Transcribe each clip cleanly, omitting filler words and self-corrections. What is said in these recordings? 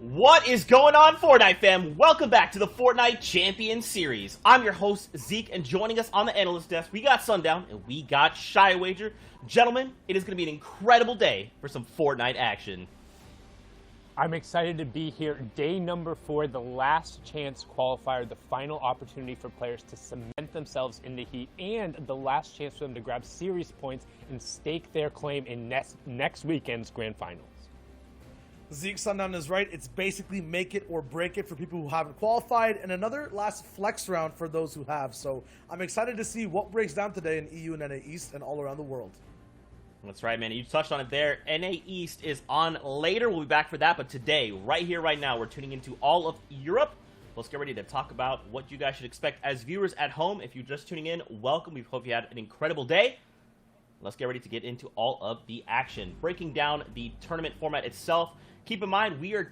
What is going on, Fortnite fam? Welcome back to the Fortnite Champion Series. I'm your host, Zeke, and joining us on the analyst desk, we got Sundown and we got Shy Wager. Gentlemen, it is going to be an incredible day for some Fortnite action. I'm excited to be here. Day number 4, the last chance qualifier, the final opportunity for players to cement themselves in the heat, and the last chance for them to grab series points and stake their claim in next weekend's grand finals. Zeke, Sundown is right. It's basically make it or break it for people who haven't qualified, and another last flex round for those who have. So I'm excited to see what breaks down today in EU and NA East and all around the world. That's right, man. You touched on it there. NA East is on later. We'll be back for that. But today, right here, right now, we're tuning into all of Europe. Let's get ready to talk about what you guys should expect as viewers at home. If you're just tuning in, welcome. We hope you had an incredible day. Let's get ready to get into all of the action. Breaking down the tournament format itself. Keep in mind, we are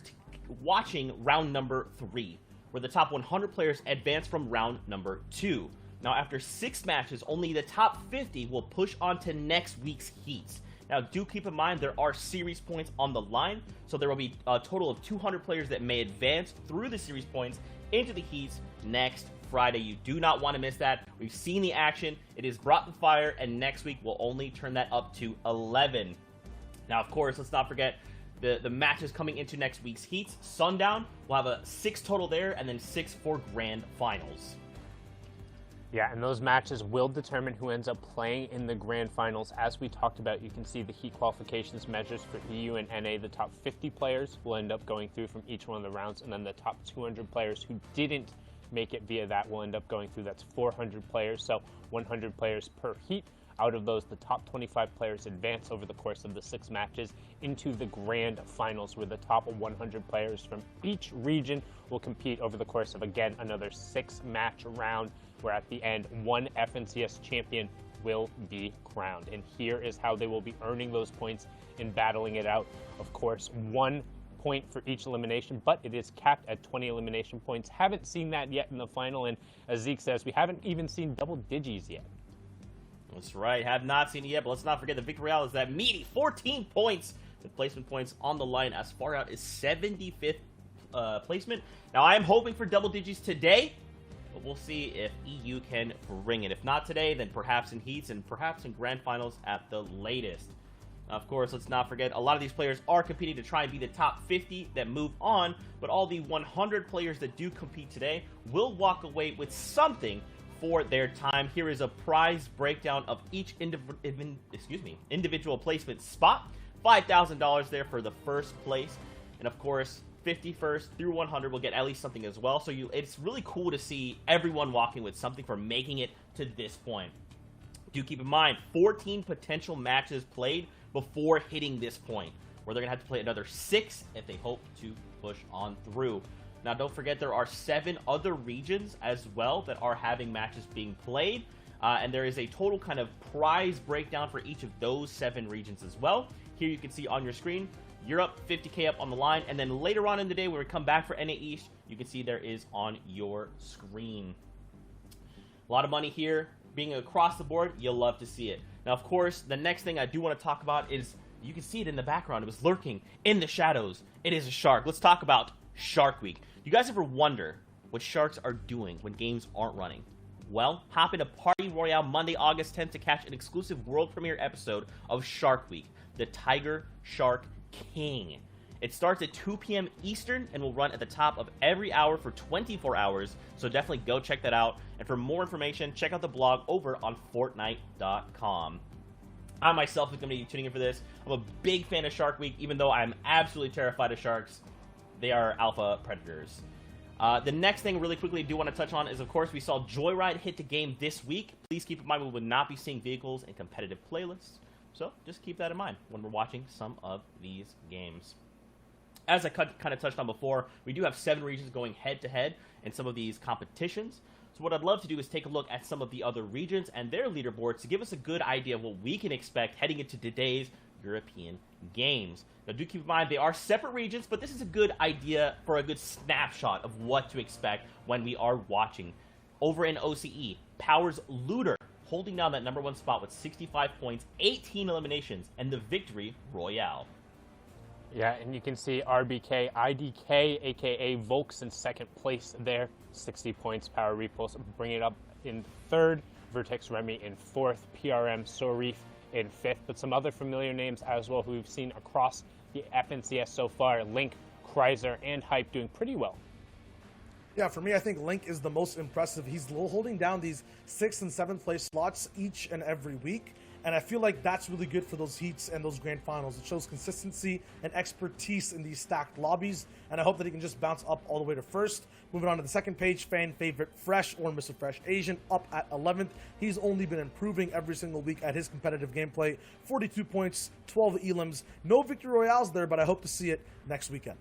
watching round number 3, where the top 100 players advance from round number 2. Now, after 6 matches, only the top 50 will push on to next week's heats. Now, do keep in mind, there are series points on the line, so there will be a total of 200 players that may advance through the series points into the heats next Friday. You do not want to miss that. We've seen the action. It is brought to fire, and next week we'll only turn that up to 11. Now, of course, let's not forget the matches coming into next week's heats. Sundown, we'll have a 6 total there, and then 6 for grand finals. Yeah, and those matches will determine who ends up playing in the grand finals. As we talked about, you can see the heat qualifications measures for EU and NA. The top 50 players will end up going through from each one of the rounds, and then the top 200 players who didn't make it via that will end up going through. That's 400 players, so 100 players per heat. Out of those, the top 25 players advance over the course of the 6 matches into the grand finals, where the top 100 players from each region will compete over the course of, again, another 6-match round, where at the end, one FNCS champion will be crowned. And here is how they will be earning those points in battling it out. Of course, 1 point for each elimination, but it is capped at 20 elimination points. Haven't seen that yet in the final, and as Zeke says, we haven't even seen double digits yet. That's right, have not seen it yet, but let's not forget the Victory Royale is that meaty 14 points with placement points on the line as far out as 75th placement. Now, I am hoping for double digits today, but we'll see if EU can bring it. If not today, then perhaps in heats and perhaps in grand finals at the latest. Now, of course, let's not forget, a lot of these players are competing to try and be the top 50 that move on, but all the 100 players that do compete today will walk away with something for their time. Here is a prize breakdown of each individual placement spot. $5,000 there for the first place, and of course 51st through 100 will get at least something as well. So it's really cool to see everyone walking with something for making it to this point. Do keep in mind, 14 potential matches played before hitting this point, where they're gonna have to play another 6 if they hope to push on through. Now, don't forget, there are 7 other regions as well that are having matches being played. And there is a total kind of prize breakdown for each of those 7 regions as well. Here you can see on your screen, Europe, 50K up on the line. And then later on in the day, when we come back for NA East, you can see there is on your screen. A lot of money here. Being across the board, you'll love to see it. Now, of course, the next thing I do want to talk about is, you can see it in the background. It was lurking in the shadows. It is a shark. Let's talk about Shark Week. You guys ever wonder what sharks are doing when games aren't running? Well, hop into Party Royale Monday, August 10th to catch an exclusive world premiere episode of Shark Week, the Tiger Shark King. It starts at 2 p.m. Eastern and will run at the top of every hour for 24 hours, so definitely go check that out. And for more information, check out the blog over on Fortnite.com. I myself is going to be tuning in for this. I'm a big fan of Shark Week, even though I'm absolutely terrified of sharks. They are alpha predators. The next thing really quickly I do want to touch on is, of course, we saw Joyride hit the game this week. Please keep in mind we will not be seeing vehicles in competitive playlists. So just keep that in mind when we're watching some of these games. As I kind of touched on before, we do have 7 regions going head-to-head in some of these competitions. So what I'd love to do is take a look at some of the other regions and their leaderboards to give us a good idea of what we can expect heading into today's European games. Now, do keep in mind, they are separate regions, but this is a good idea for a good snapshot of what to expect when we are watching. Over in OCE, Powers Looter holding down that #1 spot with 65 points, 18 eliminations, and the Victory Royale. Yeah, and you can see RBK, IDK, aka Volks in second place there. 60 points, Power Repulse bring it up in third. Vertex Remy in fourth. PRM Sorif in fifth. But some other familiar names as well who we've seen across the FNCS so far. Link, Kreiser, and Hype doing pretty well. Yeah, for me, I think Link is the most impressive. He's holding down these 6th and 7th place slots each and every week. And I feel like that's really good for those heats and those grand finals. It shows consistency and expertise in these stacked lobbies. And I hope that he can just bounce up all the way to first. Moving on to the second page, fan favorite Fresh, or Mr. Fresh Asian, up at 11th. He's only been improving every single week at his competitive gameplay. 42 points, 12 elims. No victory royales there, but I hope to see it next weekend.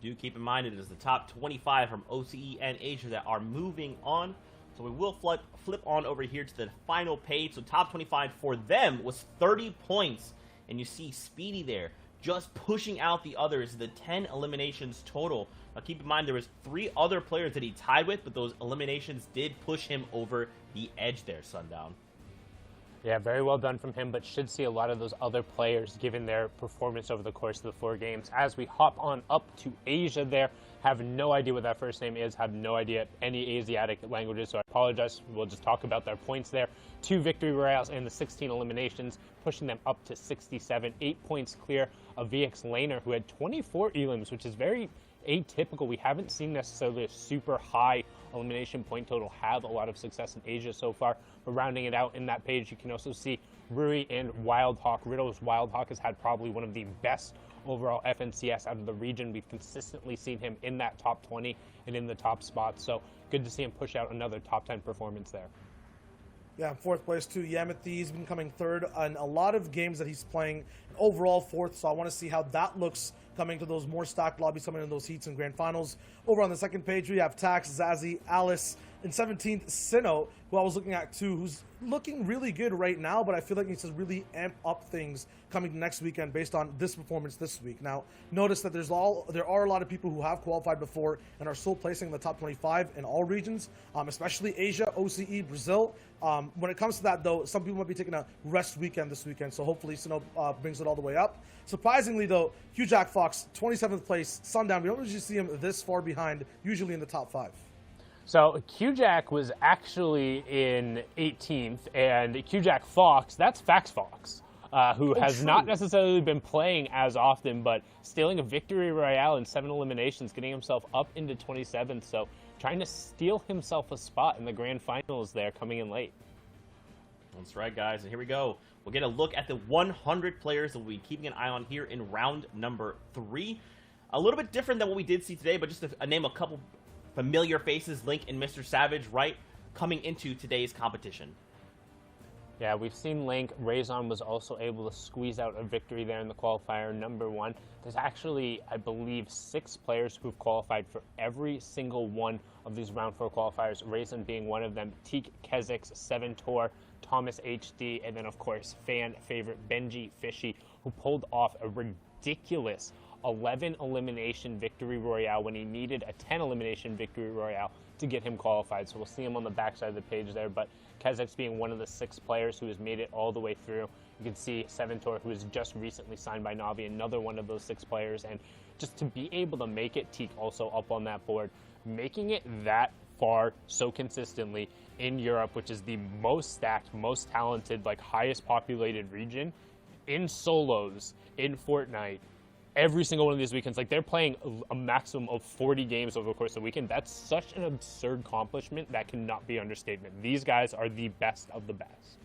Do keep in mind it is the top 25 from OCE and Asia that are moving on. So we will flip on over here to the final page. So top 25 for them was 30 points. And you see Speedy there just pushing out the others, the 10 eliminations total. Now keep in mind there was 3 other players that he tied with, but those eliminations did push him over the edge there, Sundown. Yeah, very well done from him, but should see a lot of those other players given their performance over the course of the 4 games. As we hop on up to Asia there, have no idea what that first name is, have no idea any Asiatic languages, so I apologize. We'll just talk about their points there. 2 victory royales and the 16 eliminations, pushing them up to 67. 8 points clear of VX Laner, who had 24 elims, which is very atypical. We haven't seen necessarily a super high elimination point total have a lot of success in Asia so far. But rounding it out in that page, you can also see Rui and Wildhawk. Riddle's Wildhawk has had probably one of the best overall FNCS out of the region. We've consistently seen him in that top 20 and in the top spots. So good to see him push out another top 10 performance there. Yeah, 4th place too. Yamathi, he's been coming 3rd on a lot of games that he's playing. Overall 4th, so I want to see how that looks coming to those more stacked lobbies, coming in those heats and grand finals. Over on the second page, we have Tax, Zazie, Alice. In 17th, Sinnoh, who I was looking at too, who's looking really good right now, but I feel like he needs to really amp up things coming next weekend based on this performance this week. Now, notice that there are a lot of people who have qualified before and are still placing in the top 25 in all regions, especially Asia, OCE, Brazil. When it comes to that, though, some people might be taking a rest weekend this weekend, so hopefully Sinnoh brings it all the way up. Surprisingly, though, Hugh Jack Fox, 27th place, Sundown. We don't usually see him this far behind, usually in the top 5. So Q-Jack was actually in 18th, and Q-Jack Fox, that's Fax Fox, who has not necessarily been playing as often, but stealing a victory royale in 7 eliminations, getting himself up into 27th, so trying to steal himself a spot in the grand finals there, coming in late. That's right, guys, and here we go. We'll get a look at the 100 players that we'll be keeping an eye on here in round number 3. A little bit different than what we did see today, but just to name a couple familiar faces, Link and Mr. Savage, right, coming into today's competition. Yeah, we've seen Link. Raison was also able to squeeze out a victory there in the qualifier number 1. There's actually, I believe, 6 players who've qualified for every single one of these round 4 qualifiers, Raison being one of them. Teak, Kezix, Seventor, Thomas HD, and then, of course, fan favorite Benji Fishy, who pulled off a ridiculous 11 elimination victory royale when he needed a 10 elimination victory royale to get him qualified. So we'll see him on the backside of the page there, but Kezix being one of the 6 players who has made it all the way through. You can see Seventor, who was just recently signed by Navi, another one of those 6 players, and just to be able to make it, Teak also up on that board, making it that far so consistently in Europe, which is the most stacked, most talented, like highest populated region in solos in Fortnite. Every single one of these weekends, like they're playing a maximum of 40 games over the course of the weekend. That's such an absurd accomplishment that cannot be understatement. These guys are the best of the best.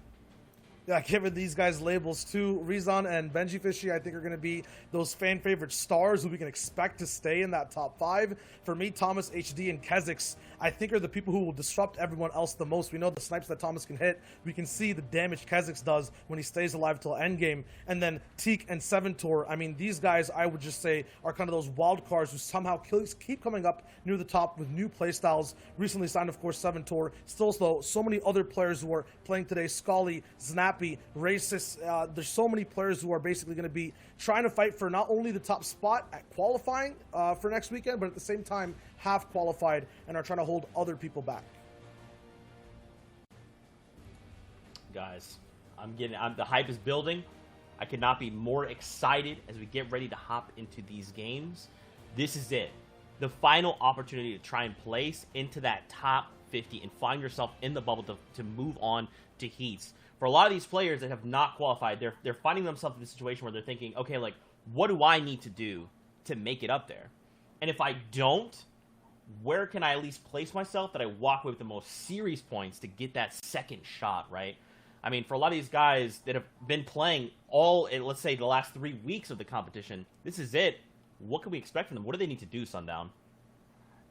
Yeah, giving these guys labels too. Raison and Benji Fishy, I think, are going to be those fan favorite stars who we can expect to stay in that top 5. For me, Thomas HD and Kezix, I think, are the people who will disrupt everyone else the most. We know the snipes that Thomas can hit. We can see the damage Kezix does when he stays alive till endgame. And then Teak and Seventor, I mean, these guys, I would just say, are kind of those wild cards who somehow keep coming up near the top with new playstyles. Recently signed, of course, Seventor. Still, though, so many other players who are playing today. Scully, Snap, Racist. There's so many players who are basically going to be trying to fight for not only the top spot at qualifying for next weekend, but at the same time have qualified and are trying to hold other people back. Guys, the hype is building. I could not be more excited as we get ready to hop into these games. This is it. The final opportunity to try and place into that top 50 and find yourself in the bubble to move on to heats. For a lot of these players that have not qualified, they're finding themselves in a situation where they're thinking, okay, like, what do I need to do to make it up there? And if I don't, where can I at least place myself that I walk away with the most series points to get that second shot, right? I mean, for a lot of these guys that have been playing all, let's say, the last 3 weeks of the competition, this is it. What can we expect from them? What do they need to do, Sundown?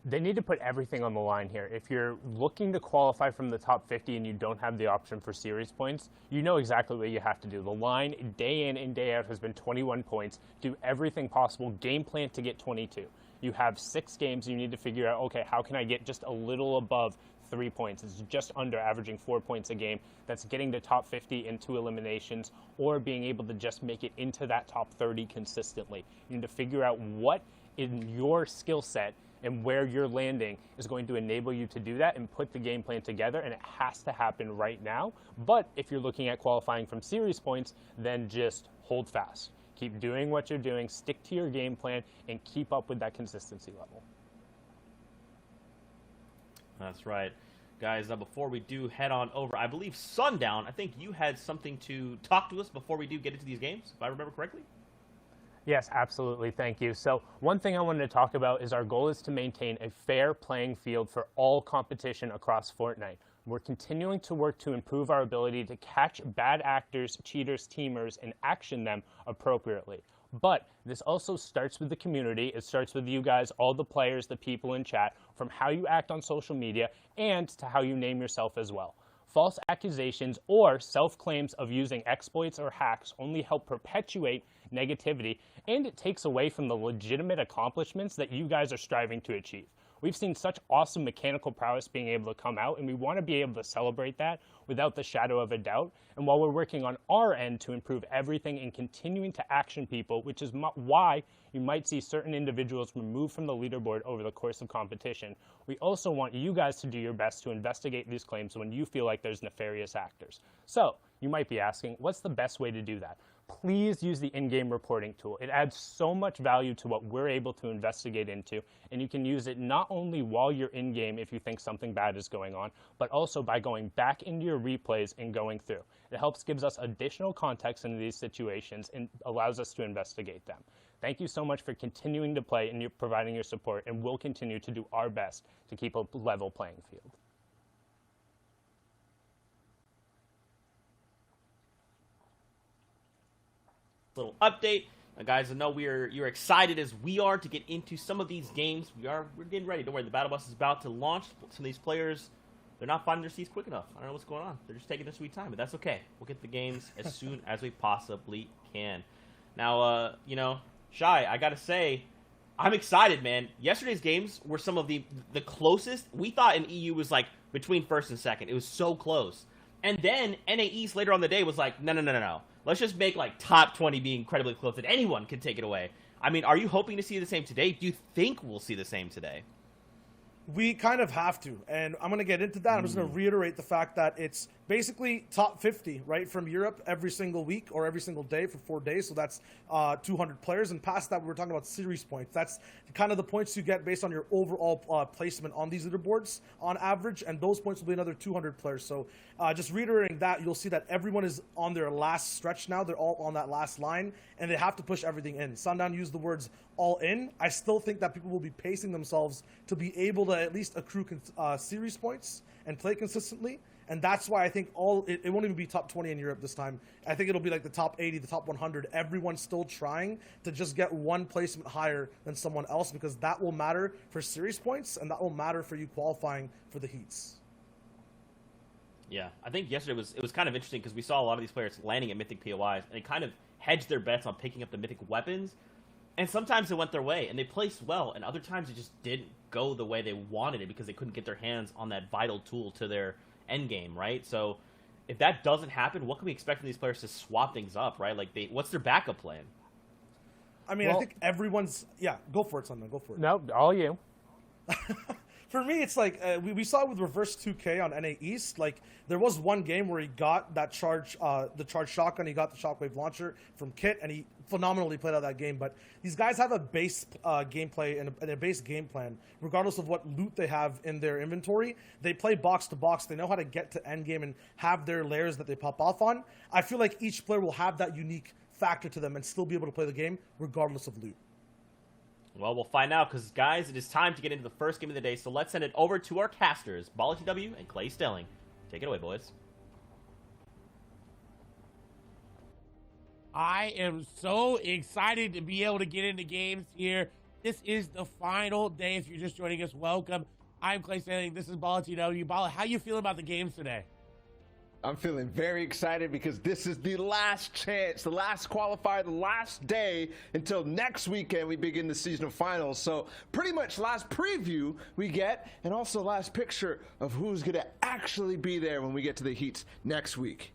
They need to put everything on the line here. If you're looking to qualify from the top 50 and you don't have the option for series points, you know exactly what you have to do. The line day in and day out has been 21 points. Do everything possible. Game plan to get 22. You have 6 games. You need to figure out, okay, how can I get just a little above 3 points? It's just under averaging 4 points a game. That's getting to top 50 in 2 eliminations or being able to just make it into that top 30 consistently. You need to figure out what in your skill set and where you're landing is going to enable you to do that and put the game plan together, and it has to happen right now. But if you're looking at qualifying from series points, then just hold fast. Keep doing what you're doing, stick to your game plan, and keep up with that consistency level. That's right. Guys, before we do head on over, I believe Sundown, I think you had something to talk to us before we do get into these games, if I remember correctly. Yes, absolutely. Thank you. So one thing I wanted to talk about is our goal is to maintain a fair playing field for all competition across Fortnite. We're continuing to work to improve our ability to catch bad actors, cheaters, teamers, and action them appropriately. But this also starts with the community. It starts with you guys, all the players, the people in chat, from how you act on social media and to how you name yourself as well. False accusations or self-claims of using exploits or hacks only help perpetuate negativity, and it takes away from the legitimate accomplishments that you guys are striving to achieve. We've seen such awesome mechanical prowess being able to come out, and we want to be able to celebrate that without the shadow of a doubt. And while we're working on our end to improve everything and continuing to action people, which is why you might see certain individuals removed from the leaderboard over the course of competition, we also want you guys to do your best to investigate these claims when you feel like there's nefarious actors. So you might be asking, what's the best way to do that? Please use the in-game reporting tool. It adds so much value to what we're able to investigate into, and you can use it not only while you're in-game if you think something bad is going on, but also by going back into your replays and going through. It gives us additional context into these situations and allows us to investigate them. Thank you so much for continuing to play and providing your support, and we'll continue to do our best to keep a level playing field. Little update. Guys, I know you're excited as we are to get into some of these games. We're getting ready. Don't worry, the Battle Bus is about to launch. Some of these players, they're not finding their seats quick enough. I don't know what's going on. They're just taking their sweet time, but that's okay. We'll get the games as soon as we possibly can. Now, Shy, I gotta say, I'm excited, man. Yesterday's games were some of the closest. We thought in EU was like between first and second. It was so close. And then NA East later on the day was like, no. Let's just make like top 20 be incredibly close that anyone can take it away. I mean, are you hoping to see the same today? Do you think we'll see the same today? We kind of have to, and I'm going to get into that. I'm just going to reiterate the fact that it's basically top 50, right, from Europe every single week or every single day for 4 days. So that's 200 players. And past that, we were talking about series points. That's kind of the points you get based on your overall placement on these leaderboards on average. And those points will be another 200 players. So just reiterating that, you'll see that everyone is on their last stretch now. They're all on that last line, and they have to push everything in. Sundown used the words all in. I still think that people will be pacing themselves to be able to at least accrue series points and play consistently. And that's why I think it won't even be top 20 in Europe this time. I think it'll be like the top 80, the top 100. Everyone's still trying to just get one placement higher than someone else, because that will matter for series points, and that will matter for you qualifying for the heats. Yeah, I think yesterday it was kind of interesting because we saw a lot of these players landing at Mythic POIs, and they kind of hedged their bets on picking up the Mythic weapons. And sometimes it went their way, and they placed well, and other times it just didn't go the way they wanted it because they couldn't get their hands on that vital tool to their end game, right? So if that doesn't happen, what can we expect from these players to swap things up, right? Like, what's their backup plan? I mean, I think everyone's... Yeah, go for it, Sundown. Go for it. No, all you. For me, it's like we saw it with Reverse 2K on NA East. Like there was one game where he got that the charge shotgun, he got the shockwave launcher from Kit, and he phenomenally played out that game. But these guys have a base gameplay and a base game plan, regardless of what loot they have in their inventory. They play box to box. They know how to get to end game and have their layers that they pop off on. I feel like each player will have that unique factor to them and still be able to play the game regardless of loot. Well, we'll find out because, guys, it is time to get into the first game of the day. So let's send it over to our casters, Bala TW and Clay Stelling. Take it away, boys. I am so excited to be able to get into games here. This is the final day. If you're just joining us, welcome. I'm Clay Stelling. This is Bala TW. Bala, how you feeling about the games today? I'm feeling very excited because this is the last chance, the last qualifier, the last day until next weekend we begin the season finals. So pretty much last preview we get, and also last picture of who's going to actually be there when we get to the heats next week.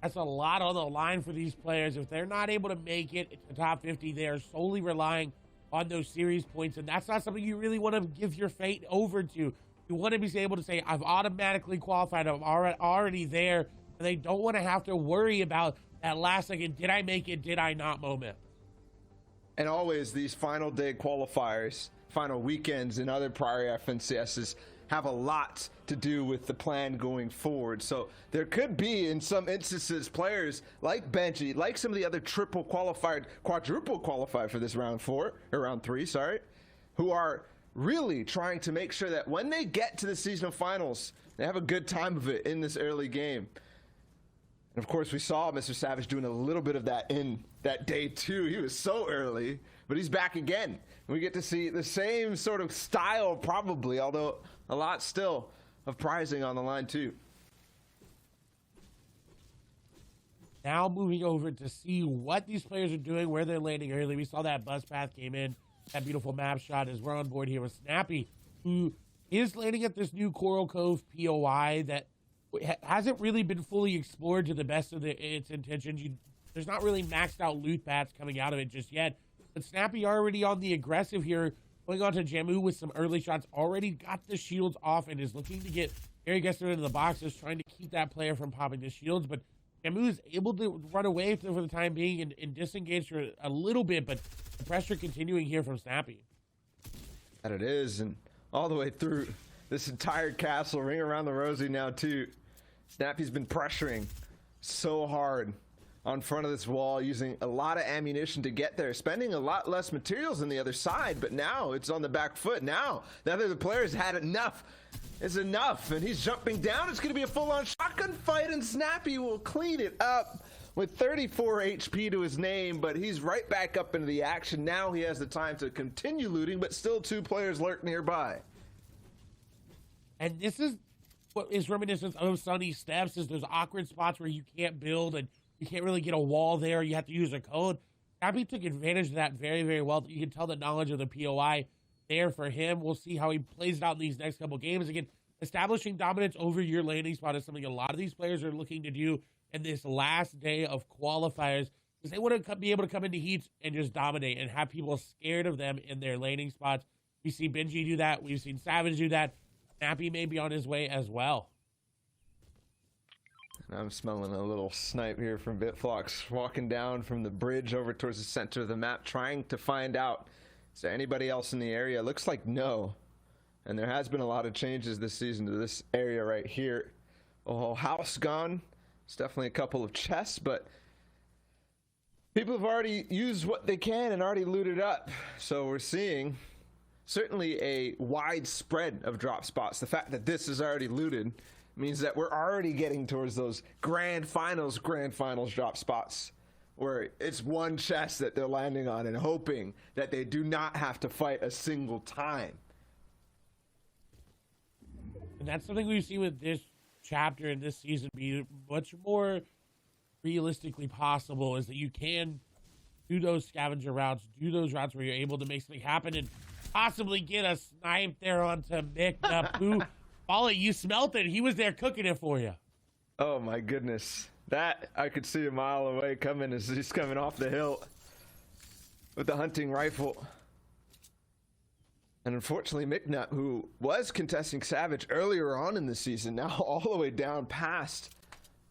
That's a lot on the line for these players. If they're not able to make it to the top 50, they are solely relying on those series points, and that's not something you really want to give your fate over to. You want to be able to say, I've automatically qualified, I'm already there, and they don't want to have to worry about that last second, did I make it, did I not moment. And always these final day qualifiers, final weekends, and other prior FNCSs have a lot to do with the plan going forward. So there could be, in some instances, players like Benji, like some of the other quadruple qualified for this round 3, who are really trying to make sure that when they get to the season finals, they have a good time of it in this early game. And of course, we saw Mr. Savage doing a little bit of that in that day 2. He was so early, but he's back again. We get to see the same sort of style probably, although a lot still of prizing on the line too. Now moving over to see what these players are doing, where they're landing early. We saw that bus path came in. That beautiful map shot as we're on board here with Snappy, who is landing at this new Coral Cove POI that hasn't really been fully explored to the best of its intentions. There's not really maxed out loot paths coming out of it just yet. But Snappy already on the aggressive here, going on to Jamu with some early shots, already got the shields off and is looking to get Gary Gessler into the boxes, trying to keep that player from popping the shields. But Jamu is able to run away for the time being and disengage for a little bit, but the pressure continuing here from Snappy. And it is, and all the way through this entire castle, ring around the rosy now too. Snappy's been pressuring so hard on front of this wall, using a lot of ammunition to get there, spending a lot less materials than the other side, but now it's on the back foot. Now the other players had enough. It's enough, and he's jumping down. It's going to be a full-on shotgun fight, and Snappy will clean it up with 34 HP to his name, but he's right back up into the action. Now he has the time to continue looting, but still 2 players lurk nearby. And this is what is reminiscent of Sunny Steps, is those awkward spots where you can't build and you can't really get a wall there. You have to use a code. Snappy took advantage of that very, very well. You can tell the knowledge of the POI there for him. We'll see how he plays it out in these next couple games. Again, establishing dominance over your landing spot is something a lot of these players are looking to do in this last day of qualifiers, because they want to be able to come into heats and just dominate and have people scared of them in their landing spots. We see Benji do that. We've seen Savage do that. Snappy may be on his way as well. I'm smelling a little snipe here from Bitflox, walking down from the bridge over towards the center of the map, trying to find out, is there anybody else in the area? Looks like no. And there has been a lot of changes this season to this area right here. A whole house gone. It's definitely a couple of chests, but people have already used what they can and already looted up. So we're seeing certainly a wide spread of drop spots. The fact that this is already looted means that we're already getting towards those grand finals drop spots, where it's one chest that they're landing on and hoping that they do not have to fight a single time. And that's something we've seen with this chapter in this season be much more realistically possible, is that you can do those scavenger routes, do those routes where you're able to make something happen and possibly get a snipe there onto Mick Napu. Bala, you smelt it. He was there cooking it for you. Oh my goodness. That I could see a mile away coming as he's coming off the hill with the hunting rifle. And unfortunately, McNutt, who was contesting Savage earlier on in the season, now all the way down past,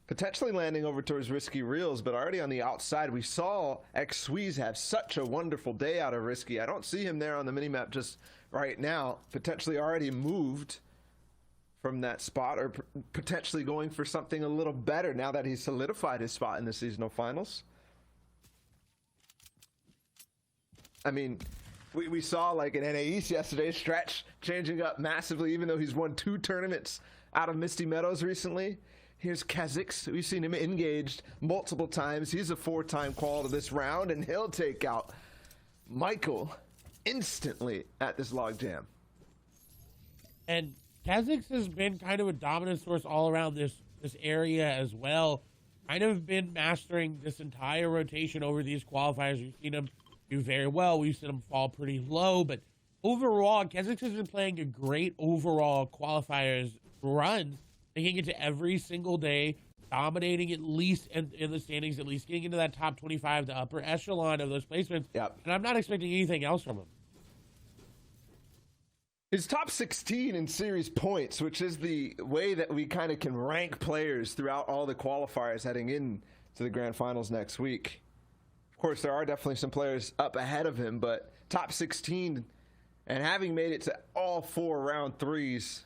potentially landing over towards Risky Reels, but already on the outside. We saw X-Sweeze have such a wonderful day out of Risky. I don't see him there on the minimap just right now, potentially already moved from that spot, or potentially going for something a little better now that he's solidified his spot in the seasonal finals. I mean, we saw, like, in NA East yesterday, Stretch changing up massively, even though he's won 2 tournaments out of Misty Meadows recently. Here's Kezix. We've seen him engaged multiple times. He's a 4-time qual to this round, and he'll take out Michael instantly at this logjam. And Kezix has been kind of a dominant source all around this area as well. Kind of been mastering this entire rotation over these qualifiers. We've seen him do very well. We've seen him fall pretty low, but overall, Kezix has been playing a great overall qualifiers run, making it to every single day, dominating at least in the standings, at least getting into that top 25, the upper echelon of those placements. Yep. And I'm not expecting anything else from him. He's top 16 in series points, which is the way that we kind of can rank players throughout all the qualifiers heading in to the grand finals next week. Of course, there are definitely some players up ahead of him, but top 16 and having made it to all 4 round 3s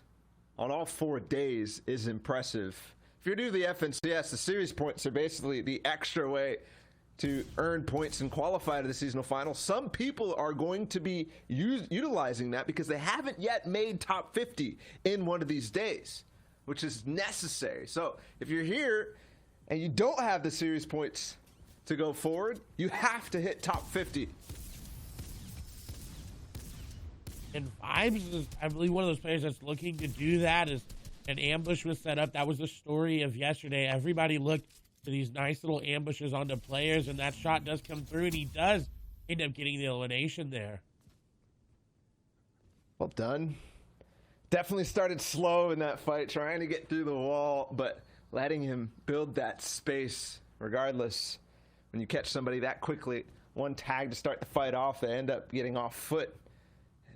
on all 4 days is impressive. If you're new to the FNCS, the series points are basically the extra way to earn points and qualify to the seasonal final. Some people are going to be utilizing that because they haven't yet made top 50 in one of these days, which is necessary. So if you're here and you don't have the series points to go forward, you have to hit top 50. And Vibes is, I believe, one of those players that's looking to do that. As an ambush was set up. That was the story of yesterday. Everybody looked to these nice little ambushes onto players, and that shot does come through, and he does end up getting the elimination there. Well done. Definitely started slow in that fight, trying to get through the wall, but letting him build that space regardless. When you catch somebody that quickly, one tag to start the fight off, they end up getting off foot.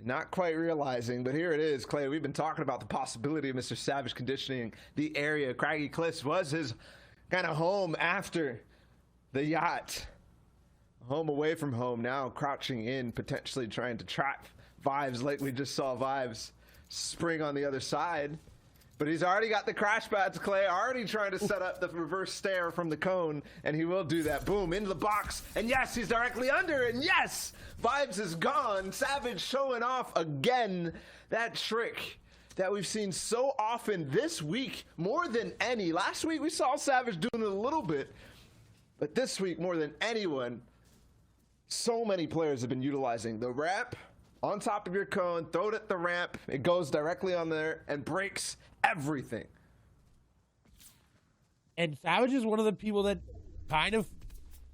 Not quite realizing, but here it is, Clay. We've been talking about the possibility of Mr. Savage conditioning the area. Craggy Cliffs was his kind of home after the yacht. Home away from home, now crouching in, potentially trying to trap Vibes like we just saw Vibes spring on the other side. But he's already got the crash pads, Clay, already trying to set up the reverse stare from the cone, and he will do that. Boom, into the box, and yes, he's directly under, and yes, Vibes is gone. Savage showing off again that trick that we've seen so often this week, more than any. Last week we saw Savage doing it a little bit, but this week more than anyone, so many players have been utilizing the ramp on top of your cone, throw it at the ramp, it goes directly on there and breaks everything. And Savage is one of the people that kind of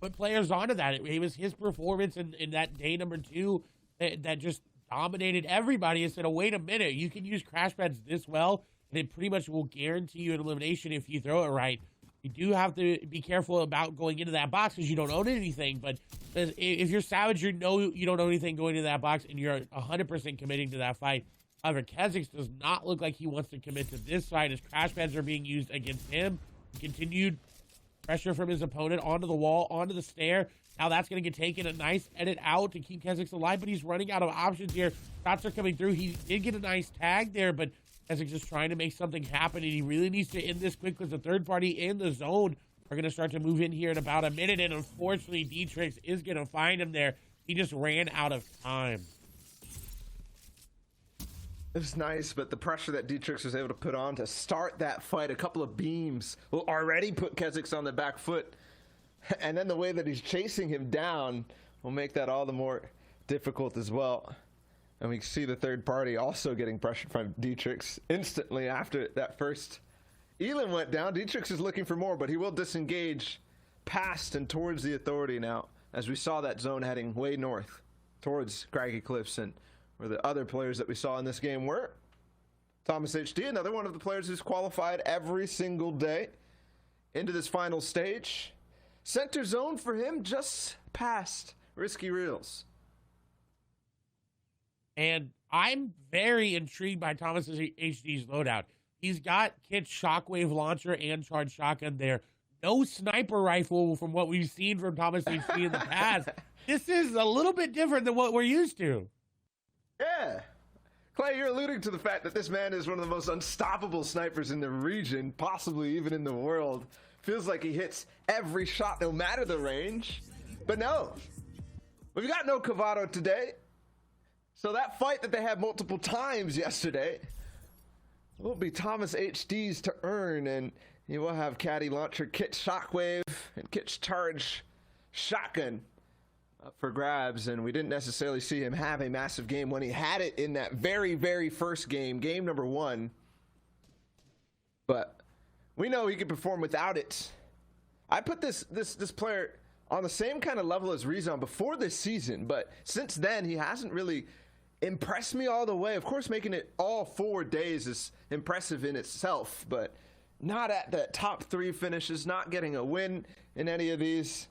put players onto that. It was his performance in that day number 2 that just dominated everybody and said, oh, wait a minute, you can use crash pads this well, and it pretty much will guarantee you an elimination if you throw it right. You do have to be careful about going into that box because you don't own anything, but if you're Savage, you know you don't own anything going into that box, and you're 100% committing to that fight. However, Kezix does not look like he wants to commit to this fight as crash pads are being used against him. Continued pressure from his opponent onto the wall, onto the stair. Now that's going to get taken. A nice edit out to keep Kezix alive, but he's running out of options here. Shots are coming through. He did get a nice tag there, but Kezix is trying to make something happen, and he really needs to end this quick because the third party in the zone are going to start to move in here in about a minute, and unfortunately, D-Trix is going to find him there. He just ran out of time. It was nice, but the pressure that D-Trix was able to put on to start that fight, a couple of beams will already put Kezix on the back foot. And then the way that he's chasing him down will make that all the more difficult as well. And we see the third party also getting pressured from D-Trix instantly after that first Elin went down. D-Trix is looking for more, but he will disengage past and towards the authority now, as we saw that zone heading way north towards Craggy Cliffs, and where the other players that we saw in this game were. Thomas HD, another one of the players who's qualified every single day into this final stage. Center zone for him just past Risky Reels. And I'm very intrigued by Thomas's HD's loadout. He's got Kit's Shockwave Launcher and Charged Shotgun there. No sniper rifle from what we've seen from Thomas HD in the past. This is a little bit different than what we're used to. Yeah. Clay, you're alluding to the fact that this man is one of the most unstoppable snipers in the region, possibly even in the world. Feels like he hits every shot, no matter the range. But no, we've got no Cavado today. So that fight that they had multiple times yesterday will be Thomas HD's to earn, and you will have Caddy Launcher, Kit Shockwave, and Kit's Charge Shotgun up for grabs. And we didn't necessarily see him have a massive game when he had it in that very, very first game, game number 1. But we know he can perform without it. I put this player on the same kind of level as Rezon before this season, but since then he hasn't really impressed me all the way. Of course, making it all 4 days is impressive in itself, but not at the top 3 finishes, not getting a win in any of these.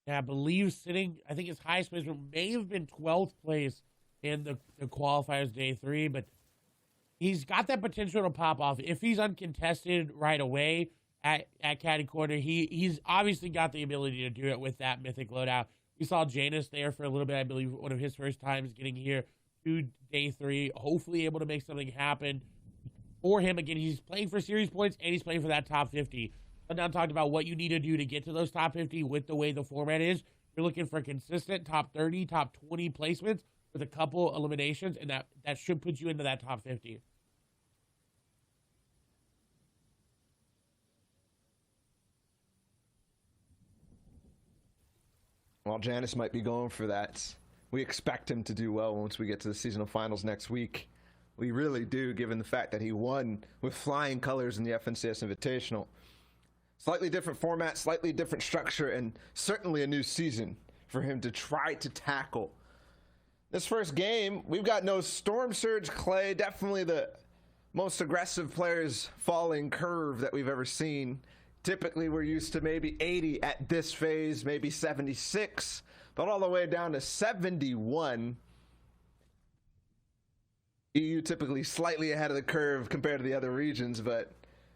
Yeah, I believe sitting, I think his highest placement may have been 12th place in the qualifiers day 3, but he's got that potential to pop off. If he's uncontested right away at Caddy Corner, he's obviously got the ability to do it with that mythic loadout. We saw Janus there for a little bit, I believe, one of his first times getting here to day 3, hopefully able to make something happen for him. Again, he's playing for series points, and he's playing for that top 50. I'm now talking about what you need to do to get to those top 50 with the way the format is. You're looking for consistent top 30, top 20 placements with a couple eliminations, and that should put you into that top 50. Well, Janus might be going for that. We expect him to do well once we get to the seasonal finals next week. We really do, given the fact that he won with flying colors in the FNCS Invitational. Slightly different format, slightly different structure, and certainly a new season for him to try to tackle. This first game, we've got no Storm Surge Clay, definitely the most aggressive players falling curve that we've ever seen. Typically, we're used to maybe 80 at this phase, maybe 76, but all the way down to 71. EU typically slightly ahead of the curve compared to the other regions, but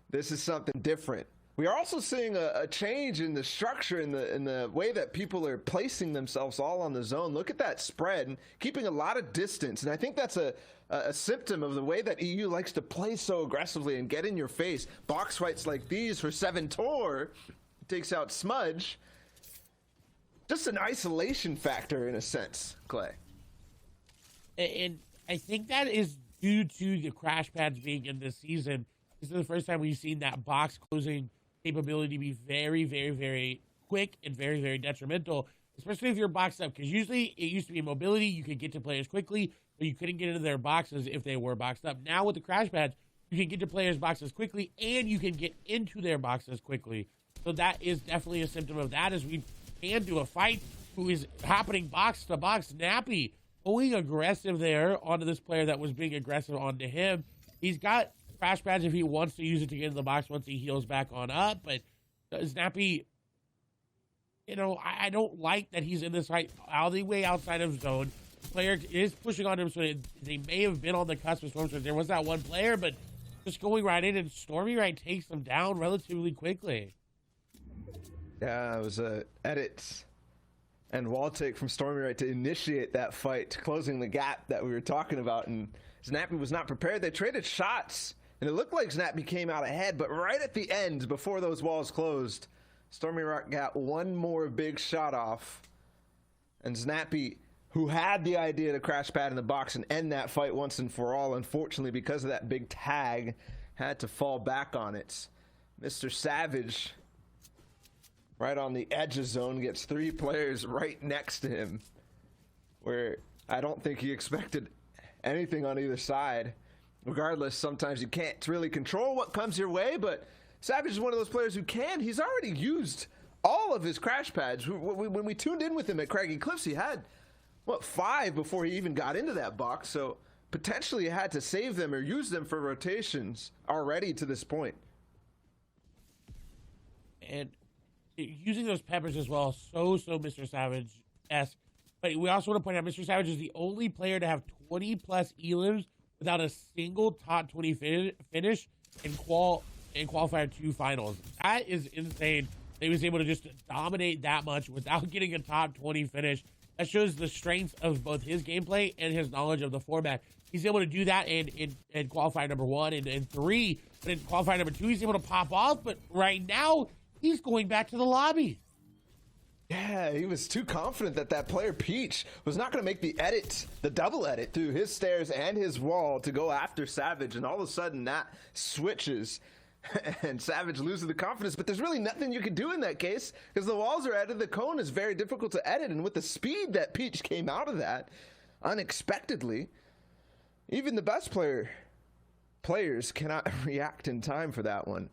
this is something different. We are also seeing a change in the structure, in the way that people are placing themselves all on the zone. Look at that spread and keeping a lot of distance. And I think that's a symptom of the way that EU likes to play so aggressively and get in your face. Box fights like these for 7 Tor takes out Smudge. Just an isolation factor in a sense, Clay. And I think that is due to the crash pads being in this season. This is the first time we've seen that box closing capability be very, very, very quick and very, very detrimental, especially if you're boxed up, because usually it used to be mobility. You could get to players quickly, but you couldn't get into their boxes if they were boxed up. Now with the crash pads, you can get to players' boxes quickly, and you can get into their boxes quickly. So that is definitely a symptom of that, as we can do a fight who is happening box to box. Nappy going aggressive there onto this player that was being aggressive onto him. He's got crash pads if he wants to use it to get in the box once he heals back on up, but Snappy, you know, I don't like that he's in this fight alleyway outside of zone. The player is pushing on him, so they may have been on the cusp of Storm Surge. There was that one player, but just going right in, and Stormy Right takes them down relatively quickly. Yeah, it was a edit and wall take from Stormy Right to initiate that fight, closing the gap that we were talking about, and Snappy was not prepared. They traded shots, and it looked like Snappy came out ahead, but right at the end, before those walls closed, Stormy Rock got one more big shot off, and Snappy, who had the idea to crash pad in the box and end that fight once and for all, unfortunately, because of that big tag, had to fall back on it. Mr. Savage, right on the edge of zone, gets 3 players right next to him, where I don't think he expected anything on either side. Regardless, sometimes you can't really control what comes your way, but Savage is one of those players who can. He's already used all of his crash pads. When we tuned in with him at Craggy Cliffs, he had, 5 before he even got into that box, so potentially he had to save them or use them for rotations already to this point. And using those peppers as well, so Mr. Savage-esque. But we also want to point out Mr. Savage is the only player to have 20-plus elims without a single top 20 finish in Qualifier 2 finals. That is insane. He was able to just dominate that much without getting a top 20 finish. That shows the strength of both his gameplay and his knowledge of the format. He's able to do that in Qualifier number 1 and 3. But in Qualifier number 2, he's able to pop off. But right now, he's going back to the lobby. Yeah, he was too confident that that player Peach was not going to make the edit, the double edit through his stairs and his wall to go after Savage, and all of a sudden that switches and Savage loses the confidence. But there's really nothing you can do in that case because the walls are edited, the cone is very difficult to edit, and with the speed that Peach came out of that unexpectedly, even the best players cannot react in time for that one.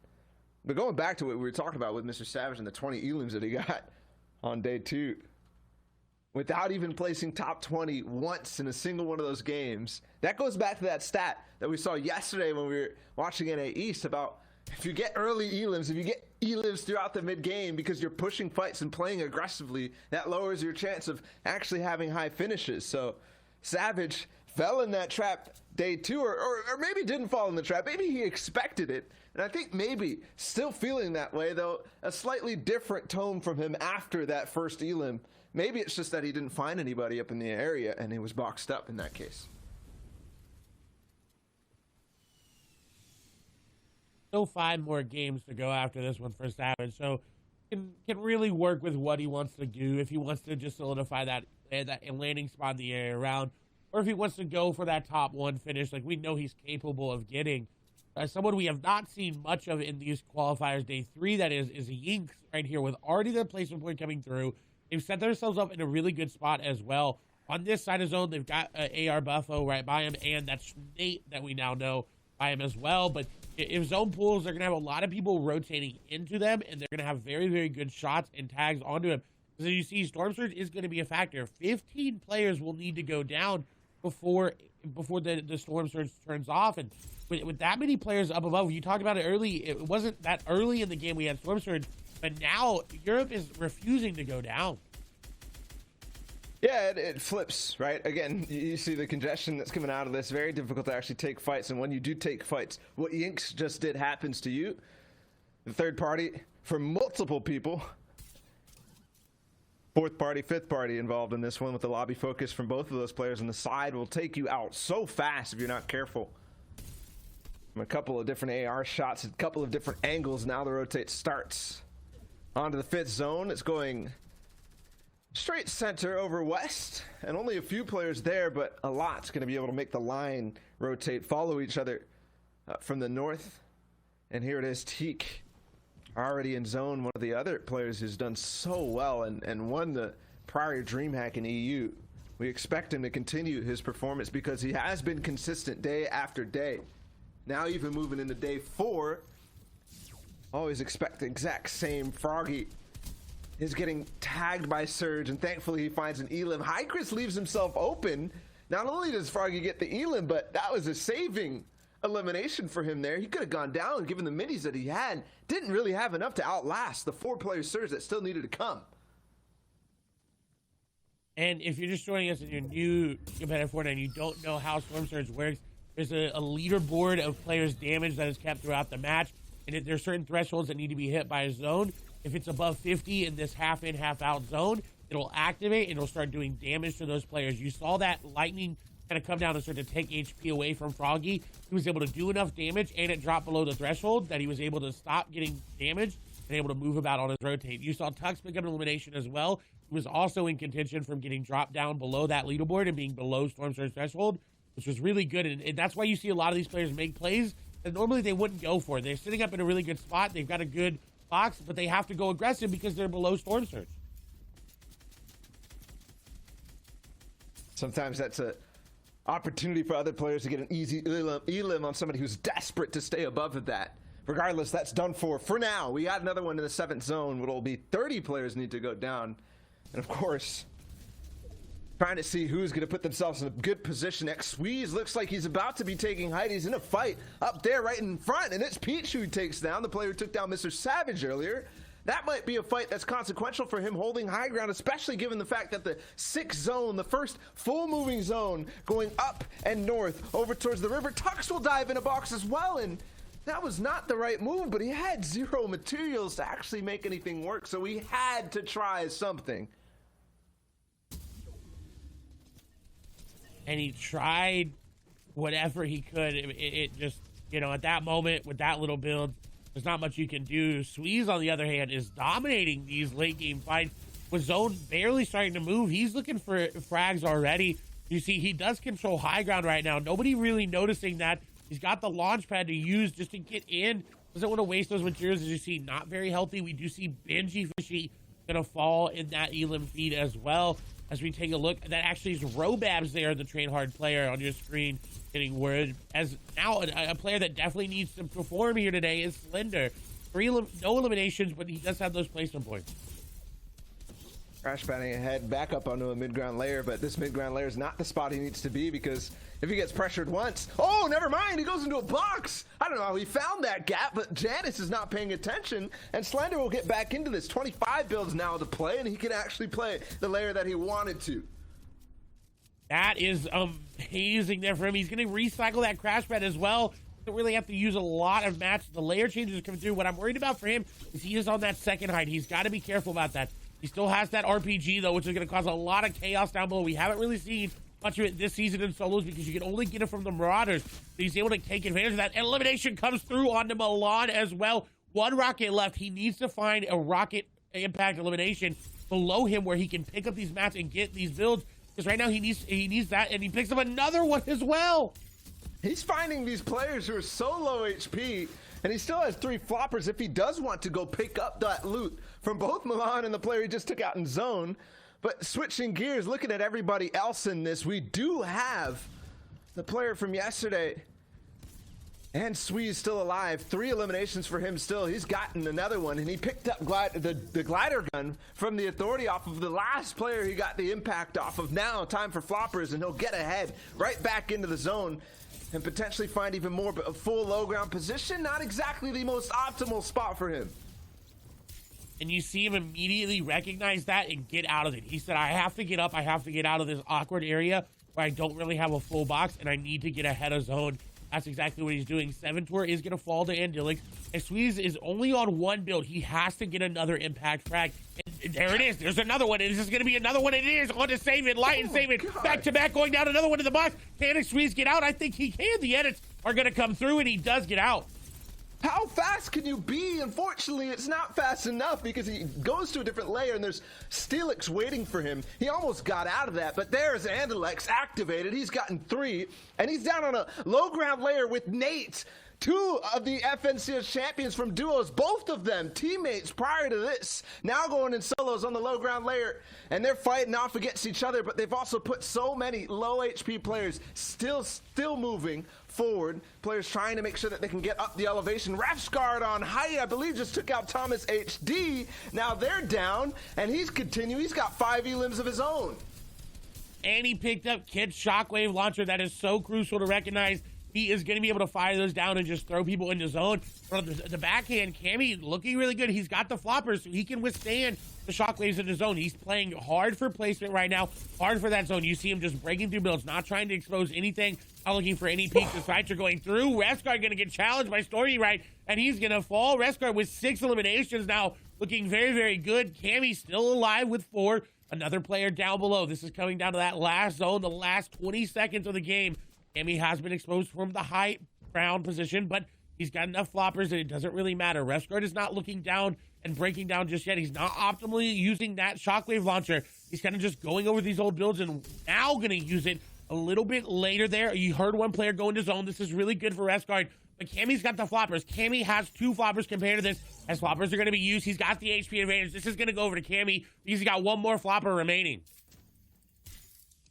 But going back to what we were talking about with Mr. Savage and the 20 elims that he got on day 2, without even placing top 20 once in a single one of those games. That goes back to that stat that we saw yesterday when we were watching NA East about if you get early elims, if you get elims throughout the mid-game because you're pushing fights and playing aggressively, that lowers your chance of actually having high finishes. So Savage fell in that trap day 2, or maybe didn't fall in the trap. Maybe he expected it. And I think maybe still feeling that way, though, a slightly different tone from him after that first elim. Maybe it's just that he didn't find anybody up in the area and he was boxed up in that case. Still 5 more games to go after this one for Savage, so can really work with what he wants to do. If he wants to just solidify that landing spot in the area around, or if he wants to go for that top 1 finish like we know he's capable of getting. Someone we have not seen much of in these qualifiers, day 3, that is Yinks right here with already the placement point coming through. They've set themselves up in a really good spot as well. On this side of zone, they've got AR Buffo right by him, and that's Nate that we now know by him as well. But if zone pools, they're going to have a lot of people rotating into them, and they're going to have very, very good shots and tags onto him. Because as you see, Storm Surge is going to be a factor. 15 players will need to go down before the Storm Surge turns off. And with that many players up above, you talked about it early, it wasn't that early in the game we had Storm Surge, but now Europe is refusing to go down. Yeah, it flips, right? Again, you see the congestion that's coming out of this. Very difficult to actually take fights, and when you do take fights, what Yinks just did happens to you. The third party, for multiple people, fourth party, fifth party involved in this one with the lobby focus from both of those players on the side will take you out so fast if you're not careful. From a couple of different AR shots, a couple of different angles, now the rotate starts. Onto the 5th zone, it's going straight center over west, and only a few players there, but a lot's going to be able to make the line rotate, follow each other from the north. And here it is, Teak already in zone, one of the other players who's done so well and won the prior DreamHack in EU. We expect him to continue his performance because he has been consistent day after day. Now even moving into day 4, always expect the exact same. Froggy is getting tagged by Surge, and thankfully he finds an elim. Chris leaves himself open. Not only does Froggy get the elim, but that was a saving elimination for him there. He could have gone down given the minis that he had. Didn't really have enough to outlast the 4-player Surge that still needed to come. And if you're just joining us and you're new to competitive Fortnite and you don't know how Storm Surge works, there's a leaderboard of players' damage that is kept throughout the match, and there's certain thresholds that need to be hit by a zone. If it's above 50 in this half-in, half-out zone, it'll activate and it'll start doing damage to those players. You saw that lightning kind of come down and start to take HP away from Froggy. He was able to do enough damage, and it dropped below the threshold that he was able to stop getting damaged and able to move about on his rotate. You saw Tux pick up an elimination as well. He was also in contention from getting dropped down below that leaderboard and being below Storm Surge threshold, which was really good. And that's why you see a lot of these players make plays that normally they wouldn't go for. They're sitting up in a really good spot. They've got a good box, but they have to go aggressive because they're below Storm Surge. Sometimes that's a opportunity for other players to get an easy elim on somebody who's desperate to stay above that. Regardless, that's done for now. We got another one in the 7th zone. It'll be 30 players need to go down. And of course, trying to see who's going to put themselves in a good position. X-Squeeze looks like he's about to be taking height. He's in a fight up there right in front, and it's Peach who takes down, the player who took down Mr. Savage earlier. that might be a fight that's consequential for him holding high ground, especially given the fact that the 6th zone, the first full moving zone going up and north over towards the river, Tux will dive in a box as well, and that was not the right move, but he had 0 materials to actually make anything work, so he had to try something. And he tried whatever he could. It just, you know, at that moment with that little build, there's not much you can do. Squeeze, on the other hand, is dominating these late game fights with zone barely starting to move. He's looking for frags already. You see, he does control high ground right now. Nobody really noticing that. He's got the launch pad to use just to get in. Doesn't want to waste those materials. As you see, not very healthy. We do see Benji Fishy gonna fall in that elim feed as well. As we take a look, that actually is Robabs there, the train hard player on your screen, getting word. As now a player that definitely needs to perform here today is Slender. No eliminations, but he does have those placement points. Crash batting ahead, back up onto a mid-ground layer, but this mid-ground layer is not the spot he needs to be, because if he gets pressured once, oh, never mind, he goes into a box. I don't know how he found that gap, but Janice is not paying attention, and Slender will get back into this. 25 builds now to play, and he can actually play the layer that he wanted to. That is amazing there for him. He's going to recycle that crash pad as well. Don't really have to use a lot of matches. The layer changes coming through. What I'm worried about for him is he is on that second height. He's got to be careful about that. He still has that RPG, though, which is going to cause a lot of chaos down below. We haven't really seen much of it this season in solos because you can only get it from the Marauders. So he's able to take advantage of that. And elimination comes through onto Milan as well. 1 rocket left. He needs to find a rocket impact elimination below him where he can pick up these mats and get these builds. Because right now he needs that, and he picks up another one as well. He's finding these players who are so low HP, and he still has 3 floppers if he does want to go pick up that loot from both Milan and the player he just took out in zone. But switching gears, looking at everybody else in this, we do have the player from yesterday, and Swee's still alive. 3 eliminations for him still. He's gotten another one, and he picked up the glider gun from the Authority off of the last player he got the impact off of. Now, time for floppers, and he'll get ahead right back into the zone and potentially find even more, but a full low ground position, not exactly the most optimal spot for him. And you see him immediately recognize that and get out of it. He said, I have to get up. I have to get out of this awkward area where I don't really have a full box, and I need to get ahead of zone. That's exactly what he's doing. 7 Tour is going to fall to Andilix. And Squeeze is only on 1 build. He has to get another impact frag. And there it is. There's another one. This is going to be another one. It is on to save it. Light and save it. Back to back, going down another one to the box. Can Squeeze get out? I think he can. The edits are going to come through, and he does get out. How fast can you be? Unfortunately, it's not fast enough because he goes to a different layer and there's Steelix waiting for him. He almost got out of that, but there's Andalex activated. He's gotten 3, and he's down on a low ground layer with Nate. 2 of the FNCS champions from duos, both of them teammates prior to this, now going in solos on the low ground layer, and they're fighting off against each other, but they've also put so many low HP players still moving forward. Players trying to make sure that they can get up the elevation. Refsguard on height, I believe, just took out Thomas HD. Now they're down, and he's continuing. He's got 5 elims of his own. And he picked up Kid's Shockwave Launcher. That is so crucial to recognize. He is going to be able to fire those down and just throw people into zone. From the backhand, Cammy looking really good. He's got the floppers, so he can withstand the shockwaves in the zone. He's playing hard for placement right now, hard for that zone. You see him just breaking through builds, not trying to expose anything, not looking for any peaks. The sights are going through. Rescard going to get challenged by Story Right, and he's going to fall. Rescard with 6 eliminations now, looking very, very good. Cammy still alive with 4. Another player down below. This is coming down to that last zone, the last 20 seconds of the game. Cammy has been exposed from the high ground position, but he's got enough floppers that it doesn't really matter. Rescard is not looking down and breaking down just yet. He's not optimally using that shockwave launcher. He's kind of just going over these old builds and now going to use it a little bit later there. You heard 1 player go into zone. This is really good for Rescard, but Cammy's got the floppers. Cammy has 2 floppers compared to this. As floppers are going to be used, he's got the HP advantage. This is going to go over to Cammy because he's got 1 more flopper remaining.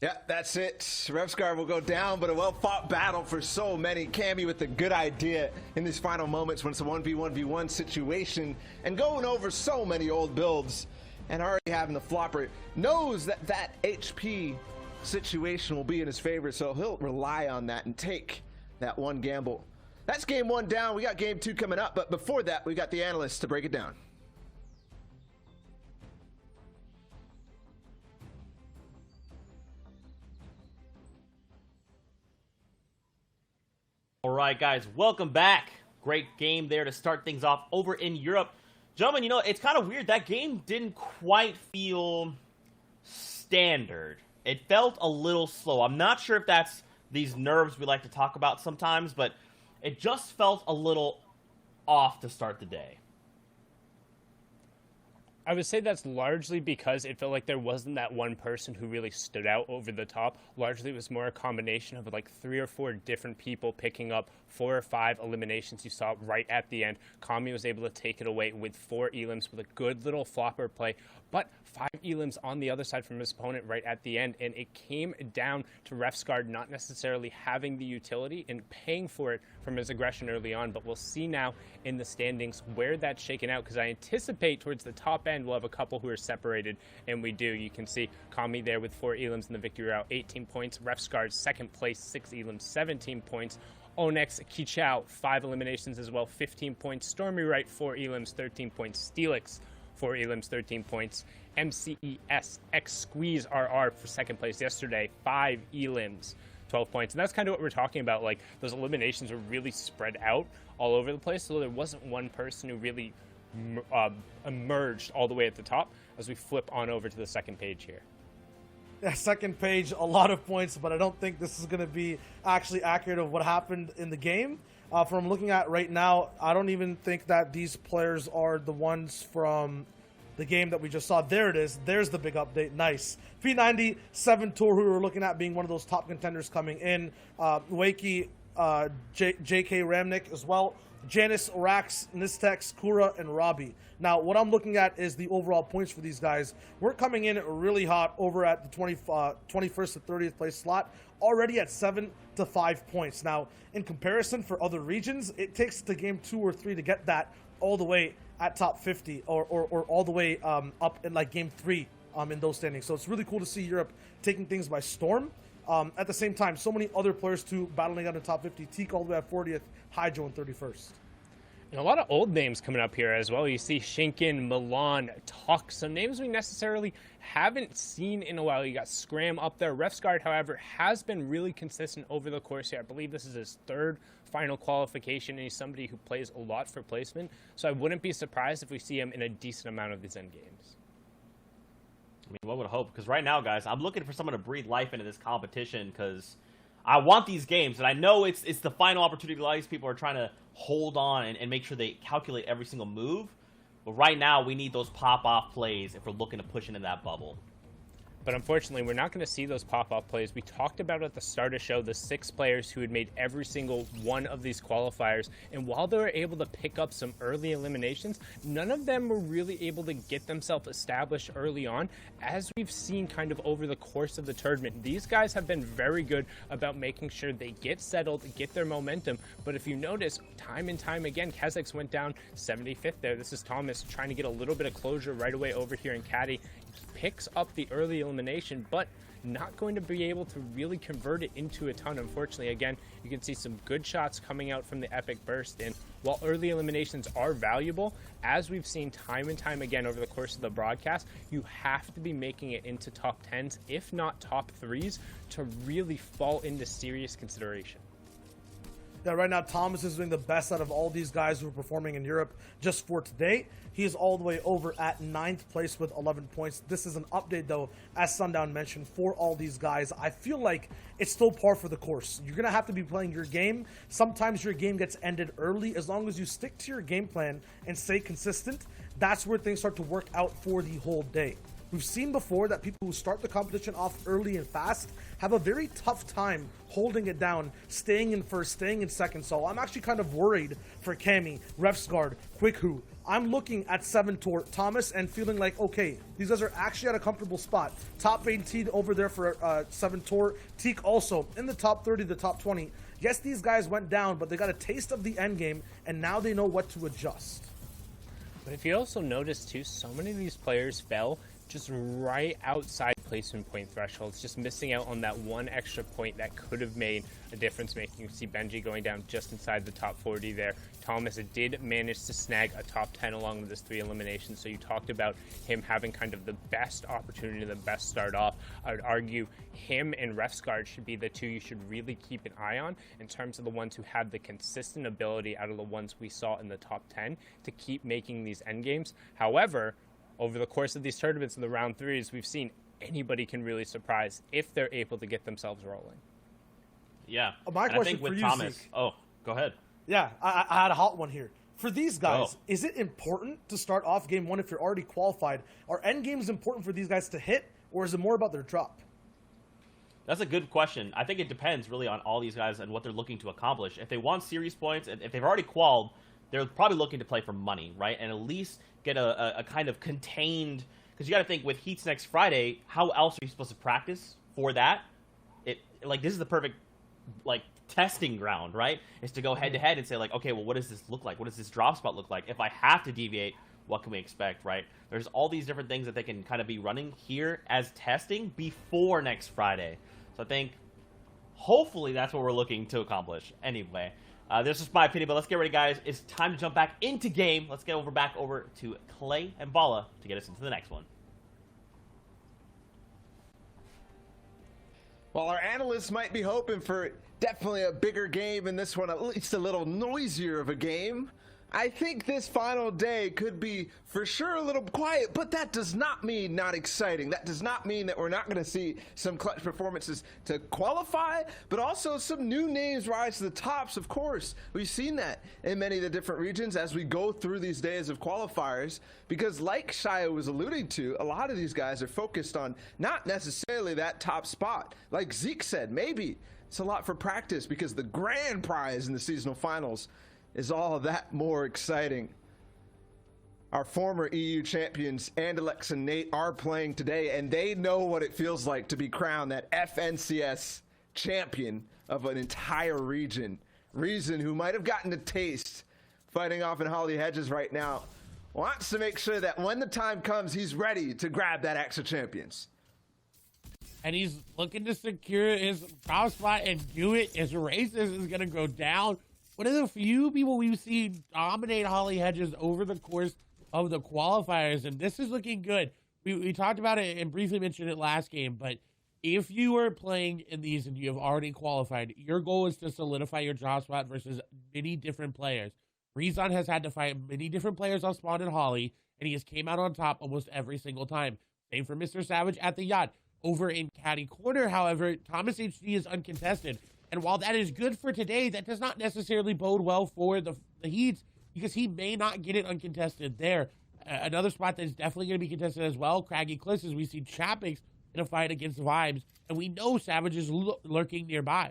Yeah, that's it. Revscar will go down, but a well-fought battle for so many. Cammy with a good idea in these final moments when it's a 1v1v1 situation and going over so many old builds and already having the flopper. Knows that that HP situation will be in his favor, so he'll rely on that and take that 1 gamble. That's game 1 down. We got game 2 coming up, but before that, we got the analysts to break it down. All right, guys, welcome back. Great game there to start things off over in Europe. Gentlemen, you know, it's kind of weird. That game didn't quite feel standard. It felt a little slow. I'm not sure if that's these nerves we like to talk about sometimes, but it just felt a little off to start the day. I would say that's largely because it felt like there wasn't that one person who really stood out over the top. Largely, it was more a combination of like 3 or 4 different people picking up 4 or 5 eliminations you saw right at the end. Kami was able to take it away with 4 elims with a good little flopper play, but 5 elims on the other side from his opponent right at the end, and it came down to Refsgaard not necessarily having the utility and paying for it from his aggression early on. But we'll see now in the standings where that's shaken out, because I anticipate towards the top end we'll have a couple who are separated, and we do. You can see Kami there with 4 elims in the victory route, 18 points. Refsgaard second place, 6 elims, 17 points. Onyx, Kichao, 5 eliminations as well, 15 points. Stormy Wright, 4 elims, 13 points. Steelix, 4 elims, 13 points. MCES, X Squeeze RR for second place yesterday, 5 elims, 12 points. And that's kind of what we're talking about. Like, those eliminations were really spread out all over the place, so there wasn't one person who really emerged all the way at the top. As we flip on over to the second page here. Yeah, second page, a lot of points, but I don't think this is going to be actually accurate of what happened in the game. From looking at right now, I don't even think that these players are the ones from the game that we just saw. There it is. There's the big update. Nice. P90, 7 Tour, who we were looking at being one of those top contenders coming in. Wakey, JK Ramnik as well. Janice, Rax, Nistex, Kura, and Robbie. Now, what I'm looking at is the overall points for these guys. We're coming in really hot over at the 21st to 30th place slot, already at 7 to 5 points. Now, in comparison for other regions, it takes the game 2 or 3 to get that all the way at top 50 or all the way up in like game 3 in those standings. So it's really cool to see Europe taking things by storm. At the same time, so many other players too battling out in the top 50. Teak all the way at 40th, Hydro in 31st. And a lot of old names coming up here as well. You see Shinkin, Milan, Tuck, some names we necessarily haven't seen in a while. You got Scram up there. Refsgaard, however, has been really consistent over the course here. I believe this is his 3rd final qualification, and he's somebody who plays a lot for placement. So I wouldn't be surprised if we see him in a decent amount of these end games. I mean, what would I hope? Because right now, guys, I'm looking for someone to breathe life into this competition because I want these games, and I know it's the final opportunity. A lot of these people are trying to hold on and make sure they calculate every single move. But right now, we need those pop-off plays if we're looking to push into that bubble. But unfortunately, we're not going to see those pop-off plays. We talked about at the start of the show the 6 players who had made every single one of these qualifiers. And while they were able to pick up some early eliminations, none of them were really able to get themselves established early on. As we've seen kind of over the course of the tournament, these guys have been very good about making sure they get settled, get their momentum. But if you notice, time and time again, Kazakhs went down 75th there. This is Thomas trying to get a little bit of closure right away over here in Caddy. Picks up the early elimination, but not going to be able to really convert it into a ton, unfortunately. Again, you can see some good shots coming out from the Epic Burst, and while early eliminations are valuable, as we've seen time and time again over the course of the broadcast, you have to be making it into top 10s, if not top 3s, to really fall into serious consideration. Yeah, right now Thomas is doing the best out of all these guys who are performing in Europe just for today. He is all the way over at 9th place with 11 points. This is an update, though, as Sundown mentioned, for all these guys. I feel like it's still par for the course. You're going to have to be playing your game. Sometimes your game gets ended early. As long as you stick to your game plan and stay consistent, that's where things start to work out for the whole day. We've seen before that people who start the competition off early and fast have a very tough time holding it down, staying in first, staying in second. So I'm actually kind of worried for Cammy, Refsgaard, Quickhu. I'm looking at 7 Tour, Thomas, and feeling like, okay, these guys are actually at a comfortable spot. Top 18 over there for 7 Tour. Teak also in the top 30, the top 20. Yes, these guys went down, but they got a taste of the end game, and now they know what to adjust. But if you also notice, too, so many of these players fell just right outside placement point thresholds, just missing out on that one extra point that could have made a difference making. You see Benji going down just inside the top 40 there. Thomas did manage to snag a top 10 along with his 3 eliminations, so you talked about him having kind of the best opportunity, the best start off. I would argue him and Refsguard should be the 2 you should really keep an eye on in terms of the ones who have the consistent ability out of the ones we saw in the top 10 to keep making these end games. However, over the course of these tournaments in the round 3s, we've seen anybody can really surprise if they're able to get themselves rolling. Yeah. My and question I think for with you, Thomas. Zeke. Oh, go ahead. Yeah, I had a hot one here. For these guys, Oh. is it important to start off game 1 if you're already qualified? Are end games important for these guys to hit, or is it more about their drop? That's a good question. I think it depends really on all these guys and what they're looking to accomplish. If they want series points, and if they've already qualified, they're probably looking to play for money, right? And at least get a kind of contained, because you got to think with Heats next Friday, how else are you supposed to practice for that? This is the perfect testing ground, right? Is to go head to head and say okay, well, what does this look like? What does this drop spot look like? If I have to deviate, what can we expect, right? There's all these different things that they can kind of be running here as testing before next Friday. So I think hopefully that's what we're looking to accomplish. Anyway, this is my opinion, but let's get ready, guys. It's time to jump back into game. Let's get back over to Clay and Bala to get us into the next one. While our analysts might be hoping for definitely a bigger game in this one, at least a little noisier of a game, I think this final day could be for sure a little quiet, but that does not mean not exciting. That does not mean that we're not going to see some clutch performances to qualify, but also some new names rise to the tops, of course. We've seen that in many of the different regions as we go through these days of qualifiers, because like Shia was alluding to, a lot of these guys are focused on not necessarily that top spot. Like Zeke said, maybe it's a lot for practice because the grand prize in the seasonal finals is all that more exciting. Our former EU champions, Andalex and Nate, are playing today, and they know what it feels like to be crowned that FNCS champion of an entire region. Reason, who might have gotten a taste fighting off in Holly Hedges right now, wants to make sure that when the time comes, he's ready to grab that Axe of Champions. And he's looking to secure his top spot and do it. His races is going to go down. One of the few people we've seen dominate Holly Hedges over the course of the qualifiers, and this is looking good. We talked about it and briefly mentioned it last game, but if you are playing in these and you have already qualified, your goal is to solidify your drop spot versus many different players. Rezon has had to fight many different players on spawn in Holly, and he has came out on top almost every single time. Same for Mr. Savage at the yacht. Over in Caddy Corner, however, Thomas HD is uncontested. And while that is good for today, that does not necessarily bode well for the Heats, because he may not get it uncontested there. Another spot that's definitely going to be contested as well, Craggy Cliffs, as we see Chapix in a fight against Vibes, and we know Savage is lurking nearby.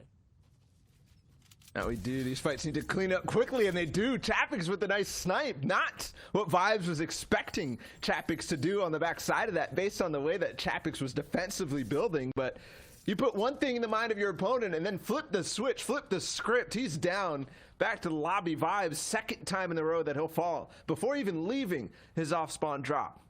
Now we do. These fights need to clean up quickly, and they do. Chapix with a nice snipe. Not what Vibes was expecting Chapix to do on the backside of that, based on the way that Chapix was defensively building, but you put one thing in the mind of your opponent and then flip the switch, flip the script. He's down. Back to the lobby. Vibes, second time in a row that he'll fall before even leaving his off-spawn drop.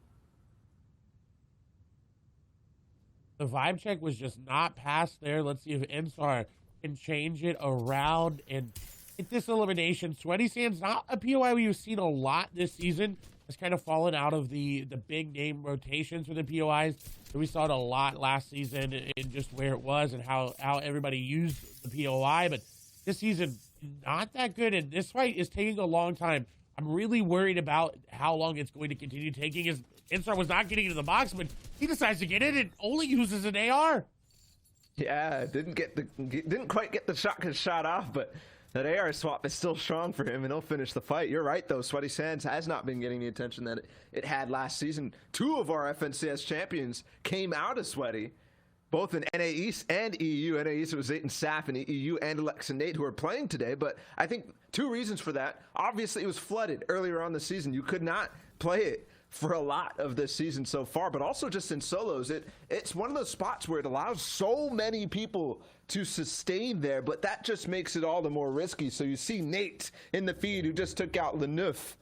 The vibe check was just not passed there. Let's see if Ensar can change it around and get this elimination. Sweaty Sands, not a POI we've seen a lot this season. Has kind of fallen out of the big name rotations for the POIs. So we saw it a lot last season in just where it was and how everybody used the POI. But this season, not that good. And this fight is taking a long time. I'm really worried about how long it's going to continue taking. As Instar was not getting into the box, but he decides to get in and only uses an AR. Yeah, didn't quite get the shot off, but that AR swap is still strong for him, and he'll finish the fight. You're right, though. Sweaty Sands has not been getting the attention that it had last season. 2 of our FNCS champions came out of Sweaty, both in NA East and EU. NA East, it was Zayton Saf, and EU and Alex and Nate who are playing today. But I think 2 reasons for that. Obviously, it was flooded earlier on the season. You could not play it for a lot of this season so far, but also just in solos. It's one of those spots where it allows so many people to sustain there, but that just makes it all the more risky. So you see Nate in the feed who just took out Leneuf,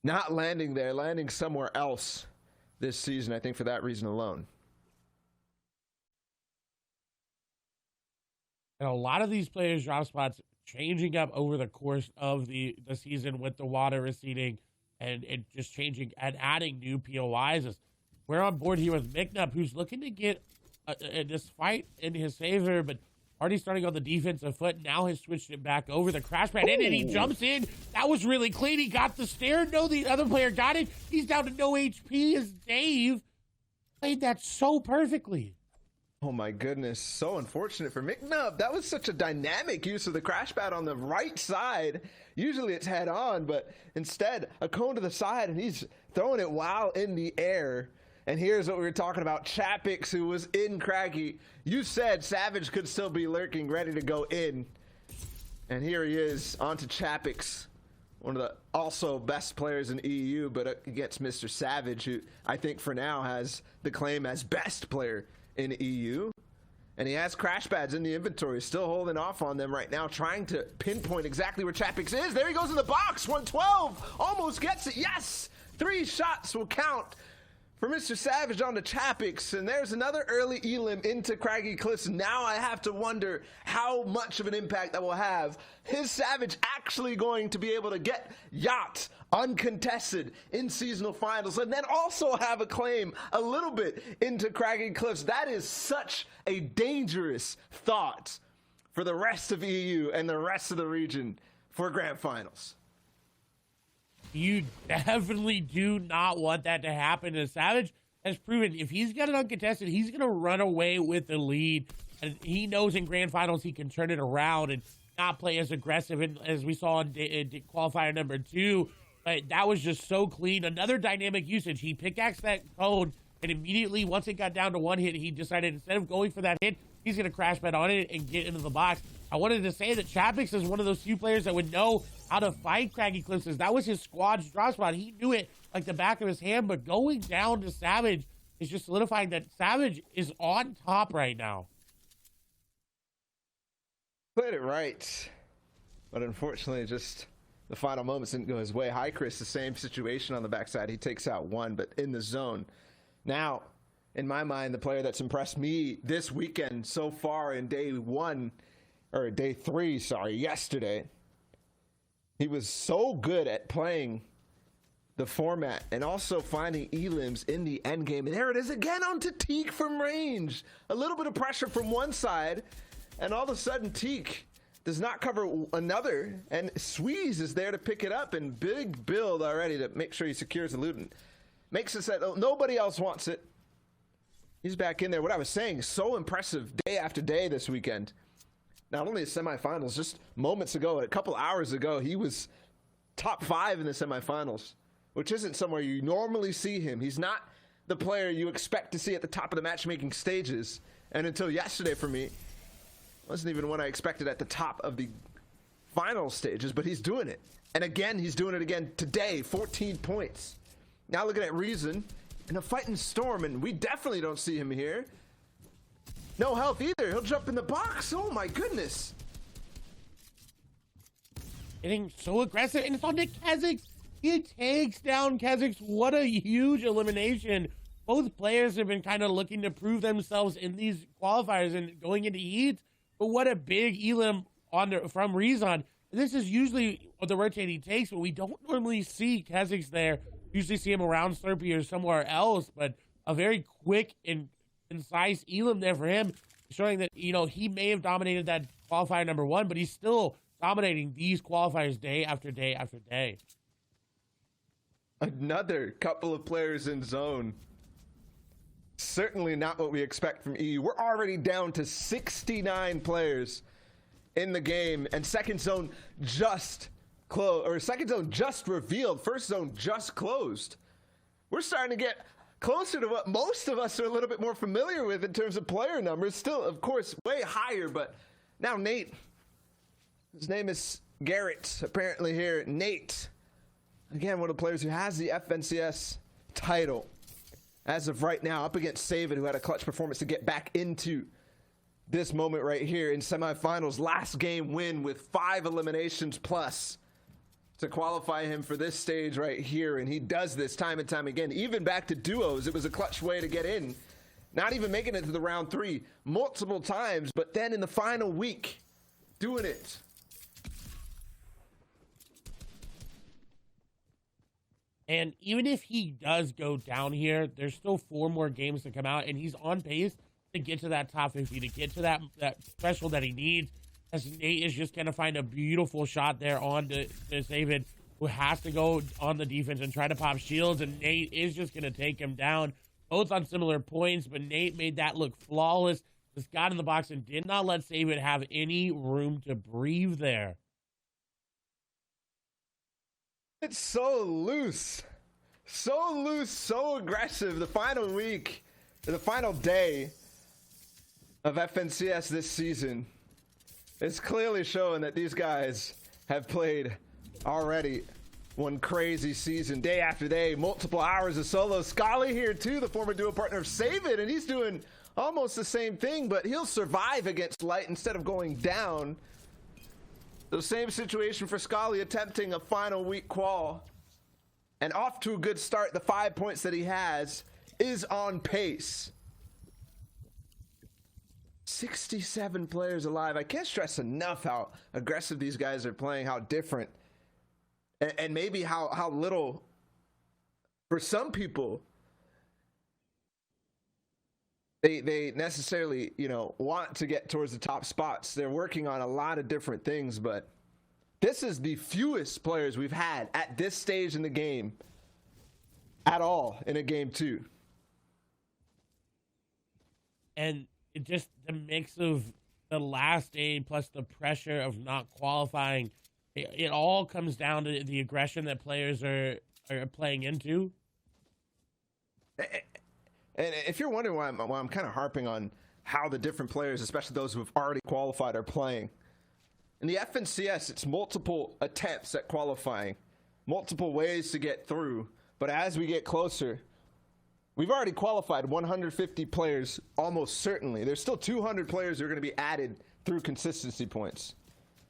not landing there, landing somewhere else. this season, I think, for that reason alone. And a lot of these players' drop spots changing up over the course of the season with the water receding and just changing and adding new POIs. We're on board here with Micnup, who's looking to get this fight in his favor, but already starting on the defensive foot. Now has switched it back over. The crash pad in, and he jumps in. That was really clean. He got the stair. No, the other player got it. He's down to no HP as Dave played that so perfectly. Oh my goodness, so unfortunate for McNubb. That was such a dynamic use of the crash pad on the right side. Usually it's head on, but instead a cone to the side, and he's throwing it while in the air. And here's what we were talking about. Chapix, who was in Craggy. You said Savage could still be lurking, ready to go in. And here he is, onto Chapix. One of the also best players in EU, but against Mr. Savage, who I think for now has the claim as best player in EU. And he has crash pads in the inventory, still holding off on them right now, trying to pinpoint exactly where Chapix is. There he goes in the box, 112, almost gets it, yes! 3 shots will count for Mr. Savage on the Chapix, and there's another early elim into Craggy Cliffs. Now I have to wonder how much of an impact that will have. Is Savage actually going to be able to get Yacht uncontested in seasonal finals and then also have a claim a little bit into Craggy Cliffs? That is such a dangerous thought for the rest of EU and the rest of the region for grand finals. You definitely do not want that to happen. And Savage has proven if he's got it uncontested, he's going to run away with the lead. And he knows in grand finals he can turn it around and not play as aggressive as we saw in qualifier number 2. But that was just so clean. Another dynamic usage. He pickaxed that cone, and immediately, once it got down to 1 hit, he decided instead of going for that hit, he's going to crash pad on it and get into the box. I wanted to say that Chapix is one of those few players that would know how to fight Craggy Cliffs. That was his squad's drop spot. He knew it like the back of his hand, but going down to Savage is just solidifying that Savage is on top right now. Played it right, but unfortunately just the final moments didn't go his way. Hi Chris, the same situation on the backside. He takes out 1, but in the zone. Now, in my mind, the player that's impressed me this weekend so far in day 3, yesterday, he was so good at playing the format and also finding elims in the end game. And there it is again onto Teak from range. A little bit of pressure from one side, and all of a sudden Teak does not cover another, and Squeeze is there to pick it up, and big build already to make sure he secures the loot and makes it that nobody else wants it. He's back in there. What I was saying, so impressive day after day this weekend. Not only the semifinals, just moments ago, a couple hours ago, he was top 5 in the semifinals, which isn't somewhere you normally see him. He's not the player you expect to see at the top of the matchmaking stages. And until yesterday for me, wasn't even what I expected at the top of the final stages, but he's doing it. And again, he's doing it again today, 14 points. Now looking at Reason in a fighting Storm, and we definitely don't see him here. No health either. He'll jump in the box. Oh my goodness. Getting so aggressive, and it's on to Kha'Zix. He takes down Kha'Zix. What a huge elimination. Both players have been kind of looking to prove themselves in these qualifiers and going into heats. But what a big elim from Rezon. This is usually the rotate he takes, but we don't normally see Kha'Zix there. Usually see him around Slurpee or somewhere else, but a very quick and concise elim there for him, showing that, you know, he may have dominated that qualifier number 1, but he's still dominating these qualifiers day after day after day. Another couple of players in zone. Certainly not what we expect from EU. We're already down to 69 players in the game, and second zone just closed, or second zone just revealed. First zone just closed. We're starting to get closer to what most of us are a little bit more familiar with in terms of player numbers. Still, of course, way higher, but now Nate. His name is Garrett, apparently here. Nate, again, one of the players who has the FNCS title. As of right now, up against Savid, who had a clutch performance to get back into this moment right here in semifinals. Last game win with 5 eliminations plus to qualify him for this stage right here, and he does this time and time again. Even back to duos, it was a clutch way to get in. Not even making it to the round 3 multiple times, but then in the final week, doing it. And even if he does go down here, there's still 4 more games to come out, and he's on pace to get to that top 50, to get to that threshold that he needs. As Nate is just going to find a beautiful shot there on to David, who has to go on the defense and try to pop shields, and Nate is just going to take him down. Both on similar points, but Nate made that look flawless. Just got in the box and did not let David have any room to breathe there. It's so loose, so aggressive. The final week, the final day of FNCS this season is clearly showing that these guys have played already one crazy season, day after day, multiple hours of solo. Scully here too, the former duo partner of Save It, and he's doing almost the same thing, but he'll survive against Light instead of going down. The same situation for Scully, attempting a final week qual, and off to a good start. The 5 points that he has is on pace. 67 players alive. I can't stress enough how aggressive these guys are playing, how different, and maybe how little, for some people, they necessarily, want to get towards the top spots. They're working on a lot of different things, but this is the fewest players we've had at this stage in the game at all in a game 2. And it just, the mix of the last day plus the pressure of not qualifying, it all comes down to the aggression that players are playing into. And if you're wondering why I'm kind of harping on how the different players, especially those who have already qualified, are playing. In the FNCS, it's multiple attempts at qualifying, multiple ways to get through. But as we get closer, we've already qualified 150 players almost certainly. There's still 200 players who are going to be added through consistency points.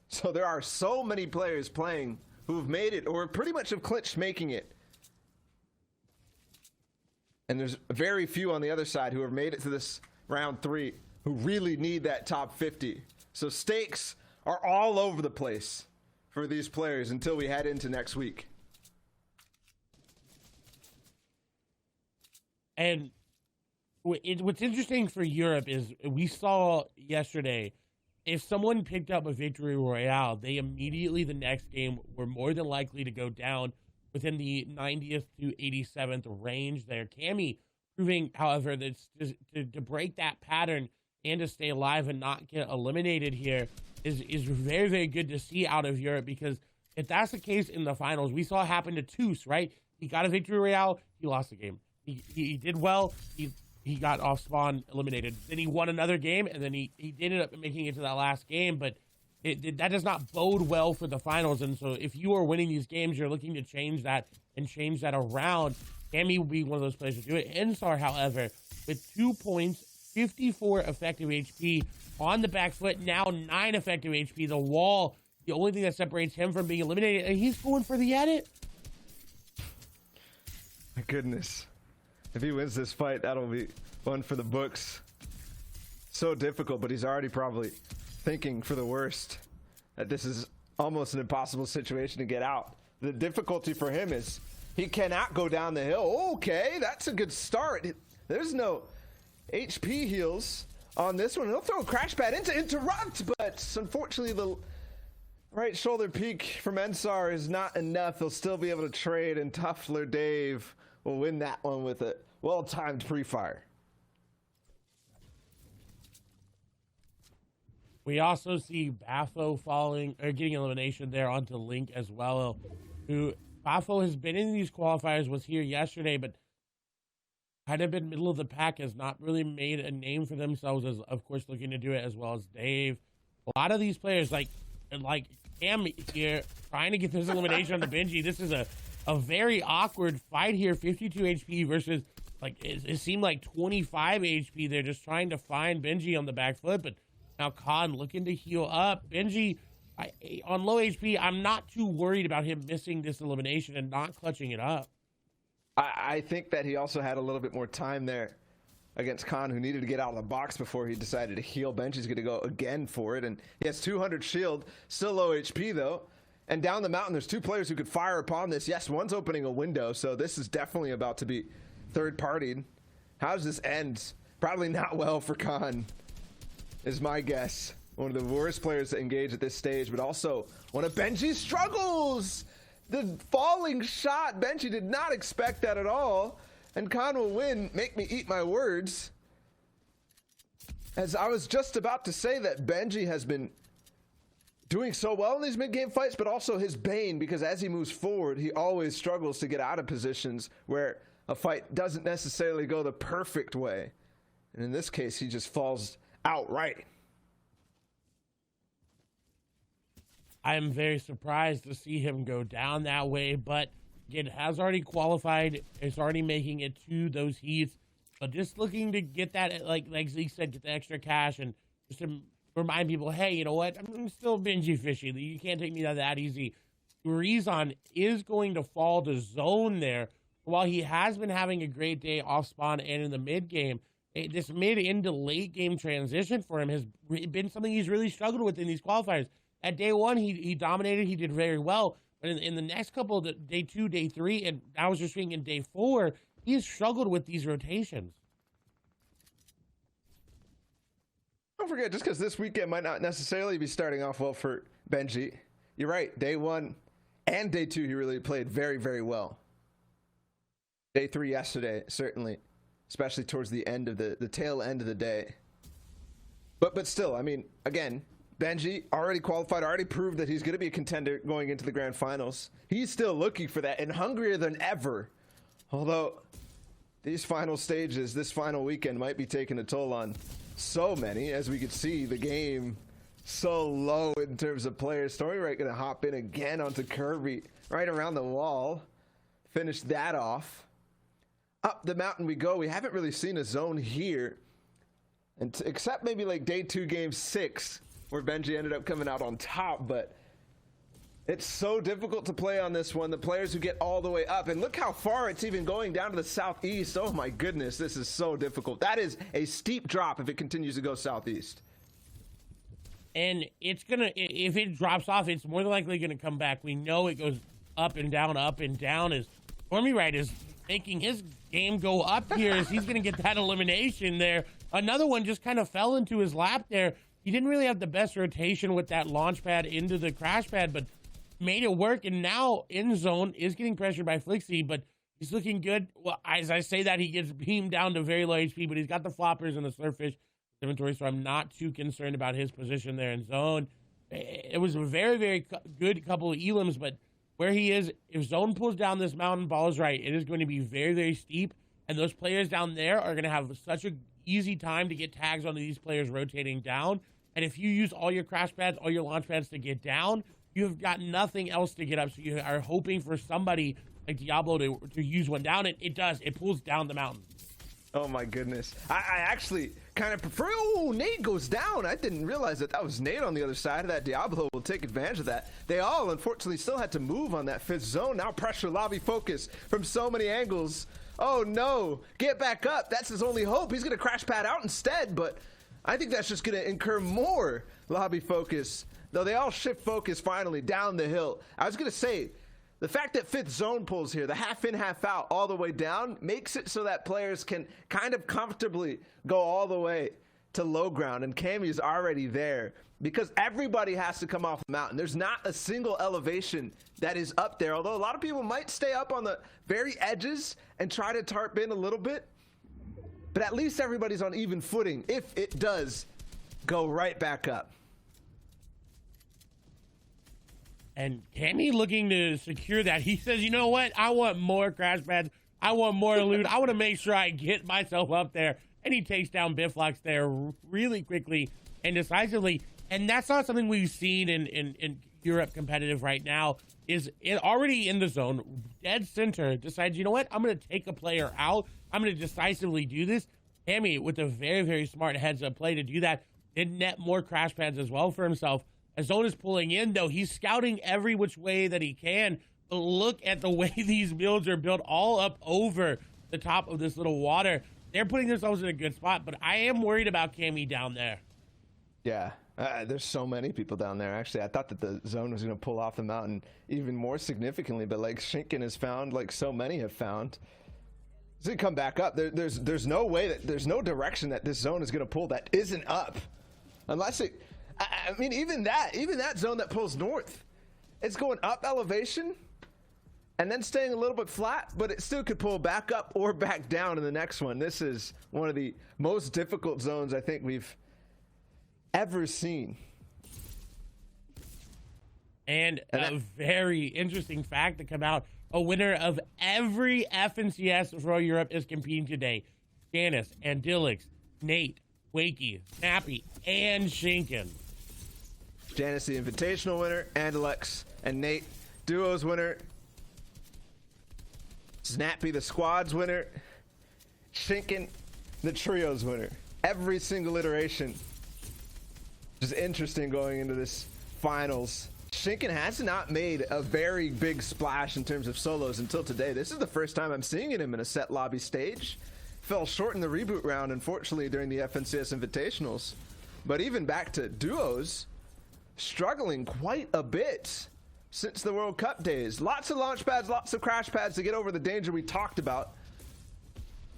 So there are so many players playing who have made it or pretty much have clinched making it. And there's very few on the other side who have made it to this round 3 who really need that top 50. So stakes are all over the place for these players until we head into next week. And what's interesting for Europe is we saw yesterday, if someone picked up a victory royale, they immediately the next game were more than likely to go down within the 90th to 87th range there. Cammy proving, however, that to break that pattern and to stay alive and not get eliminated here is very, very good to see out of Europe, because if that's the case in the finals, we saw it happen to Toos, right? He got a victory royale, he lost the game. He did well, he got off spawn eliminated. Then he won another game, and then he ended up making it to that last game, but that does not bode well for the finals. And so if you are winning these games, you're looking to change that and change that around. Cammy will be one of those players to do it. Ensar, however, with 2 points, 54 effective HP on the back foot, now 9 effective HP. The wall, the only thing that separates him from being eliminated, and he's going for the edit. My goodness. If he wins this fight, that'll be one for the books. So difficult, but he's already probably thinking for the worst, that this is almost an impossible situation to get out. The difficulty for him is he cannot go down the hill. Okay, that's a good start. There's no HP heals on this one. He'll throw a crash pad in to interrupt, but unfortunately the right shoulder peek from Ensar is not enough. He'll still be able to trade, and Tuffler Dave will win that one with a well-timed pre-fire. We also see Bafo falling or getting elimination there onto Link as well. Who Bafo has been in these qualifiers, was here yesterday, but kind of been middle of the pack, has not really made a name for themselves, as of course looking to do it as well as Dave. A lot of these players like Cam here trying to get this elimination on the Benji. This is a very awkward fight here. 52 HP versus it seemed like 25 HP. They're just trying to find Benji on the back foot, but now Khan looking to heal up. Benji, on low HP, I'm not too worried about him missing this elimination and not clutching it up. I think that he also had a little bit more time there against Khan, who needed to get out of the box before he decided to heal. Benji's going to go again for it, and he has 200 shield, still low HP though. And down the mountain, there's two players who could fire upon this. Yes, one's opening a window, so this is definitely about to be third-partied. How does this end? Probably not well for Khan, is my guess. One of the worst players to engage at this stage, but also one of Benji's struggles. The falling shot, Benji did not expect that at all. And Khan will win, make me eat my words. As I was just about to say that Benji has been doing so well in these mid-game fights, but also his bane, because as he moves forward, he always struggles to get out of positions where a fight doesn't necessarily go the perfect way. And in this case, he just falls outright. I'm very surprised to see him go down that way, but again, has already qualified. Is already making it to those heats, but just looking to get that, like Zeke said, get the extra cash and just to remind people, hey, you know what? I'm still Benji Fishy. You can't take me that easy. Rezon is going to fall to zone there. While he has been having a great day off spawn and in the mid game, this mid into late game transition for him has been something he's really struggled with in these qualifiers. At day one, he dominated. He did very well. But in the next couple of day 2, day 3, and now we're just seeing in day 4, he's struggled with these rotations. Don't forget, just because this weekend might not necessarily be starting off well for Benji, you're right. Day 1 and day 2, he really played very, very well. Day 3 yesterday, certainly, especially towards the end of the tail end of the day. But still, I mean, again, Benji already qualified, already proved that he's going to be a contender going into the grand finals. He's still looking for that and hungrier than ever. Although these final stages, this final weekend might be taking a toll on so many. As we could see, the game so low in terms of players. Story going to hop in again onto Kirby right around the wall. Finish that off. Up the mountain we go. We haven't really seen a zone here, and except maybe like day 2, game 6, where Benji ended up coming out on top. But it's so difficult to play on this one. The players who get all the way up, and look how far it's even going down to the southeast. Oh my goodness, this is so difficult. That is a steep drop if it continues to go southeast. And it's gonna, if it drops off, it's more than likely gonna come back. We know it goes up and down, as Stormy Right is making his game go up here as he's gonna get that elimination there. Another one just kind of fell into his lap there. He didn't really have the best rotation with that launch pad into the crash pad, but made it work. And now in zone is getting pressured by Flixie, but he's looking good. Well, as I say that, he gets beamed down to very low HP, but he's got the floppers and the Slurfish inventory, so I'm not too concerned about his position there in zone. It was a very, very good couple of elims, but where he is, if zone pulls down this mountain, ball is right, it is going to be very, very steep, and those players down there are going to have such an easy time to get tags onto these players rotating down. And if you use all your crash pads, all your launch pads to get down, you have got nothing else to get up. So you are hoping for somebody like Diablo to use one down, and it does. It pulls down the mountain. Oh my goodness. I actually kind of prefer, oh, Nate goes down. I didn't realize that was Nate on the other side of that. Diablo will take advantage of that. They all, unfortunately, still had to move on that 5th zone. Now pressure, lobby focus from so many angles. Oh no, get back up. That's his only hope. He's going to crash pad out instead, but I think that's just going to incur more lobby focus. Though they all shift focus finally down the hill. I was going to say, the fact that 5th zone pulls here, the half in, half out, all the way down, makes it so that players can kind of comfortably go all the way to low ground. And Cammy's already there because everybody has to come off the mountain. There's not a single elevation that is up there, although a lot of people might stay up on the very edges and try to tarp in a little bit. But at least everybody's on even footing if it does go right back up. And Cammy looking to secure that. He says, you know what? I want more crash pads. I want more loot. I want to make sure I get myself up there. And he takes down Biflox there really quickly and decisively. And that's not something we've seen in Europe competitive right now. Is it already in the zone, dead center, decides, you know what? I'm going to take a player out. I'm going to decisively do this. Cammy with a very, very smart heads-up play to do that. Did net more crash pads as well for himself. As Zone is pulling in, though, he's scouting every which way that he can. But look at the way these builds are built all up over the top of this little water. They're putting themselves in a good spot, but I am worried about Cammy down there. Yeah, there's so many people down there. Actually, I thought that the zone was going to pull off the mountain even more significantly, but like Shinken has found, like so many have found, it's going to come back up. There's no way that there's no direction that this zone is going to pull that isn't up, unless it. I mean, even that zone that pulls north, it's going up elevation and then staying a little bit flat, but it still could pull back up or back down in the next one. This is one of the most difficult zones I think we've ever seen. And a very interesting fact to come out, a winner of every FNCS Royal Europe is competing today. Janice, Andilix, Nate, Wakey, Snappy, and Shinken. Janice, the Invitational winner, Andalex and Nate, Duos winner, Snappy, the Squads winner, Shinken, the Trios winner. Every single iteration. Just interesting going into this finals. Shinken has not made a very big splash in terms of solos until today. This is the first time I'm seeing him in a set lobby stage. Fell short in the reboot round, unfortunately, during the FNCS Invitationals. But even back to duos, struggling quite a bit since the World Cup days. Lots of launch pads, lots of crash pads to get over the danger we talked about.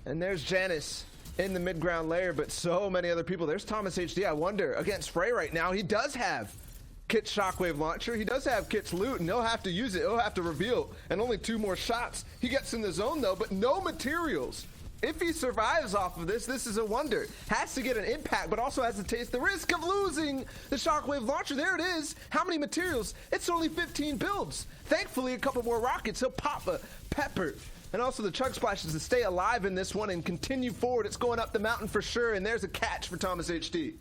And there's Janice in the mid-ground layer, but so many other people. There's Thomas HD. I wonder, against Frey right now, he does have Kit's Shockwave Launcher. He does have Kit's loot, and he'll have to use it. He'll have to reveal. And only 2 more shots. He gets in the zone, though, but no materials. If he survives off of this is a wonder. Has to get an impact, but also has to taste the risk of losing the Shockwave Launcher. There it is. How many materials? It's only 15 builds. Thankfully, a couple more rockets. He'll pop a pepper. And also the chug splashes to stay alive in this one and continue forward. It's going up the mountain for sure, and there's a catch for Thomas HD.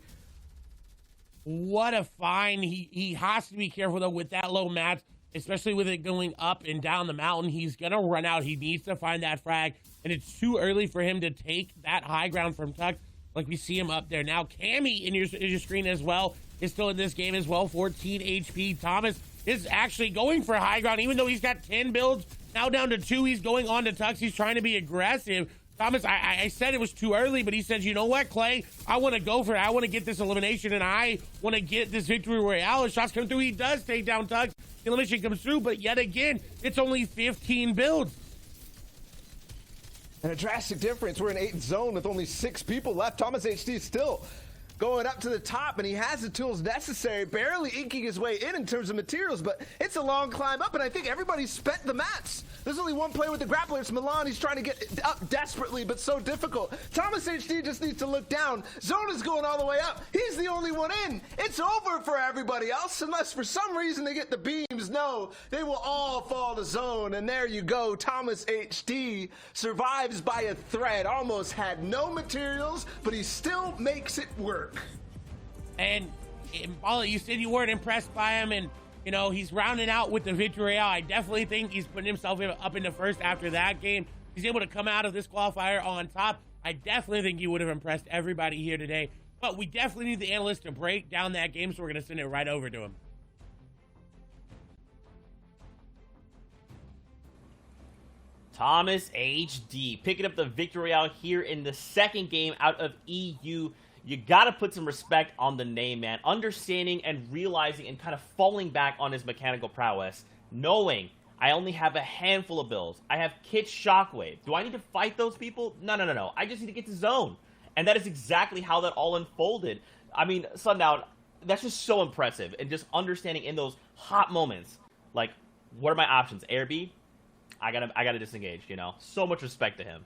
What a find. He has to be careful, though, with that low match, especially with it going up and down the mountain. He's going to run out. He needs to find that frag, and it's too early for him to take that high ground from Tux, like we see him up there. Now, Cammy in your screen as well is still in this game as well, 14 HP. Thomas is actually going for high ground, even though he's got 10 builds, now down to 2. He's going on to Tux. He's trying to be aggressive. Thomas, I said it was too early, but he says, you know what, Clay? I want to go for it. I want to get this elimination, and I want to get this victory royale. As shots come through, he does take down Tux. The elimination comes through, but yet again, it's only 15 builds. And a drastic difference. We're in 8th zone with only 6 people left. Thomas HD still going up to the top, and he has the tools necessary, barely inking his way in terms of materials, but it's a long climb up, and I think everybody's spent the mats. There's only one player with the grappler. It's Milan. He's trying to get up desperately, but so difficult. Thomas HD just needs to look down. Zone is going all the way up. He's the only one in. It's over for everybody else, unless for some reason they get the beams. No, they will all fall to zone, and there you go. Thomas HD survives by a thread. Almost had no materials, but he still makes it work. And Paula, you said you weren't impressed by him, and you know, he's rounding out with the victory royale. I definitely think he's putting himself up in the first after that game. He's able to come out of this qualifier on top. I definitely think he would have impressed everybody here today. But we definitely need the analyst to break down that game, so we're going to send it right over to him. Thomas HD picking up the victory royale here in the second game out of EU. You got to put some respect on the name, man. Understanding and realizing and kind of falling back on his mechanical prowess. Knowing I only have a handful of builds. I have Kit's Shockwave. Do I need to fight those people? No. I just need to get to zone. And that is exactly how that all unfolded. I mean, Sundown, that's just so impressive. And just understanding in those hot moments, like, what are my options? A or B? I gotta disengage, you know? So much respect to him.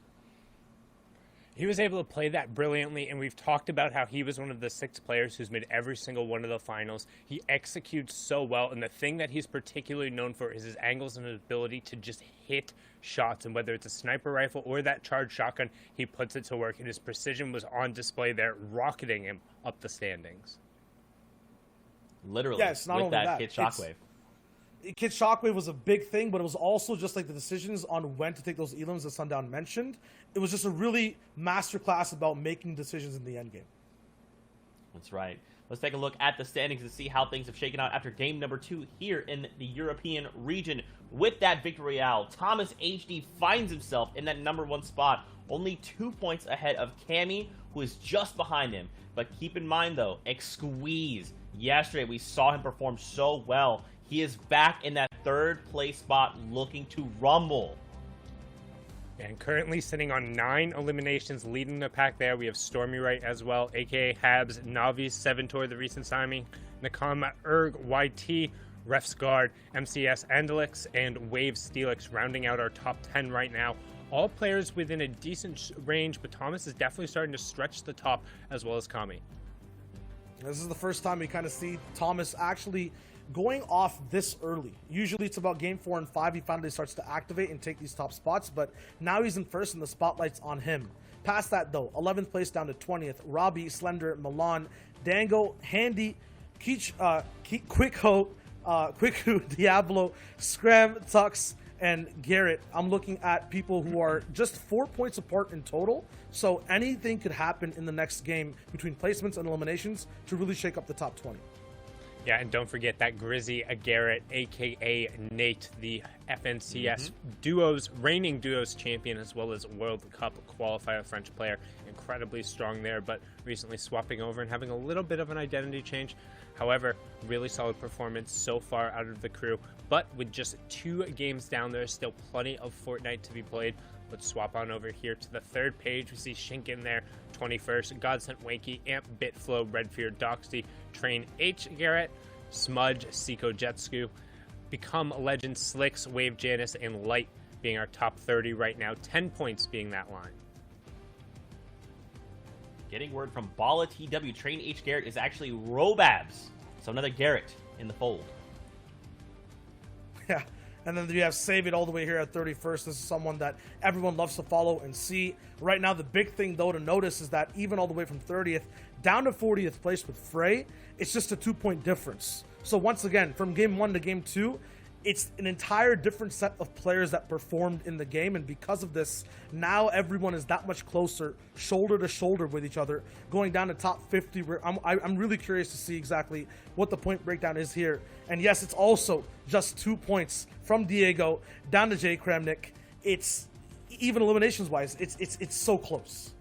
He was able to play that brilliantly, and we've talked about how he was one of the 6 players who's made every single one of the finals. He executes so well, and the thing that he's particularly known for is his angles and his ability to just hit shots, and whether it's a sniper rifle or that charged shotgun, he puts it to work, and his precision was on display there, rocketing him up the standings. Literally, yeah, it's not with only that. Kit Shockwave. Kid Shockwave was a big thing, but it was also just like the decisions on when to take those elims that Sundown mentioned. It was just a really masterclass about making decisions in the end game. That's right. Let's take a look at the standings and see how things have shaken out after game number 2 here in the European region. With that victory royale, Thomas HD finds himself in that number 1 spot, only 2 points ahead of Cammy, who is just behind him. But keep in mind though, Exqueeze, yesterday we saw him perform so well. He is back in that 3rd place spot looking to rumble. And currently sitting on 9 eliminations, leading the pack there. We have Stormy Wright as well, aka Habs, Navi, 7-Tor, the recent signing, Nakama, Erg, YT, Refs Guard, MCS, Andalix, and Wave Steelix rounding out our top 10 right now. All players within a decent range, but Thomas is definitely starting to stretch the top as well as Kami. This is the first time we kind of see Thomas actually going off this early. Usually it's about game 4 and 5 he finally starts to activate and take these top spots, but now he's in first and the spotlight's on him. Past that though, 11th place down to 20th, Robbie, Slender, Milan, Dango, Handy, Quickho, Diablo, Scram, Tux, and Garrett. I'm looking at people who are just 4 points apart in total, so anything could happen in the next game between placements and eliminations to really shake up the top 20. Yeah, and don't forget that Grizzy, Garrett, aka Nate, the FNCS reigning duos champion, as well as World Cup qualifier French player. Incredibly strong there, but recently swapping over and having a little bit of an identity change. However, really solid performance so far out of the crew. But with just 2 games down, there's still plenty of Fortnite to be played. Let's swap on over here to the 3rd page. We see Shink in there, 21st, Godsent Wanky, Amp, Bitflow, Redfear, Doxy, Train, H, Garrett, Smudge, Seiko, Jetsku, Become Legend, Slicks, Wave, Janice, and Light being our top 30 right now. 10 points being that line. Getting word from Bala TW, Train H Garrett is actually Robabs. So another Garrett in the fold. Yeah. And then you have Save It all the way here at 31st. This is someone that everyone loves to follow and see. Right now, the big thing, though, to notice is that even all the way from 30th down to 40th place with Frey, it's just a 2-point difference. So once again, from game 1 to game 2, it's an entire different set of players that performed in the game. And because of this, now everyone is that much closer, shoulder to shoulder with each other, going down to top 50. I'm really curious to see exactly what the point breakdown is here. And yes, it's also just 2 points from Diego down to Jay Kramnik. It's even eliminations wise, it's so close.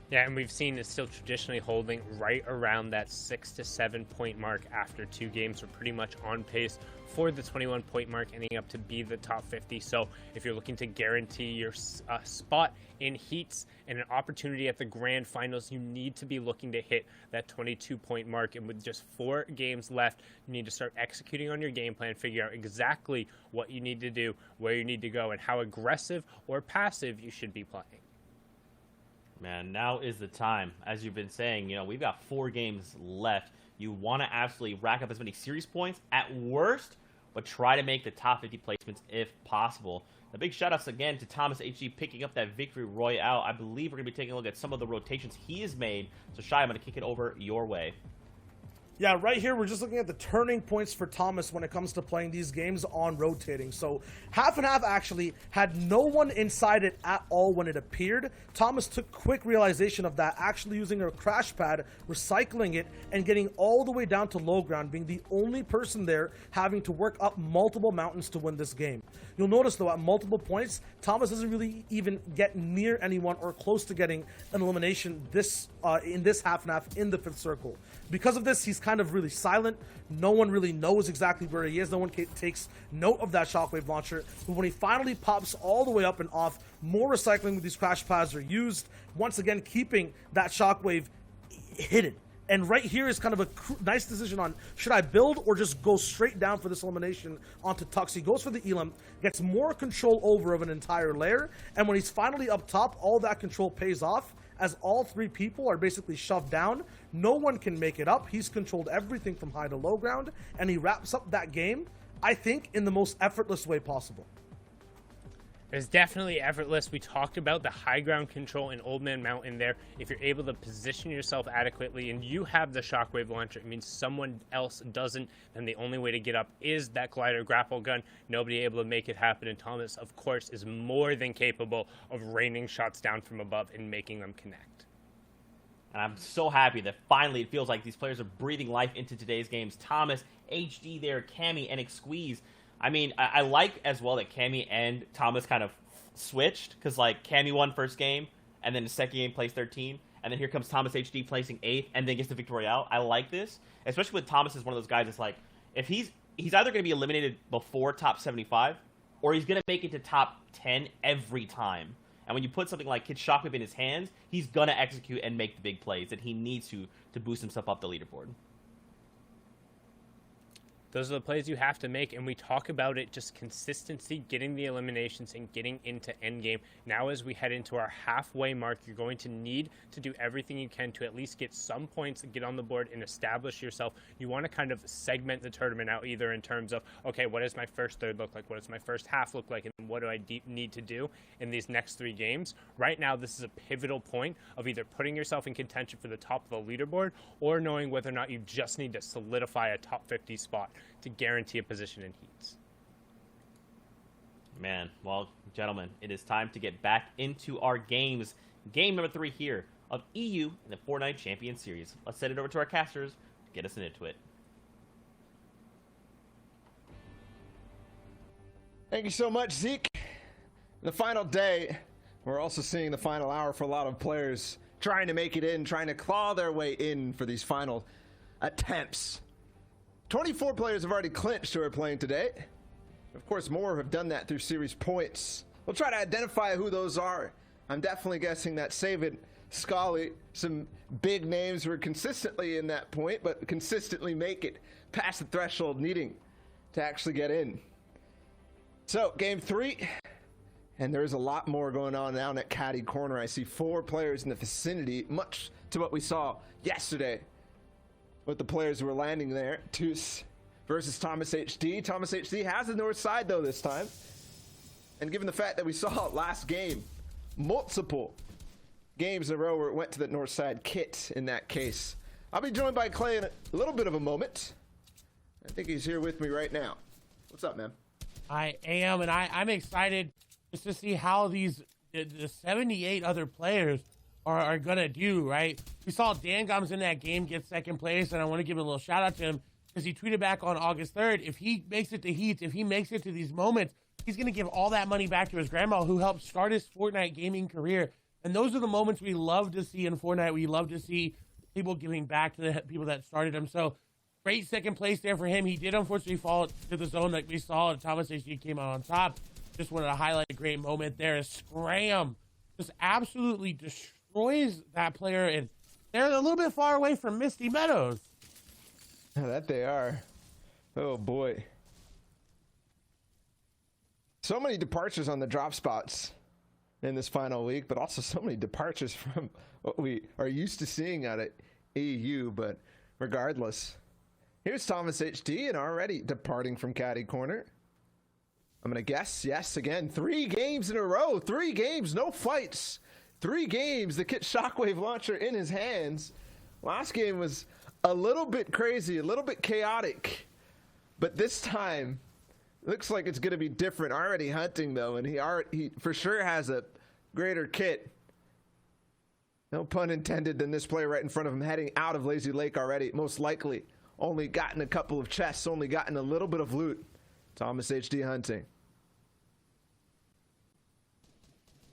Yeah, and we've seen it's still traditionally holding right around that 6 to 7 point mark after 2 games. We're pretty much on pace for the 21 point mark, ending up to be the top 50. So if you're looking to guarantee your spot in heats and an opportunity at the grand finals, you need to be looking to hit that 22 point mark. And with just 4 games left, you need to start executing on your game plan, figure out exactly what you need to do, where you need to go, and how aggressive or passive you should be playing. Man, now is the time. As you've been saying, we've got 4 games left. You want to absolutely rack up as many series points at worst, but try to make the top 50 placements if possible. A big shout-outs again to Thomas HG picking up that victory royale. I believe we're going to be taking a look at some of the rotations he has made. So, Shai, I'm going to kick it over your way. Yeah, right here, we're just looking at the turning points for Thomas when it comes to playing these games on rotating. So, half and half actually had no one inside it at all when it appeared. Thomas took quick realization of that, actually using a crash pad, recycling it, and getting all the way down to low ground, being the only person there having to work up multiple mountains to win this game. You'll notice, though, at multiple points, Thomas doesn't really even get near anyone or close to getting an elimination in this half and half in the 5th circle. Because of this, he's kind of really silent. No one really knows exactly where he is. No one takes note of that shockwave launcher. But when he finally pops all the way up and off, more recycling with these crash pads are used. Once again, keeping that shockwave hidden. And right here is kind of a nice decision on, should I build or just go straight down for this elimination onto Tux? He goes for the Elam, gets more control over of an entire layer, and when he's finally up top, all that control pays off, as all 3 people are basically shoved down. No one can make it up. He's controlled everything from high to low ground, and he wraps up that game, I think, in the most effortless way possible. It's definitely effortless. We talked about the high ground control in Old Man Mountain there. If you're able to position yourself adequately and you have the shockwave launcher, it means someone else doesn't, then the only way to get up is that glider grapple gun. Nobody able to make it happen, and Thomas, of course, is more than capable of raining shots down from above and making them connect. And I'm so happy that finally it feels like these players are breathing life into today's games. Thomas, HD there, Cammy, and Squeeze. I mean, I like as well that Cammy and Thomas kind of switched, because like Cammy won first game, and then the second game placed 13, and then here comes Thomas HD placing 8th, and then gets the Victory Royale. I like this, especially with Thomas as one of those guys that's like, if he's either going to be eliminated before top 75, or he's going to make it to top 10 every time. And when you put something like Kid Shockwave in his hands, he's going to execute and make the big plays that he needs to boost himself up the leaderboard. Those are the plays you have to make, and we talk about it, just consistency, getting the eliminations, and getting into endgame. Now as we head into our halfway mark, you're going to need to do everything you can to at least get some points, get on the board, and establish yourself. You want to kind of segment the tournament out, either in terms of, okay, what does my first third look like? What does my first half look like? And what do I need to do in these next 3 games? Right now, this is a pivotal point of either putting yourself in contention for the top of the leaderboard, or knowing whether or not you just need to solidify a top 50 spot to guarantee a position in heats. Man, well, gentlemen, it is time to get back into our games. Game number 3 here of EU in the Fortnite Champion Series. Let's send it over to our casters to get us into it. Thank you so much, Zeke. The final day, we're also seeing the final hour for a lot of players trying to make it in, trying to claw their way in for these final attempts. 24 players have already clinched who are playing today. Of course, more have done that through series points. We'll try to identify who those are. I'm definitely guessing that Savin, Scully, some big names who are consistently in that point, but consistently make it past the threshold needing to actually get in. So, game 3, and there is a lot more going on down at Caddy Corner. I see 4 players in the vicinity, much to what we saw yesterday with the players who were landing there. Toos versus Thomas HD. Thomas HD has the north side, though, this time. And given the fact that we saw last game, multiple games in a row where it went to the north side kit in that case. I'll be joined by Clay in a little bit of a moment. I think he's here with me right now. What's up, man? I am, and I'm excited just to see how the 78 other players are going to do, right? We saw Dan Gomes in that game get second place, and I want to give a little shout out to him because he tweeted back on August 3rd, if he makes it to heats, if he makes it to these moments, he's going to give all that money back to his grandma who helped start his Fortnite gaming career. And those are the moments we love to see in Fortnite. We love to see people giving back to the people that started him. So great second place there for him. He did unfortunately fall to the zone like we saw, and Thomas HD came out on top. Just wanted to highlight a great moment there. Scram just absolutely destroys that player, and they're a little bit far away from Misty Meadows. That they are. Oh boy. So many departures on the drop spots in this final week, but also so many departures from what we are used to seeing out at EU. But regardless, here's Thomas HD and already departing from Caddy Corner. I'm going to guess, yes, again, 3 games in a row. 3 games, no fights. 3 games, the Kit Shockwave launcher in his hands. Last game was a little bit crazy, a little bit chaotic. But this time, looks like it's going to be different. Already hunting, though, and he for sure has a greater kit. No pun intended than this player right in front of him heading out of Lazy Lake already. Most likely only gotten a couple of chests, only gotten a little bit of loot. Thomas HD hunting.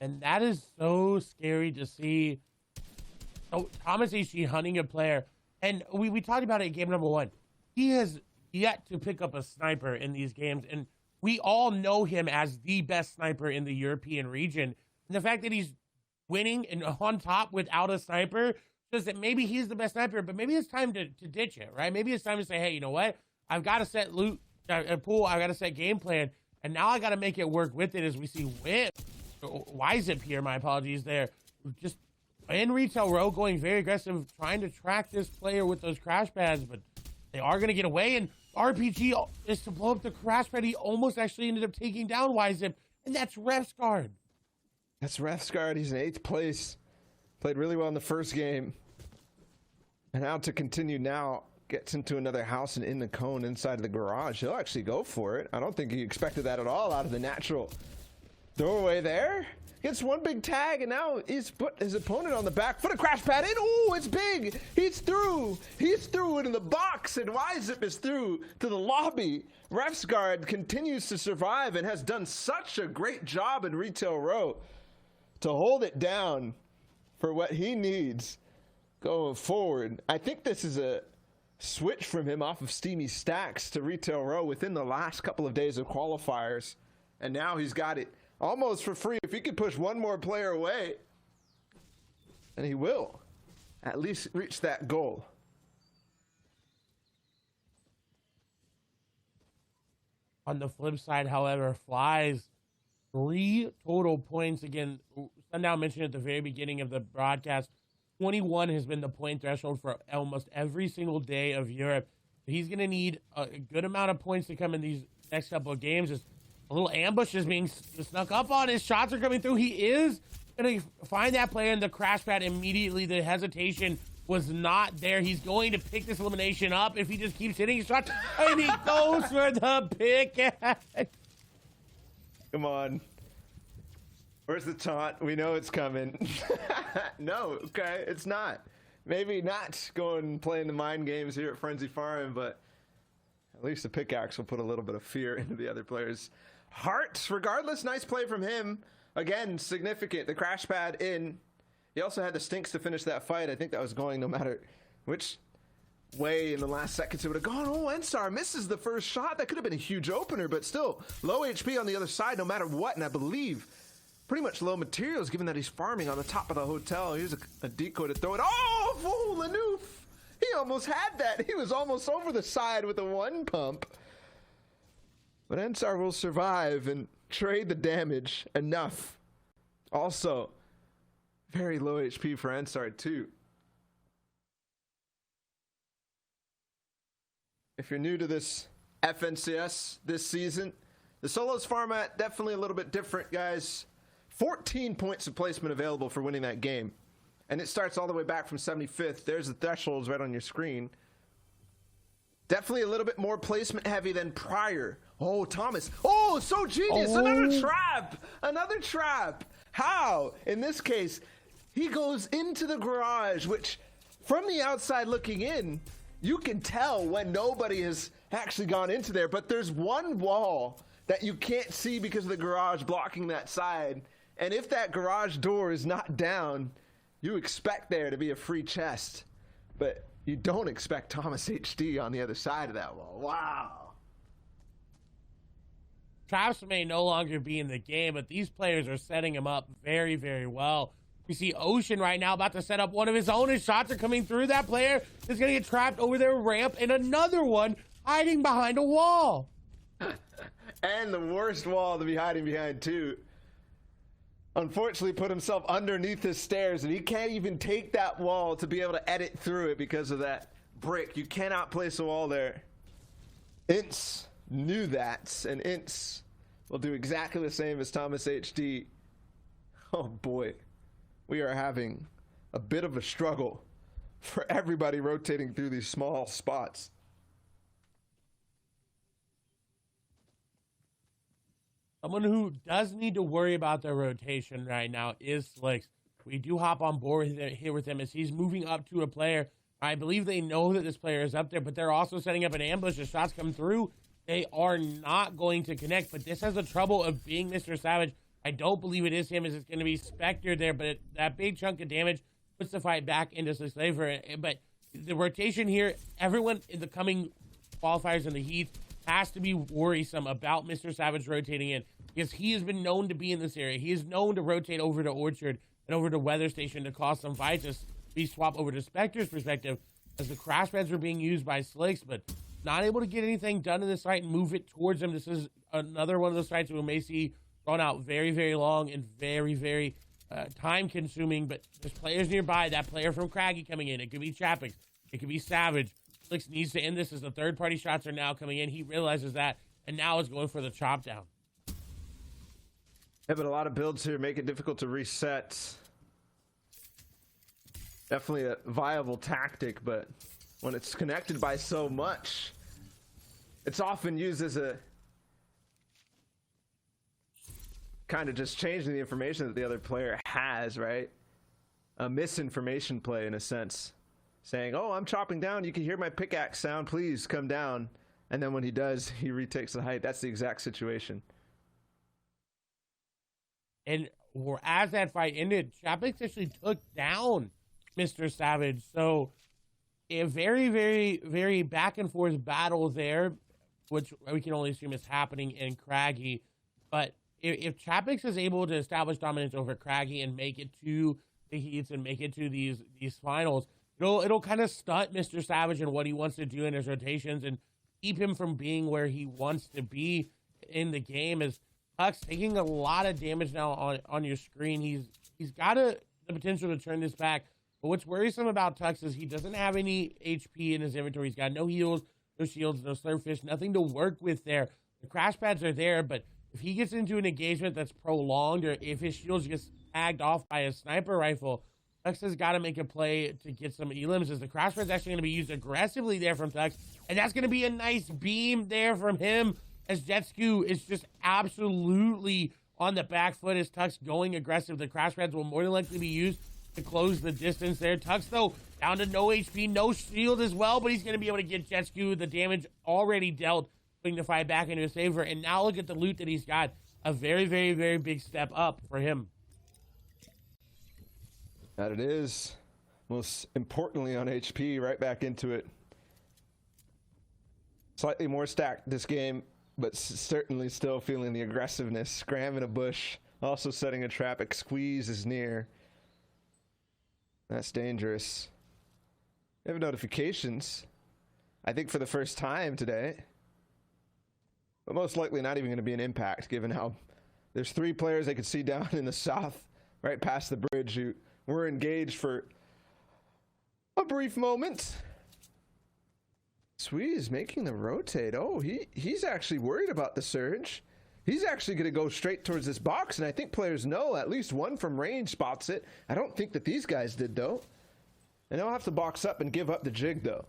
And that is so scary to see. So Thomas HD hunting a player. And we talked about it in game number 1. He has yet to pick up a sniper in these games. And we all know him as the best sniper in the European region. And the fact that he's winning and on top without a sniper says that maybe he's the best sniper, but maybe it's time to ditch it, right? Maybe it's time to say, hey, you know what? I've got to set loot, pool. I've got to set game plan. And now I got to make it work with it as we see Wisep here, my apologies there. Just in retail row, going very aggressive, trying to track this player with those crash pads, but they are going to get away. And RPG is to blow up the crash pad. He almost actually ended up taking down Wisep, and that's Refsguard. That's Refsguard. He's in 8th place. Played really well in the first game. And now to continue now, gets into another house and in the cone inside of the garage. He'll actually go for it. I don't think he expected that at all out of the natural doorway there. Gets one big tag, and now he's put his opponent on the back foot. A crash pad in. Oh, it's big. He's through. He's through into the box, and YZip is through to the lobby. Ref's guard continues to survive and has done such a great job in retail row to hold it down for what he needs going forward. I think this is a switch from him off of Steamy Stacks to retail row within the last couple of days of qualifiers, and now he's got it almost for free. If he could push one more player away, and he will at least reach that goal. On the flip side, however, Fly's 3 total points. Again, Sundown mentioned at the very beginning of the broadcast, 21 has been the point threshold for almost every single day of Europe. He's going to need a good amount of points to come in these next couple of games. As a little ambush is being snuck up on. His shots are coming through. He is going to find that player in the crash pad immediately. The hesitation was not there. He's going to pick this elimination up if he just keeps hitting his shots. And he goes for the pick. Come on. Where's the taunt? We know it's coming. No, okay, it's not. Maybe not going and playing the mind games here at Frenzy Farm, but at least the pickaxe will put a little bit of fear into the other players' hearts. Regardless, nice play from him. Again, significant. The crash pad in. He also had the stinks to finish that fight. I think that was going no matter which way in the last seconds it would have gone. Oh, Ensar misses the first shot. That could have been a huge opener, but still low HP on the other side no matter what, and I believe pretty much low materials given that he's farming on the top of the hotel. Here's a decoy to throw it. Oh, Lanoof! He almost had that. He was almost over the side with a 1 pump. But Ensar will survive and trade the damage enough. Also, very low HP for Ensar too. If you're new to this FNCS this season, the solos format definitely a little bit different, guys. 14 points of placement available for winning that game. And it starts all the way back from 75th. There's the thresholds right on your screen. Definitely a little bit more placement heavy than prior. Oh, Thomas. Oh, so genius. Oh. Another trap. Another trap. How? In this case, he goes into the garage, which from the outside looking in, you can tell when nobody has actually gone into there. But there's one wall that you can't see because of the garage blocking that side. And if that garage door is not down, you expect there to be a free chest. But you don't expect Thomas HD on the other side of that wall. Wow. Traps may no longer be in the game, but these players are setting him up very, very well. We see Ocean right now about to set up one of his own. His shots are coming through. That player is going to get trapped over their ramp, and another one hiding behind a wall. And the worst wall to be hiding behind, too. Unfortunately, put himself underneath his stairs, and he can't even take that wall to be able to edit through it because of that brick. You cannot place a wall there. Ince knew that, and Ince will do exactly the same as Thomas HD. Oh, boy. We are having a bit of a struggle for everybody rotating through these small spots. Someone who does need to worry about their rotation right now is Slicks. We do hop on board here with him as he's moving up to a player. I believe they know that this player is up there, but they're also setting up an ambush. As shots come through, they are not going to connect, but this has the trouble of being Mr. Savage. I don't believe it is him, as it's going to be Spectre there, but that big chunk of damage puts the fight back into Slicks' favor. But the rotation here, everyone in the coming qualifiers in the Heat has to be worrisome about Mr. Savage rotating in, because he has been known to be in this area. He is known to rotate over to Orchard and over to Weather Station to cause some fights, as we swap over to Spectre's perspective, as the crash pads are being used by Slicks, but not able to get anything done in this site and move it towards him. This is another one of those sites we may see drawn out very, very long and very, very time-consuming, but there's players nearby. That player from Craggy coming in. It could be Chappick. It could be Savage. Slicks needs to end this as the third-party shots are now coming in. He realizes that, and now is going for the chop down. Yeah, but a lot of builds here make it difficult to reset. Definitely a viable tactic, but when it's connected by so much, it's often used as a kind of just changing the information that the other player has, right? A misinformation play in a sense. Saying, oh, I'm chopping down. You can hear my pickaxe sound. Please come down. And then when he does, he retakes the height. That's the exact situation. And as that fight ended, Chapix actually took down Mr. Savage. So a very, very, very back and forth battle there, which we can only assume is happening in Craggy. But if Chapix is able to establish dominance over Craggy and make it to the heats and make it to these finals, it'll kind of stunt Mr. Savage and what he wants to do in his rotations and keep him from being where he wants to be in the game. As Tux taking a lot of damage now on your screen, he's got the potential to turn this back. But what's worrisome about Tux is he doesn't have any HP in his inventory. He's got no heals, no shields, no slurpfish, nothing to work with there. The crash pads are there, but if he gets into an engagement that's prolonged, or if his shields gets tagged off by a sniper rifle, Tux has got to make a play to get some elims, as the crash pad's actually going to be used aggressively there from Tux. And that's going to be a nice beam there from him, as Jetsku is just absolutely on the back foot as Tux going aggressive. The crash pads will more than likely be used to close the distance there. Tux, though, down to no HP, no shield as well, but he's going to be able to get Jetsku the damage already dealt, putting the fight back into his favor. And now look at the loot that he's got. A very, very, very big step up for him. That it is. Most importantly on HP, right back into it. Slightly more stacked this game, but certainly still feeling the aggressiveness. Scram in a bush, also setting a trap. Squeeze is near. That's dangerous. We have notifications, I think for the first time today. But most likely not even going to be an impact, given how there's 3 players I could see down in the south, right past the bridge, who were engaged for a brief moment. Squeeze making the rotate. Oh, he's actually worried about the surge. He's actually going to go straight towards this box, and I think players know. At least one from range spots it. I don't think that these guys did, though. And they'll have to box up and give up the jig, though.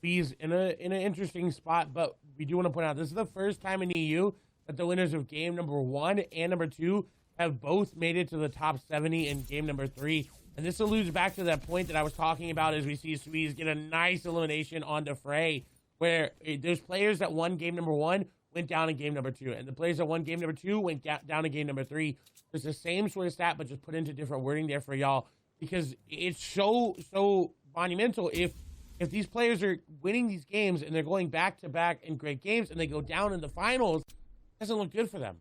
He's in an interesting spot, but we do want to point out this is the first time in EU that the winners of game number 1 and number 2 have both made it to the top 70 in game number 3. And this alludes back to that point that I was talking about, as we see Squeeze get a nice elimination on Defray, where there's players that won game number 1 went down in game number 2, and the players that won game number 2 went down in game number 3. It's the same sort of stat, but just put into different wording there for y'all, because it's so monumental. If these players are winning these games and they're going back to back in great games and they go down in the finals, it doesn't look good for them.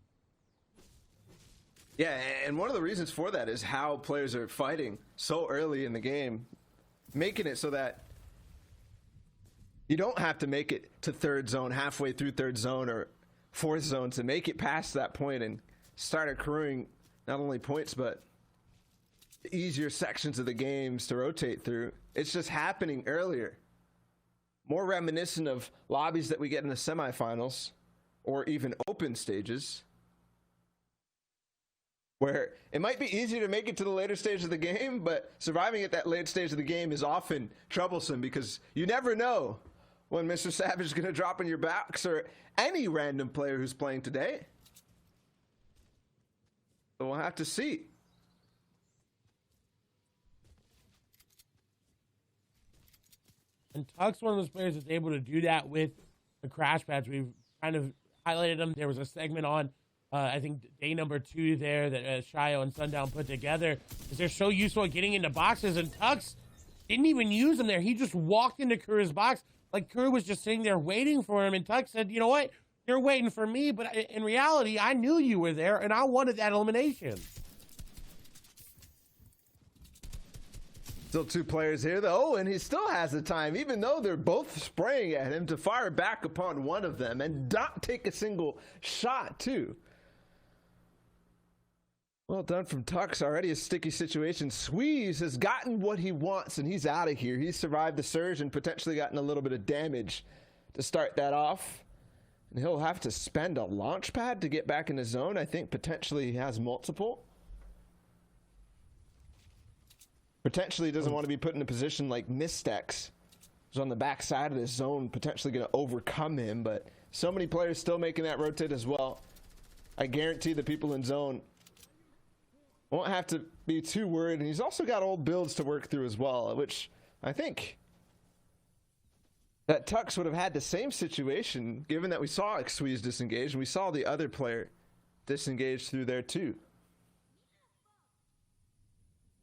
Yeah, and one of the reasons for that is how players are fighting so early in the game, making it so that you don't have to make it to third zone, halfway through third zone or fourth zone to make it past that point and start accruing not only points but easier sections of the games to rotate through. It's just happening earlier. More reminiscent of lobbies that we get in the semifinals or even open stages, where it might be easier to make it to the later stage of the game, but surviving at that late stage of the game is often troublesome because you never know when Mr. Savage is going to drop in your backs, or any random player who's playing today. So we'll have to see. And Tuck's one of those players that's able to do that with the crash pads. We've kind of highlighted them. There was a segment on I think day number 2 there that Shio and Sundown put together, because they're so useful at getting into boxes, and Tux didn't even use them there. He just walked into Kura's box like Kura was just sitting there waiting for him, and Tux said, you know what, you're waiting for me, but in reality, I knew you were there, and I wanted that elimination. Still 2 players here, though, and he still has the time, even though they're both spraying at him, to fire back upon one of them and not take a single shot, too. Well done from Tux. Already a sticky situation. Squeeze has gotten what he wants, and he's out of here. He's survived the surge and potentially gotten a little bit of damage to start that off. And he'll have to spend a launch pad to get back in the zone. I think potentially he has multiple. Potentially doesn't want to be put in a position like Mystex, who's on the back side of this zone, potentially going to overcome him. But so many players still making that rotate as well. I guarantee the people in zone won't have to be too worried. And he's also got old builds to work through as well, which I think that Tux would have had the same situation, given that we saw Xweez disengage and we saw the other player disengage through there too.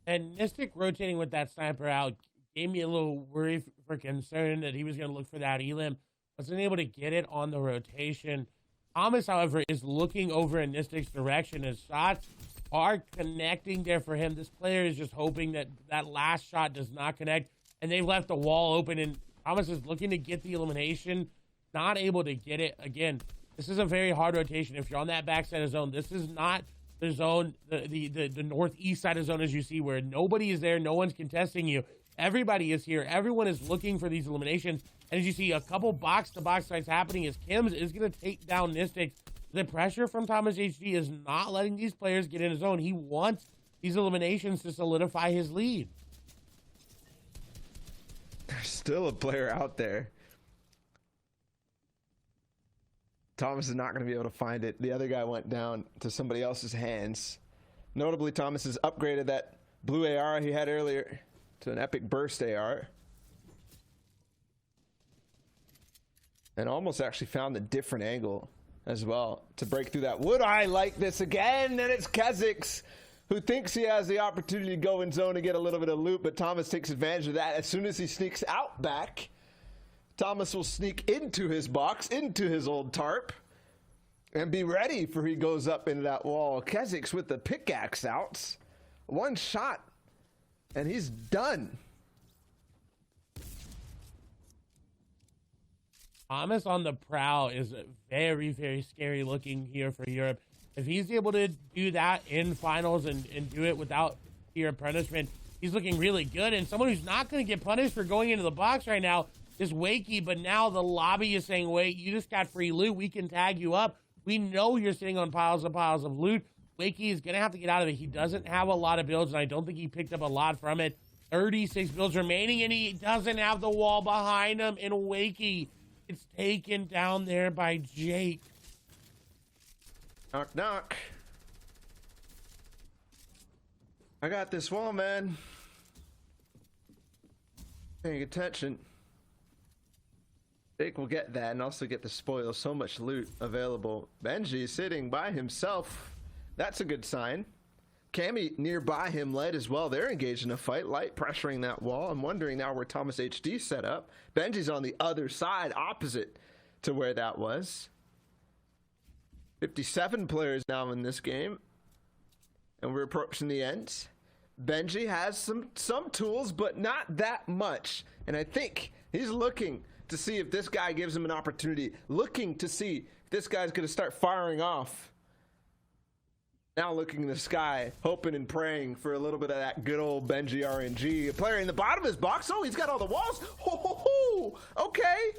And Mystic rotating with that sniper out gave me a little worry for concern that he was going to look for that elim. Wasn't able to get it on the rotation. Thomas, however, is looking over in Mystic's direction. His shots are connecting there for him. This player is just hoping that that last shot does not connect, and they've left the wall open, and Thomas is looking to get the elimination, not able to get it. Again, this is a very hard rotation. If you're on that backside of zone, this is not the zone, the northeast side of zone, as you see, where nobody is there, no one's contesting you. Everybody is here. Everyone is looking for these eliminations. And as you see, a couple box-to-box fights happening as Kims is going to take down Mystics. The pressure from Thomas HD is not letting these players get in his zone. He wants these eliminations to solidify his lead. There's still a player out there. Thomas is not going to be able to find it. The other guy went down to somebody else's hands. Notably, Thomas has upgraded that blue AR he had earlier to an epic burst AR. And almost actually found the different angle as well to break through that. Would I like this again? And it's Kezix, who thinks he has the opportunity to go in zone and get a little bit of loot, but Thomas takes advantage of that. As soon as he sneaks out back, Thomas will sneak into his box, into his old tarp, and be ready for he goes up into that wall. Kezix with the pickaxe out. One shot, and he's done. Thomas on the prowl is very, very scary looking here for Europe. If he's able to do that in finals and do it without fear of punishment, he's looking really good. And someone who's not going to get punished for going into the box right now is Wakey, but now the lobby is saying, wait, you just got free loot. We can tag you up. We know you're sitting on piles of loot. Wakey is going to have to get out of it. He doesn't have a lot of builds, and I don't think he picked up a lot from it. 36 builds remaining, and he doesn't have the wall behind him. And Wakey, it's taken down there by Jake. Knock, knock. I got this wall, man. Paying attention. Jake will get that and also get the spoil. So much loot available. Benji sitting by himself. That's a good sign. Cammy nearby him led as well. They're engaged in a fight. Light pressuring that wall. I'm wondering now where Thomas HD set up. Benji's on the other side, opposite to where that was. 57 players now in this game. And we're approaching the end. Benji has some tools, but not that much. And I think he's looking to see if this guy gives him an opportunity. Looking to see if this guy's going to start firing off. Now looking in the sky, hoping and praying for a little bit of that good old Benji RNG. A player in the bottom of his box. Oh, he's got all the walls. Ho, ho, ho. Okay.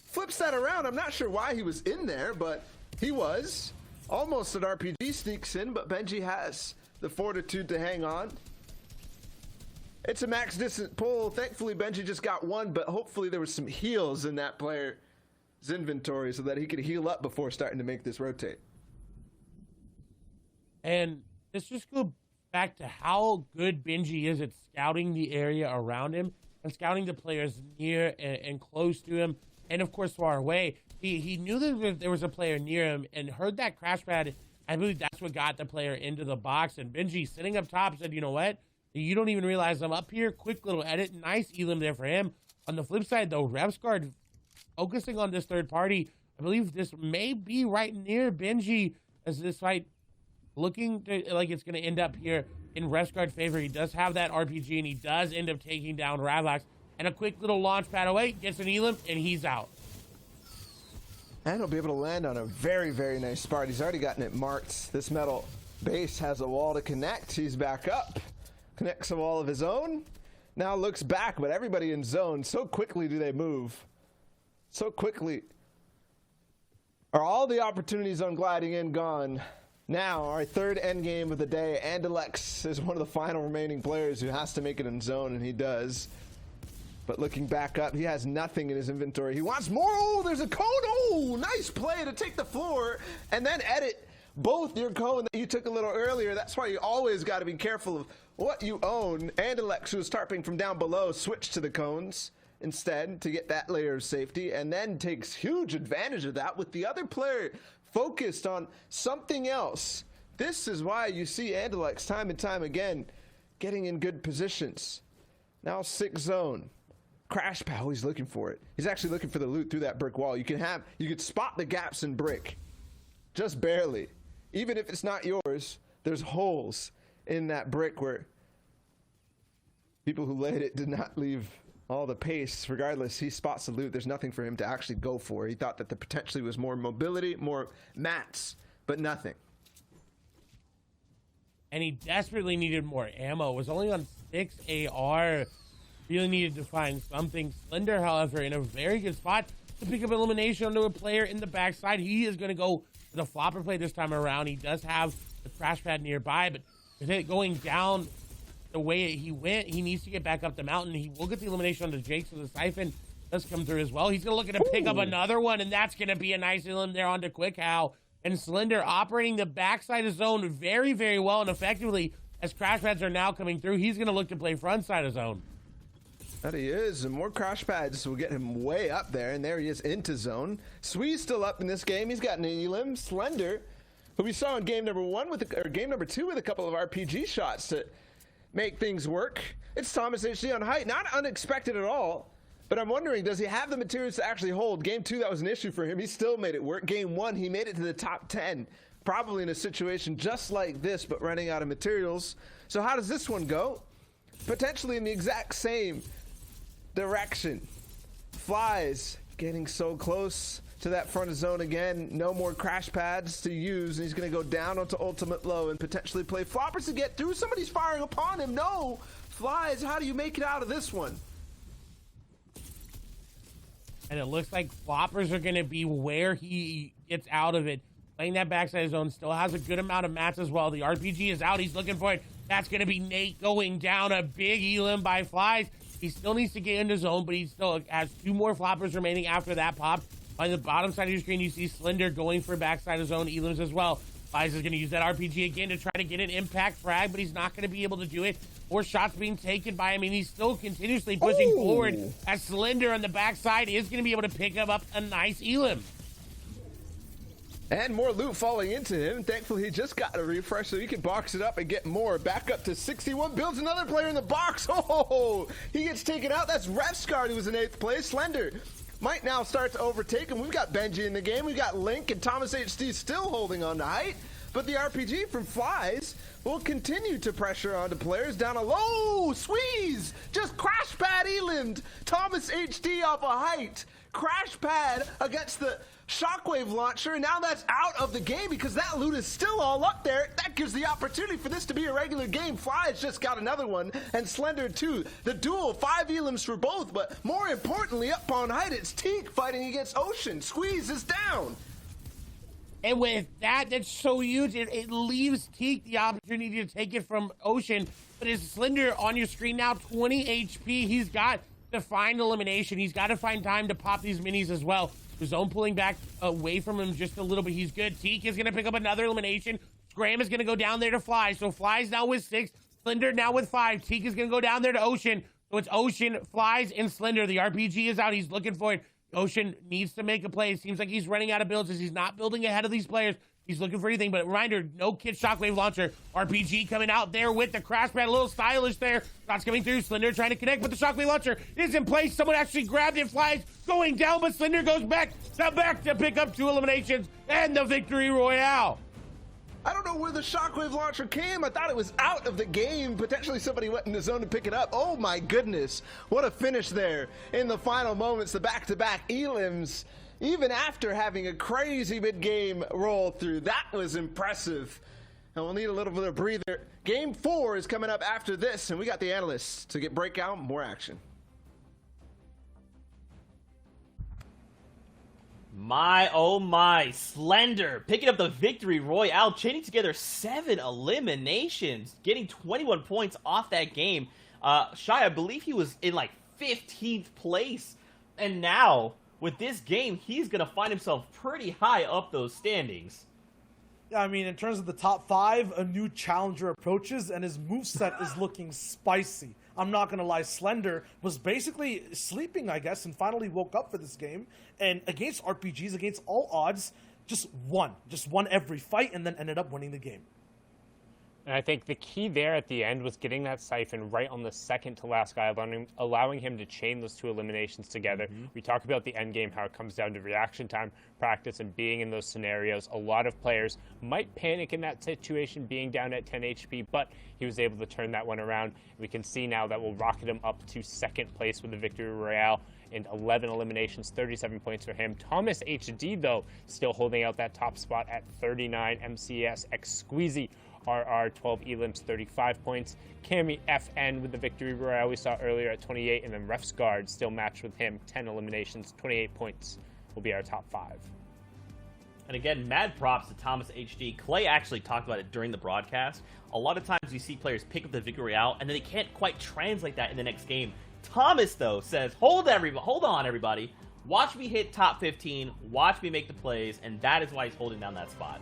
Flips that around. I'm not sure why he was in there, but he was. Almost an RPG sneaks in, but Benji has the fortitude to hang on. It's a max distance pull. Thankfully, Benji just got one, but hopefully there was some heals in that player's inventory so that he could heal up before starting to make this rotate. And let's just go back to how good Benji is at scouting the area around him and scouting the players near and close to him, and of course far away. He knew that there was a player near him and heard that crash pad. I believe that's what got the player into the box. And Benji, sitting up top, said, you know what? You don't even realize I'm up here. Quick little edit. Nice elim there for him. On the flip side, though, RevScard focusing on this third party. I believe this may be right near Benji as this fight looking like it's going to end up here in RevScard's favor. He does have that RPG, and he does end up taking down Ravlax. And a quick little launch pad away, gets an elim, and he's out. And he'll be able to land on a very, very nice spot. He's already gotten it marked. This metal base has a wall to connect. He's back up. Connects a wall of his own. Now looks back, but everybody in zone. So quickly do they move. So quickly are all the opportunities on gliding in gone. Now, our third end game of the day. Andalex is one of the final remaining players who has to make it in zone, and he does. But looking back up, he has nothing in his inventory. He wants more. Oh, there's a cone. Oh, nice play to take the floor and then edit both your cone that you took a little earlier. That's why you always got to be careful of what you own. And Alex, who was tarping from down below, switched to the cones instead to get that layer of safety, and then takes huge advantage of that with the other player focused on something else. This is why you see Andalex time and time again getting in good positions. Now 6 zone. Crash pad, oh, he's looking for it. He's actually looking for the loot through that brick wall. You could spot the gaps in brick. Just barely. Even if it's not yours, there's holes in that brick where people who laid it did not leave all the pace. Regardless, he spots the loot. There's nothing for him to actually go for. He thought that there potentially was more mobility, more mats, but nothing. And he desperately needed more ammo. It was only on 6 AR. Really needed to find something. Slender, however, in a very good spot to pick up elimination onto a player in the backside. He is going to go for the flopper play this time around. He does have the crash pad nearby, but with it going down the way he went, he needs to get back up the mountain. He will get the elimination onto Jake, so the siphon does come through as well. He's going to look at to pick up another one, and that's going to be a nice elim there onto Quick How. And Slender operating the backside of zone very, very well and effectively as crash pads are now coming through. He's going to look to play front side of zone. That he is, and more crash pads will get him way up there, and there he is into zone. Swee's still up in this game. He's got an elim. Slender, who we saw in game number 2 with a couple of RPG shots to make things work. It's Thomas HD on height. Not unexpected at all, but I'm wondering, does he have the materials to actually hold? Game 2, that was an issue for him. He still made it work. Game 1, he made it to the top 10, probably in a situation just like this, but running out of materials. So how does this one go? Potentially in the exact same direction. Flies getting so close to that front of zone again. No more crash pads to use, and he's going to go down onto ultimate low and potentially play floppers to get through. Somebody's firing upon him. No! Flies, how do you make it out of this one? And it looks like floppers are going to be where he gets out of it. Playing that backside zone, still has a good amount of mats as well. The RPG is out. He's looking for it. That's going to be Nate going down. A big elim by Flies. He still needs to get into zone, but he still has 2 more floppers remaining after that pop. On the bottom side of your screen, you see Slender going for backside of zone elims as well. Flies is going to use that RPG again to try to get an impact frag, but he's not going to be able to do it. 4 shots being taken by him, and he's still continuously pushing forward as Slender on the backside is going to be able to pick up a nice elim. And more loot falling into him. Thankfully, he just got a refresh so he can box it up and get more. Back up to 61. Builds another player in the box. Oh, he gets taken out. That's Revscard, who was in 8th place. Slender might now start to overtake him. We've got Benji in the game. We've got Link and Thomas HD still holding on to height. But the RPG from Flies will continue to pressure onto players down a low. Squeeze! Just crash pad elimed. Thomas HD off a height. Crash pad against the shockwave launcher, and now that's out of the game because that loot is still all up there. That gives the opportunity for this to be a regular game. Fly's just got another one, and Slender too. The duel, 5 elims for both, but more importantly, up on height, it's Teak fighting against Ocean. Squeeze is down. And with that, that's so huge. It leaves Teak the opportunity to take it from Ocean, but it's Slender on your screen now, 20 HP. He's got to find elimination. He's got to find time to pop these minis as well. The zone pulling back away from him just a little bit. He's good. Teak is going to pick up another elimination. Scram is going to go down there to Fly. So Fly's now with 6. Slender now with 5. Teak is going to go down there to Ocean. So it's Ocean, Flies, and Slender. The RPG is out. He's looking for it. Ocean needs to make a play. It seems like he's running out of builds as he's not building ahead of these players. He's looking for anything, but reminder, no kit shockwave launcher. RPG coming out there with the crash pad, a little stylish there. Shots coming through, Slender trying to connect, but the shockwave launcher is in place. Someone actually grabbed it, Flies going down, but Slender goes back to pick up 2 eliminations and the victory royale. I don't know where the shockwave launcher came. I thought it was out of the game. Potentially somebody went in the zone to pick it up. Oh my goodness. What a finish there in the final moments. The back-to-back elims, even after having a crazy mid-game roll through. That was impressive. And we'll need a little bit of breather. Game 4 is coming up after this, and we got the analysts to get breakout, more action. My, oh my, Slender picking up the victory royale, chaining together 7 eliminations, getting 21 points off that game. Shy, I believe he was in like 15th place. And now, with this game, he's going to find himself pretty high up those standings. Yeah, I mean, in terms of the top 5, a new challenger approaches, and his moveset is looking spicy. I'm not going to lie, Slender was basically sleeping, I guess, and finally woke up for this game. And against RPGs, against all odds, just won every fight, and then ended up winning the game. And I think the key there at the end was getting that siphon right on the second to last guy, allowing him to chain those 2 eliminations together. We talk about the end game, how it comes down to reaction time, practice, and being in those scenarios. A lot of players might panic in that situation, being down at 10 HP, but he was able to turn that one around. We can see now that will rocket him up to second place with the victory royale and 11 eliminations, 37 points for him. Thomas HD, though, still holding out that top spot at 39. MCS X Squeezy RR 12 Elims 35 points. Cammy FN with the victory royale we saw earlier at 28, and then Ref's Guard still matched with him, 10 eliminations, 28 points will be our top 5. And again, mad props to Thomas HD. Clay actually talked about it during the broadcast. A lot of times you see players pick up the victory royale and then they can't quite translate that in the next game. Thomas, though, says, hold on, everybody. Watch me hit top 15. Watch me make the plays, and that is why he's holding down that spot.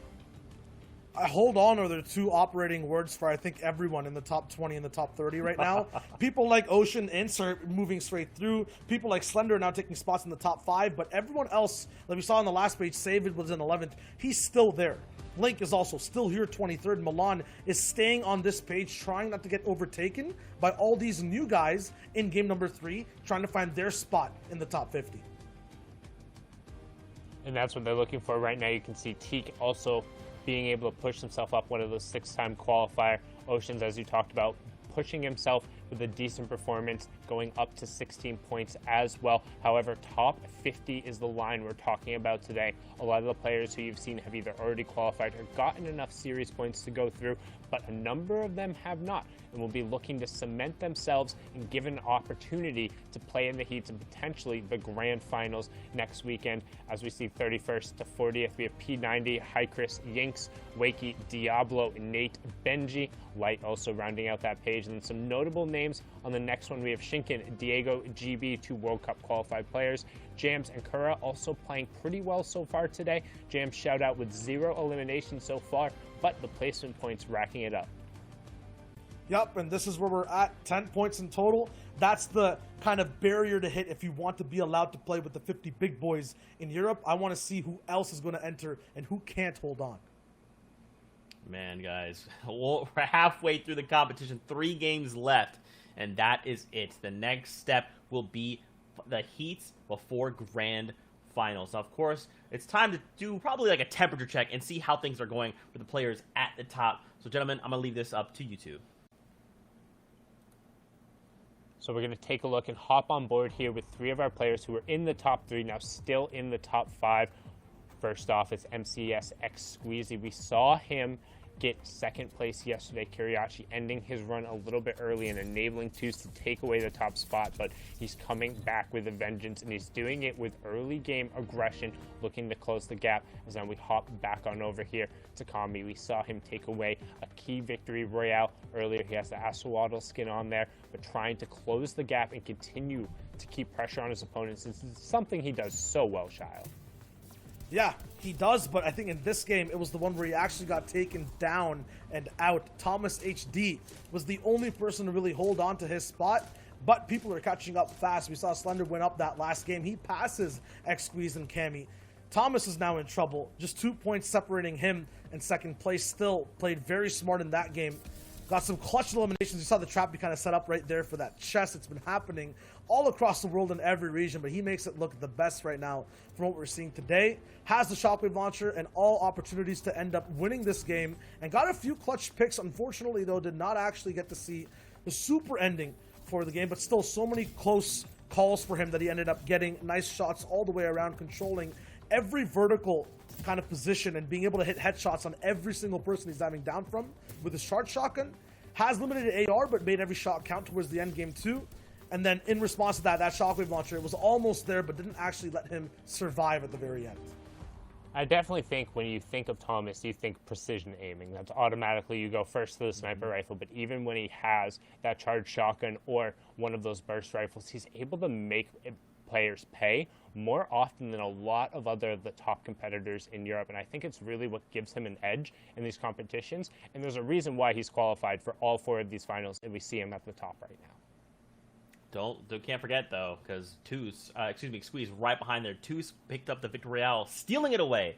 Hold on are the 2 operating words for, I think, everyone in the top 20 and the top 30 right now. People like Ocean Ince are moving straight through. People like Slender are now taking spots in the top 5. But everyone else, like we saw on the last page, Savid was in 11th. He's still there. Link is also still here, 23rd. Milan is staying on this page, trying not to get overtaken by all these new guys in game number 3, trying to find their spot in the top 50. And that's what they're looking for right now. You can see Teak also being able to push himself up, one of those 6-time qualifier. Oceans, as you talked about, pushing himself with a decent performance, going up to 16 points as well. However, top 50 is the line we're talking about today. A lot of the players who you've seen have either already qualified or gotten enough series points to go through, but a number of them have not, and will be looking to cement themselves and give an opportunity to play in the heats and potentially the grand finals next weekend. As we see 31st to 40th, we have P90, Hycris, Yinks, Wakey, Diablo, Nate, Benji, Light also rounding out that page, and then some notable names on the next one. We have Shinken, Diego, GB, 2 World Cup qualified players. Jams and Kura also playing pretty well so far today. Jams shout out with 0 eliminations so far, but the placement points racking it up. Yep, and this is where we're at, 10 points in total. That's the kind of barrier to hit if you want to be allowed to play with the 50 big boys in Europe. I want to see who else is going to enter and who can't hold on. Man, guys, we're halfway through the competition, 3 games left, and that is it. The next step will be the heats before grand finals. Now, of course, it's time to do probably like a temperature check and see how things are going for the players at the top. So, gentlemen, I'm going to leave this up to you two. So we're going to take a look and hop on board here with 3 of our players who are in the top 3, now still in the top 5. First off, it's MCS X Squeezy. We saw him get second place yesterday. Kiriachi ending his run a little bit early and enabling Twos to take away the top spot, but he's coming back with a vengeance, and he's doing it with early game aggression, looking to close the gap. As now we hop back on over here to Kami. We saw him take away a key victory royale earlier. He has the Axolotl skin on there, but trying to close the gap and continue to keep pressure on his opponents. This is something he does so well, Shile. Yeah, he does, but I think in this game, it was the one where he actually got taken down and out. Thomas HD was the only person to really hold on to his spot, but people are catching up fast. We saw Slender win up that last game. He passes X-Squeeze and Cammy. Thomas is now in trouble. Just 2 points separating him and second place. Still played very smart in that game. Got some clutch eliminations. You saw the trap he kind of set up right there for that chest. It's been happening all across the world in every region, but he makes it look the best right now from what we're seeing today. Has the shockwave launcher and all opportunities to end up winning this game, and got a few clutch picks. Unfortunately, though, did not actually get to see the super ending for the game, but still so many close calls for him that he ended up getting nice shots all the way around, controlling every vertical kind of position and being able to hit headshots on every single person he's diving down from with his charge shotgun. Has limited AR, but made every shot count towards the end game too. And then in response to that, that shockwave launcher was almost there, but didn't actually let him survive at the very end. I definitely think when you think of Thomas, you think precision aiming. That's automatically you go first to the sniper rifle. But even when he has that charged shotgun or one of those burst rifles, he's able to make players pay more often than a lot of the top competitors in Europe. And I think it's really what gives him an edge in these competitions. And there's a reason why he's qualified for all 4 of these finals, and we see him at the top right now. Can't forget though, because Squeeze right behind there. Two's picked up the Victory Royale, stealing it away,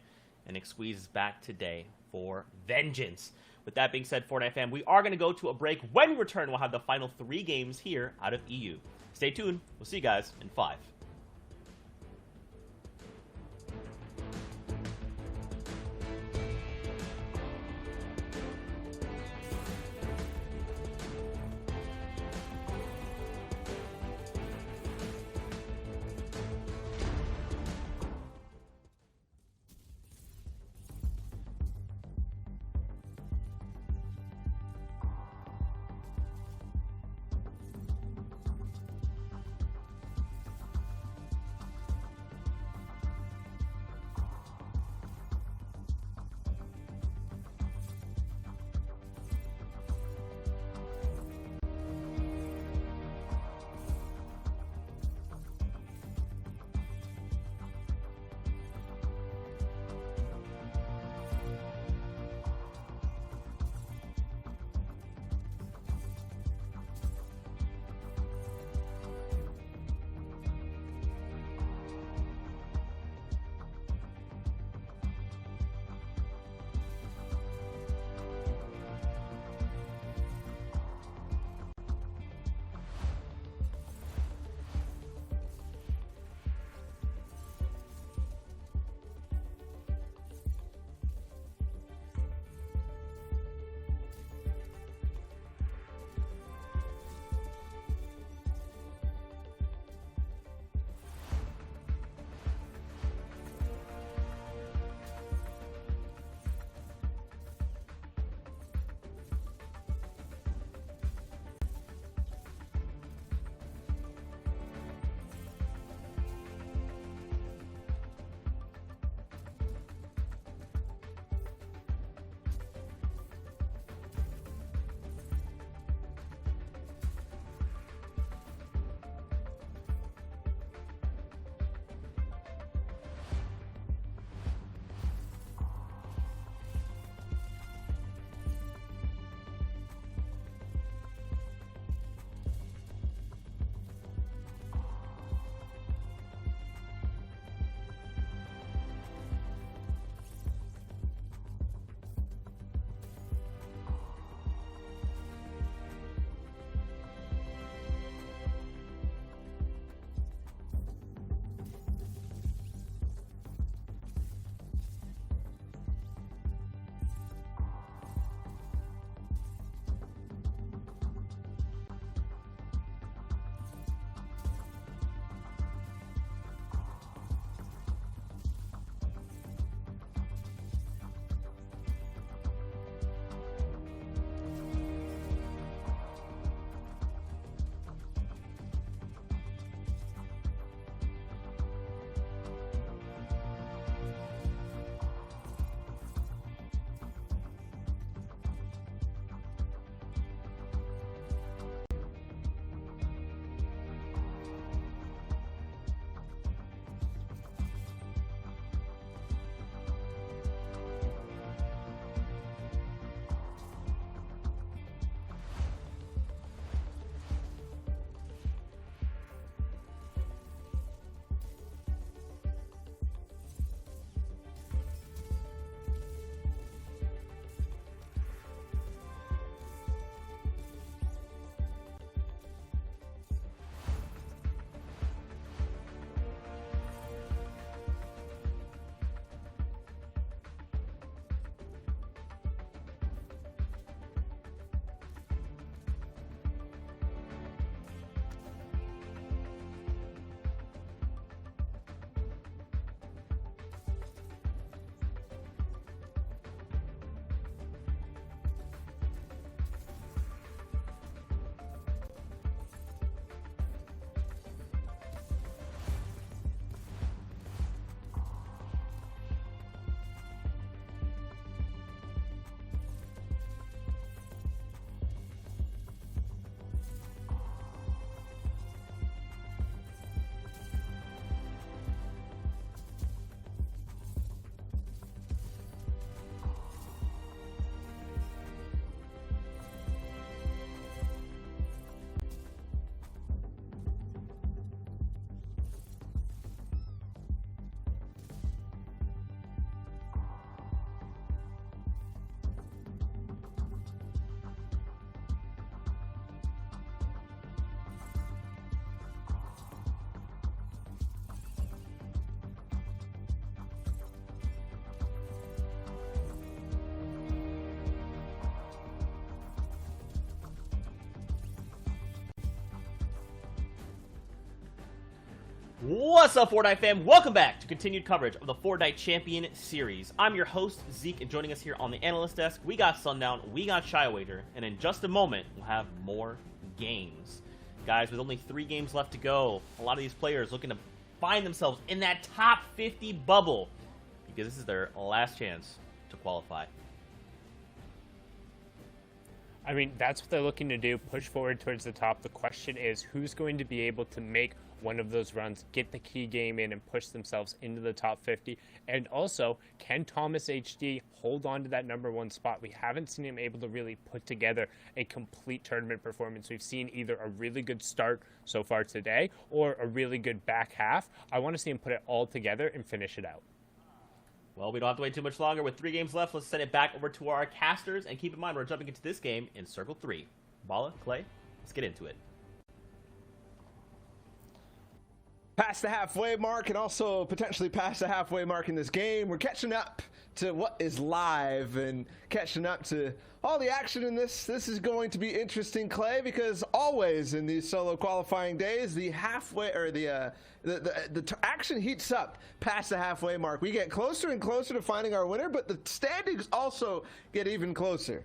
and Squeeze is back today for vengeance. With that being said, Fortnite fam, we are going to go to a break. When we return, we'll have the final 3 games here out of EU. Stay tuned. We'll see you guys in 5. What's up, Fortnite fam? Welcome back to continued coverage of the Fortnite Champion Series. I'm your host, Zeke, and joining us here on the analyst desk, we got Sundown, we got Shywager, and in just a moment, we'll have more games. Guys, with only 3 games left to go, a lot of these players looking to find themselves in that top 50 bubble, because this is their last chance to qualify. I mean, that's what they're looking to do, push forward towards the top. The question is, who's going to be able to make one of those runs, get the key game in, and push themselves into the top 50? And also, can Thomas HD hold on to that #1 spot? We haven't seen him able to really put together a complete tournament performance. We've seen either a really good start so far today or a really good back half. I want to see him put it all together and finish it out. Well, we don't have to wait too much longer. With 3 games left, let's send it back over to our casters. And keep in mind, we're jumping into this game in Circle 3. Bala, Clay, let's get into it. Past the halfway mark and also potentially past the halfway mark in this game. We're catching up to what is live and catching up to all the action in this. This is going to be interesting, Clay, because always in these solo qualifying days, the halfway or the action heats up past the halfway mark. We get closer and closer to finding our winner, but the standings also get even closer.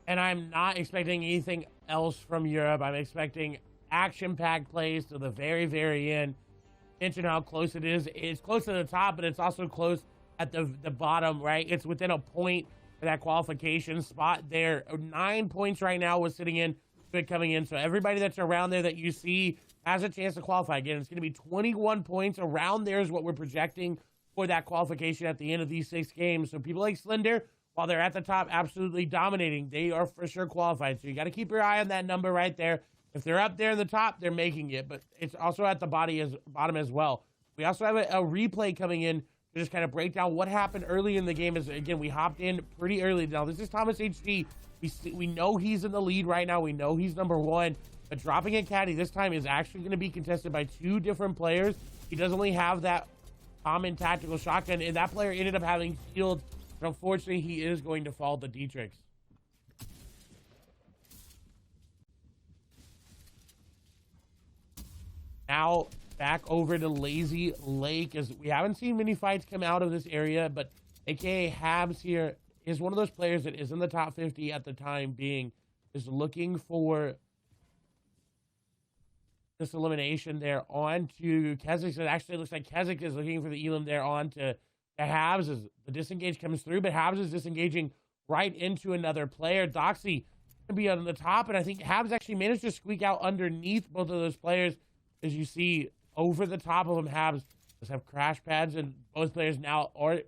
And I'm not expecting anything else from Europe. I'm expecting action-packed plays to the very, very end. Mention how close it is. It's close to the top, but it's also close at the bottom, right? It's within a point for that qualification spot there. 9 points right now was sitting in, coming in. So everybody that's around there that you see has a chance to qualify. Again, it's going to be 21 points. Around there is what we're projecting for that qualification at the end of these 6 games. So people like Slender, while they're at the top, absolutely dominating, they are for sure qualified. So you got to keep your eye on that number right there. If they're up there in the top, they're making it, but it's also at the bottom as well. We also have a replay coming in to just kind of break down what happened early in the game. As again, we hopped in pretty early. Now, this is Thomas HD. We know he's in the lead right now. We know he's #1, but dropping a caddy this time is actually going to be contested by 2 different players. He does only have that common tactical shotgun, and that player ended up having shields, but unfortunately, he is going to fall to Dietrich. Now back over to Lazy Lake, as we haven't seen many fights come out of this area, but aka Habs here is one of those players that is in the top 50 at the time being, is looking for this elimination there on to Keswick. It actually looks like Keswick is looking for the elim there on to Habs as the disengage comes through, but Habs is disengaging right into another player. Doxy to be on the top, and I think Habs actually managed to squeak out underneath both of those players. As you see, over the top of them, Habs does have crash pads, and both players now are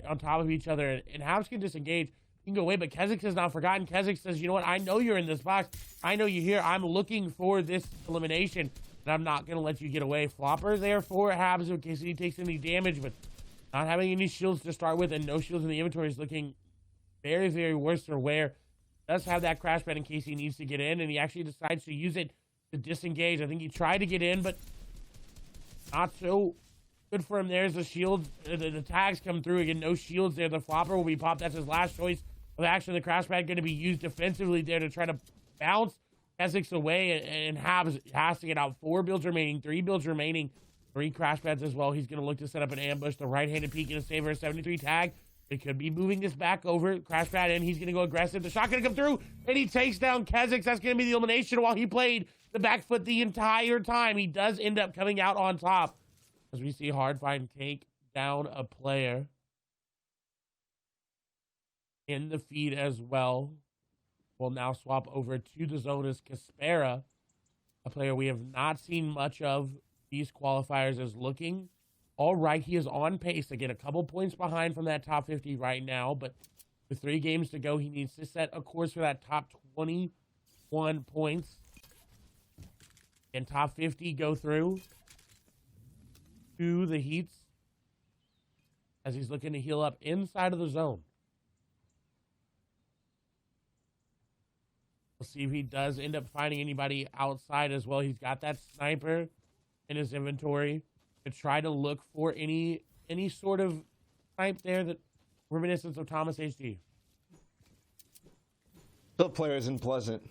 on top of each other. And Habs can disengage. He can go away, but Keswick has not forgotten. Keswick says, you know what? I know you're in this box. I know you're here. I'm looking for this elimination, and I'm not going to let you get away. Flopper there for Habs in case he takes any damage, but not having any shields to start with and no shields in the inventory is looking very, very worse for wear. Does have that crash pad in case he needs to get in, and he actually decides to use it to disengage. I think he tried to get in, but not so good for him. There's the shield. The tags come through. Again, no shields there. The flopper will be popped. That's his last choice of action. The crash pad going to be used defensively there to try to bounce Essex away, and Habs has to get out. 4 builds remaining, 3 builds remaining, 3 crash pads as well. He's going to look to set up an ambush. The right-handed peek going to save her a 73 tag. It could be moving this back over. Crash pad in. He's going to go aggressive. The shot going to come through, and he takes down Keswick. That's going to be the elimination while he played the back foot the entire time. He does end up coming out on top as we see Hardfine take down a player in the feed as well. We'll now swap over to the zone as Kaspera, a player we have not seen much of these qualifiers, is looking all right. He is on pace to get a couple points behind from that top 50 right now, but with 3 games to go, he needs to set a course for that top 21 points. And top 50 go through to the Heats as he's looking to heal up inside of the zone. We'll see if he does end up finding anybody outside as well. He's got that sniper in his inventory to try to look for any sort of snipe there that reminiscence of Thomas HD. The player isn't pleasant.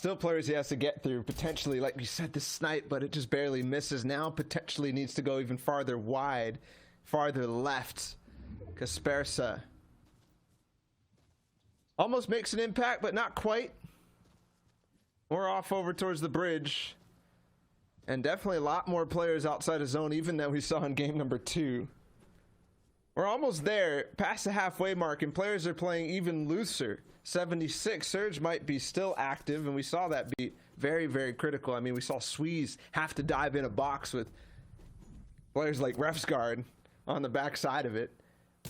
Still players he has to get through. Potentially, like you said, the snipe, but it just barely misses. Now potentially needs to go even farther wide, farther left. Kaspersa almost makes an impact, but not quite. We're off over towards the bridge. And definitely a lot more players outside of zone, even than we saw in game number 2. We're almost there, past the halfway mark, and players are playing even looser. 76, Surge might be still active, and we saw that be very, very critical. I mean, we saw Sweeze have to dive in a box with players like Refsguard on the backside of it.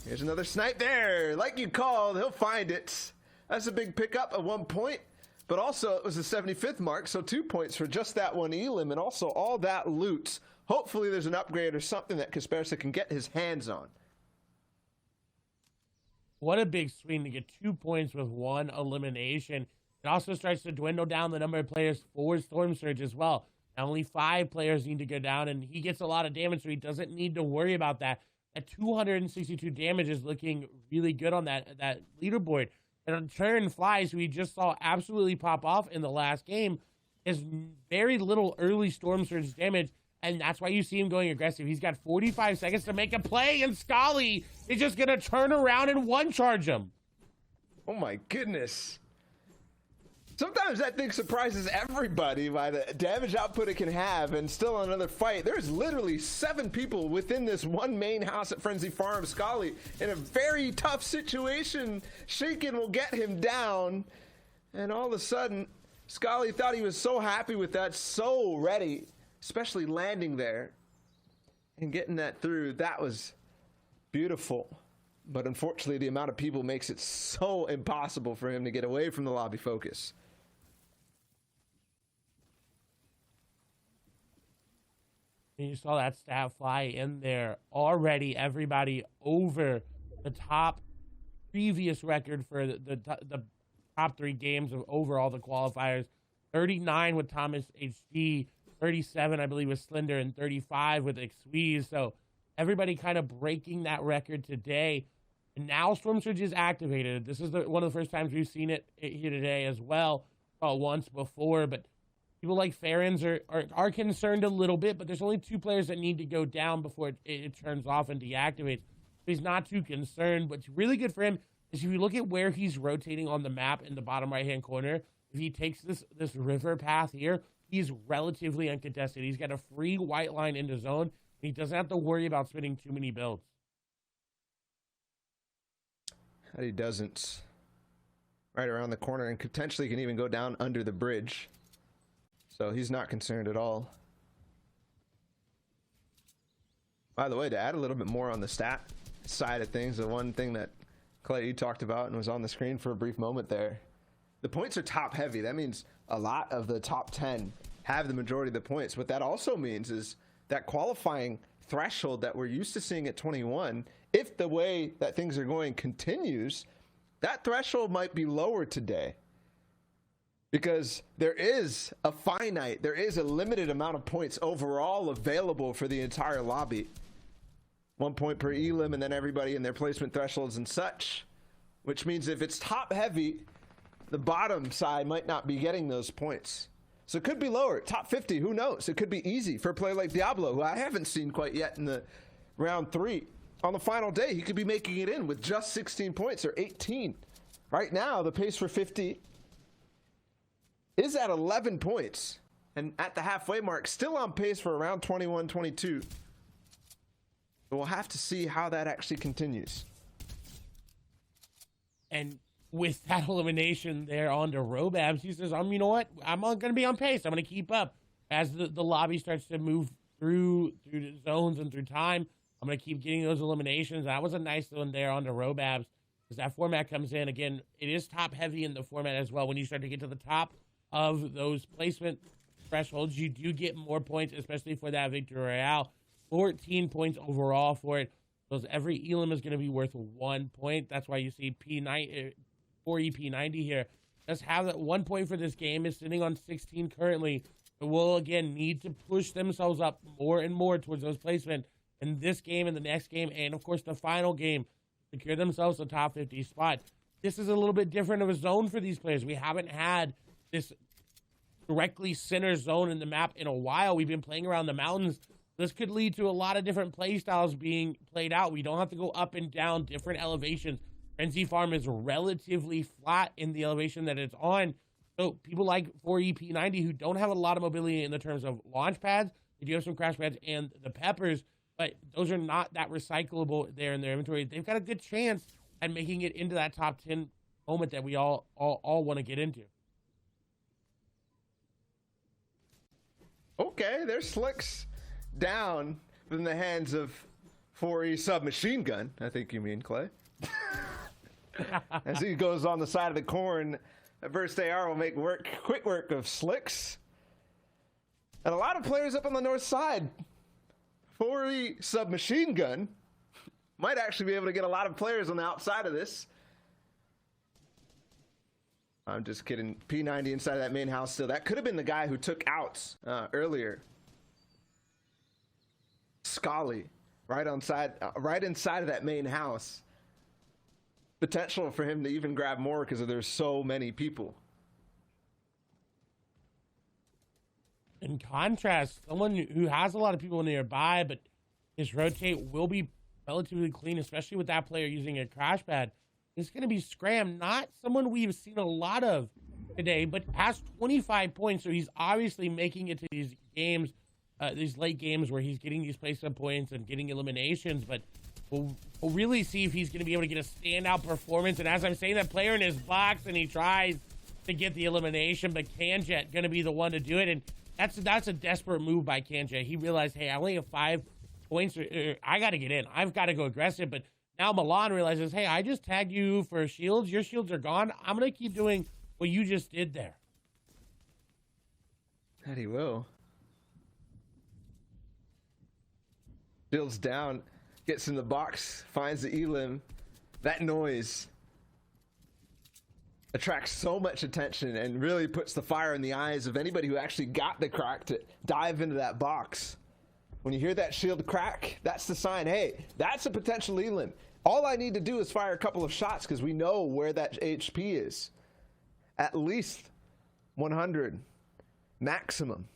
Here's another snipe there. Like you called, he'll find it. That's a big pickup at 1 point, but also it was the 75th mark, so 2 points for just that one elim, and also all that loot. Hopefully there's an upgrade or something that Kaspersa can get his hands on. What a big swing to get 2 points with 1 elimination. It also starts to dwindle down the number of players for Storm Surge as well. Now only 5 players need to go down, and he gets a lot of damage, so he doesn't need to worry about that. At 262 damage is looking really good on that leaderboard. And on turn Flies, who we just saw absolutely pop off in the last game, is very little early Storm Surge damage. And that's why you see him going aggressive. He's got 45 seconds to make a play, and Scully is just going to turn around and one-charge him. Oh my goodness. Sometimes that thing surprises everybody by the damage output it can have, and still another fight. There's literally 7 people within this one main house at Frenzy Farm. Scully in a very tough situation. Shaken will get him down, and all of a sudden, Scully thought he was so happy with that, so ready. Especially landing there and getting that through. That was beautiful. But unfortunately, the amount of people makes it so impossible for him to get away from the lobby focus. And you saw that stat fly in there. Already everybody over the top previous record for the top 3 games of overall the qualifiers. 39 with Thomas HD. 37, I believe, with Slender, and 35 with Xweeze. So everybody kind of breaking that record today. And now Storm Surge is activated. This is one of the first times we've seen it here today as well. Once before, but people like Farron's are concerned a little bit, but there's only 2 players that need to go down before it turns off and deactivates. He's not too concerned. What's really good for him is if you look at where he's rotating on the map in the bottom right-hand corner, if he takes this river path here, he's relatively uncontested. He's got a free white line into zone, and he doesn't have to worry about spinning too many builds. And he doesn't. Right around the corner, and potentially can even go down under the bridge. So he's not concerned at all. By the way, to add a little bit more on the stat side of things, the one thing that Clay, you talked about and was on the screen for a brief moment there, the points are top heavy. That means a lot of the top 10 have the majority of the points. What that also means is that qualifying threshold that we're used to seeing at 21, if the way that things are going continues, that threshold might be lower today. Because there is a limited amount of points overall available for the entire lobby. 1 point per elim, and then everybody in their placement thresholds and such. Which means if it's top heavy, the bottom side might not be getting those points. So it could be lower. Top 50, who knows? It could be easy for a player like Diablo, who I haven't seen quite yet in the round 3. On the final day, he could be making it in with just 16 points or 18. Right now, the pace for 50 is at 11 points. And at the halfway mark, still on pace for around 21, 22. But we'll have to see how that actually continues. And with that elimination there on to Robabs, he says, you know what? I'm going to be on pace. I'm going to keep up. As the lobby starts to move through the zones and through time, I'm going to keep getting those eliminations. That was a nice one there on to Robabs. As that format comes in, again, it is top heavy in the format as well. When you start to get to the top of those placement thresholds, you do get more points, especially for that Victory Royale. 14 points overall for it. So every elim is going to be worth 1 point. That's why you see P9 for EP90 here. Let's have that 1 point for this game. Is sitting on 16 currently. But will again need to push themselves up more and more towards those placement in this game and the next game, and of course the final game, secure themselves a top 50 spot. This is a little bit different of a zone for these players. We haven't had this directly center zone in the map in a while. We've been playing around the mountains. This could lead to a lot of different play styles being played out. We don't have to go up and down different elevations. Frenzy Farm is relatively flat in the elevation that it's on. So people like 4EP90 who don't have a lot of mobility in the terms of launch pads, they do have some crash pads and the peppers, but those are not that recyclable there in their inventory. They've got a good chance at making it into that top 10 moment that we all want to get into. Okay, there's Slicks down in the hands of 4E Submachine Gun, I think you mean, Clay. As he goes on the side of the corn, Burst AR will make quick work of Slicks. And a lot of players up on the north side. 4E Submachine Gun might actually be able to get a lot of players on the outside of this. I'm just kidding. P90 inside of that main house still. That could have been the guy who took outs earlier. Scully, right inside of that main house. Potential for him to even grab more because there's so many people. In contrast, someone who has a lot of people nearby, but his rotate will be relatively clean, especially with that player using a crash pad, is going to be Scram. Not someone we've seen a lot of today, but has 25 points, so he's obviously making it to these games, these late games where he's getting these place-up points and getting eliminations, but we'll really see if he's going to be able to get a standout performance. And as I'm saying, that player in his box, and he tries to get the elimination, but Kanjet going to be the one to do it, and that's a desperate move by Kanjet. He realized, hey, I only have 5 points. I got to get in. I've got to go aggressive. But now Milan realizes, hey, I just tagged you for shields. Your shields are gone. I'm going to keep doing what you just did there. That he will. Shields down. Gets in the box. Finds the elim. That noise attracts so much attention and really puts the fire in the eyes of anybody who actually got the crack to dive into that box. When you hear that shield crack, that's the sign, hey, that's a potential elim. All I need to do is fire a couple of shots because we know where that HP is. At least 100 maximum.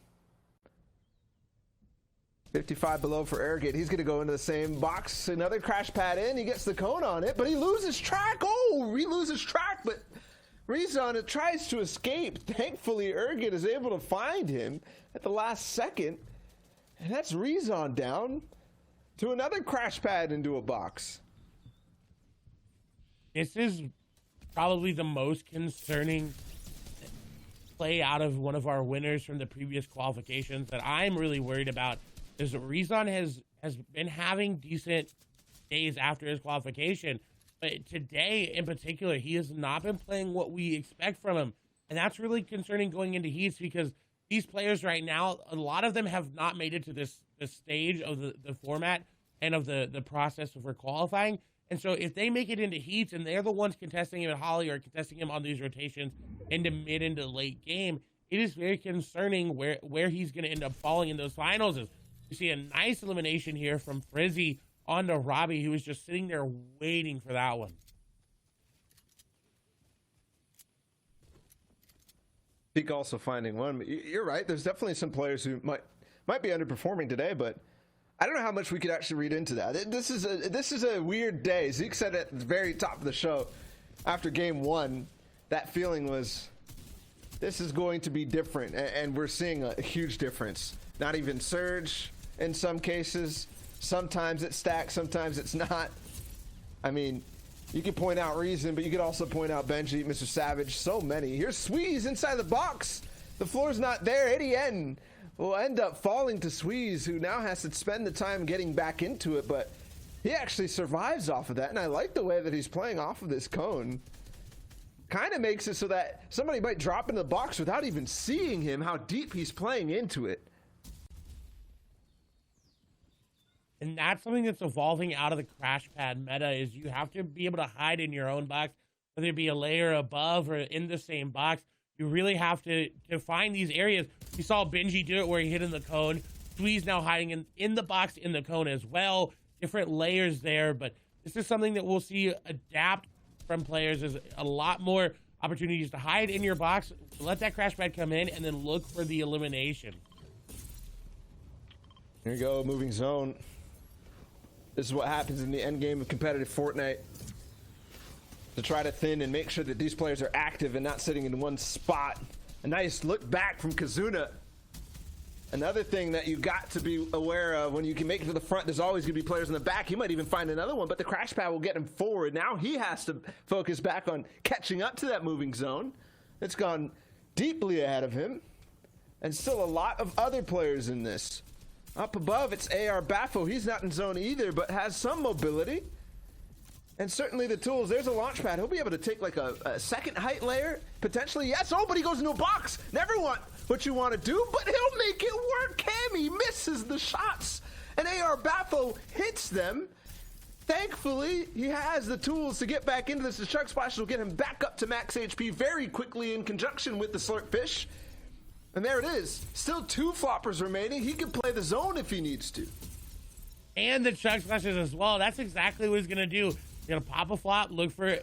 55 below for Arrogate. He's going to go into the same box. Another crash pad in. He gets the cone on it, but he loses track. Oh, he loses track, but Rezon tries to escape. Thankfully, Arrogate is able to find him at the last second. And that's Rezon down to another crash pad into a box. This is probably the most concerning play out of one of our winners from the previous qualifications that I'm really worried about. Is that Rezon has been having decent days after his qualification, but today in particular, he has not been playing what we expect from him. And that's really concerning going into heats because these players right now, a lot of them have not made it to this stage of the format and of the process for qualifying. And so if they make it into heats and they're the ones contesting him at Holly or contesting him on these rotations into mid into late game, it is very concerning where he's going to end up falling in those finals. You see a nice elimination here from Frizzy onto Robbie, who was just sitting there waiting for that one. Peak also finding one. You're right. There's definitely some players who might be underperforming today, but I don't know how much we could actually read into that. This is a weird day. Zeke said at the very top of the show after game 1, that feeling was this is going to be different, and we're seeing a huge difference. Not even Surge in some cases. Sometimes it's stacked, sometimes it's not. I mean, you could point out Reason, but you could also point out Benji, Mr. Savage, so many. Here's Squeeze inside the box. The floor's not there. Eddie N will end up falling to Squeeze, who now has to spend the time getting back into it, but he actually survives off of that, and I like the way that he's playing off of this cone. Kind of makes it so that somebody might drop in the box without even seeing him, how deep he's playing into it. And that's something that's evolving out of the crash pad meta is you have to be able to hide in your own box, whether it be a layer above or in the same box. You really have to find these areas. We saw Benji do it where he hid in the cone. Squeeze now hiding in the box in the cone as well. Different layers there, but this is something that we'll see adapt from players. Is a lot more opportunities to hide in your box, let that crash pad come in, and then look for the elimination. Here you go, moving zone. This is what happens in the end game of competitive Fortnite. To try to thin and make sure that these players are active and not sitting in one spot. A nice look back from Kazuna. Another thing that you got to be aware of, when you can make it to the front, there's always going to be players in the back. You might even find another one, but the crash pad will get him forward. Now he has to focus back on catching up to that moving zone. It's gone deeply ahead of him. And still a lot of other players in this. Up above, it's AR Baffo. He's not in zone either, but has some mobility. And certainly the tools. There's a launch pad. He'll be able to take like a second height layer, potentially. Yes, oh, but he goes into a box. Never want what you want to do, but he'll make it work. Cammy misses the shots, and AR Baffo hits them. Thankfully, he has the tools to get back into this. The Shark Splash will get him back up to max HP very quickly in conjunction with the Slurp Fish. And there it is. Still 2 floppers remaining. He can play the zone if he needs to. And the Chuck Splashes as well. That's exactly what he's going to do. He's going to pop a flop, look for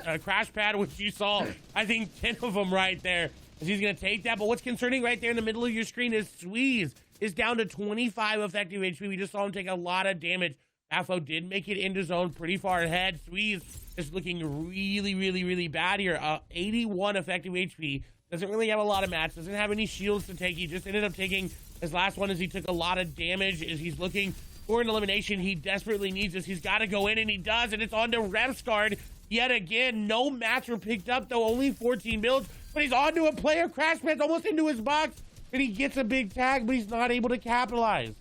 a crash pad, which you saw, I think, 10 of them right there. As he's going to take that. But what's concerning right there in the middle of your screen is Squeeze is down to 25 effective HP. We just saw him take a lot of damage. Baffo did make it into zone pretty far ahead. Squeeze is looking really, really, really bad here. 81 effective HP. Doesn't really have a lot of mats. Doesn't have any shields to take. He just ended up taking his last one as he took a lot of damage. As he's looking for an elimination, he desperately needs this. He's got to go in, and he does. And it's on to Revscard yet again. No mats were picked up, though. Only 14 builds. But he's on to a player. Crash pads almost into his box. And he gets a big tag, but he's not able to capitalize.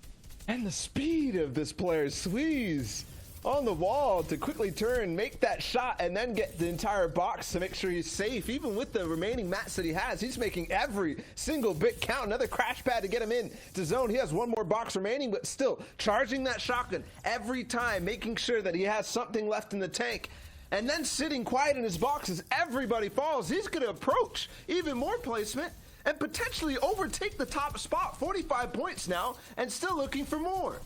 And the speed of this player, Squeeze, on the wall to quickly turn, make that shot, and then get the entire box to make sure he's safe. Even with the remaining mats that he has, he's making every single bit count. Another crash pad to get him in to zone. He has one more box remaining, but still charging that shotgun every time, making sure that he has something left in the tank. And then sitting quiet in his box as everybody falls. He's going to approach even more placement and potentially overtake the top spot. 45 points now, and still looking for more.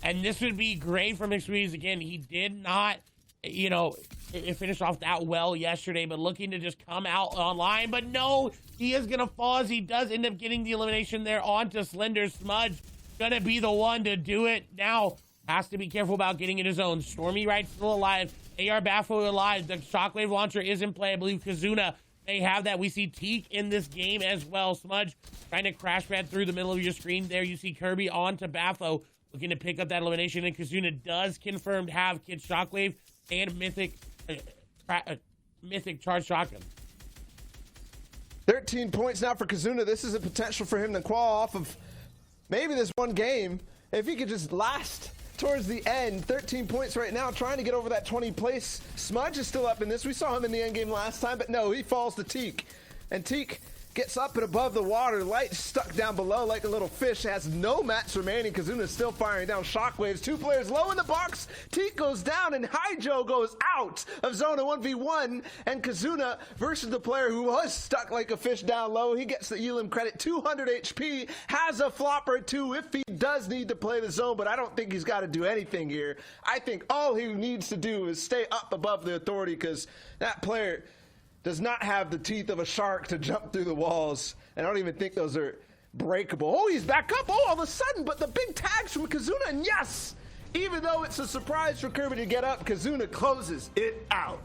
And this would be great from Squeeze. Again, he did not, finish off that well yesterday, but looking to just come out online. But no, he is going to fall as he does end up getting the elimination there onto Slender. Smudge going to be the one to do it. Now, has to be careful about getting in his own. Stormy Right still alive. AR Baffo alive. The Shockwave Launcher is in play. I believe Kazuna may have that. We see Teak in this game as well. Smudge trying to crash pad through the middle of your screen. There you see Kirby on to Baffo, looking to pick up that elimination, and Kazuna does confirm to have Kid Shockwave and Mythic Charge Shotgun. 13 points now for Kazuna. This is a potential for him to claw off of maybe this one game. If he could just last towards the end. 13 points right now, trying to get over that 20 place. Smudge is still up in this. We saw him in the end game last time, but no, he falls to Teak. And Teak gets up and above the water. Light stuck down below like a little fish. Has no mats remaining. Kazuna's still firing down shockwaves. 2 players low in the box. Teak goes down and Hijo goes out of zone 1v1. And Kazuna versus the player who was stuck like a fish down low. He gets the Elim credit. 200 HP. Has a flopper too if he does need to play the zone, but I don't think he's got to do anything here. I think all he needs to do is stay up above the authority, because that player does not have the teeth of a shark to jump through the walls. And I don't even think those are breakable. Oh, he's back up. Oh, all of a sudden, but the big tags from Kazuna, and yes, even though it's a surprise for Kirby to get up, Kazuna closes it out.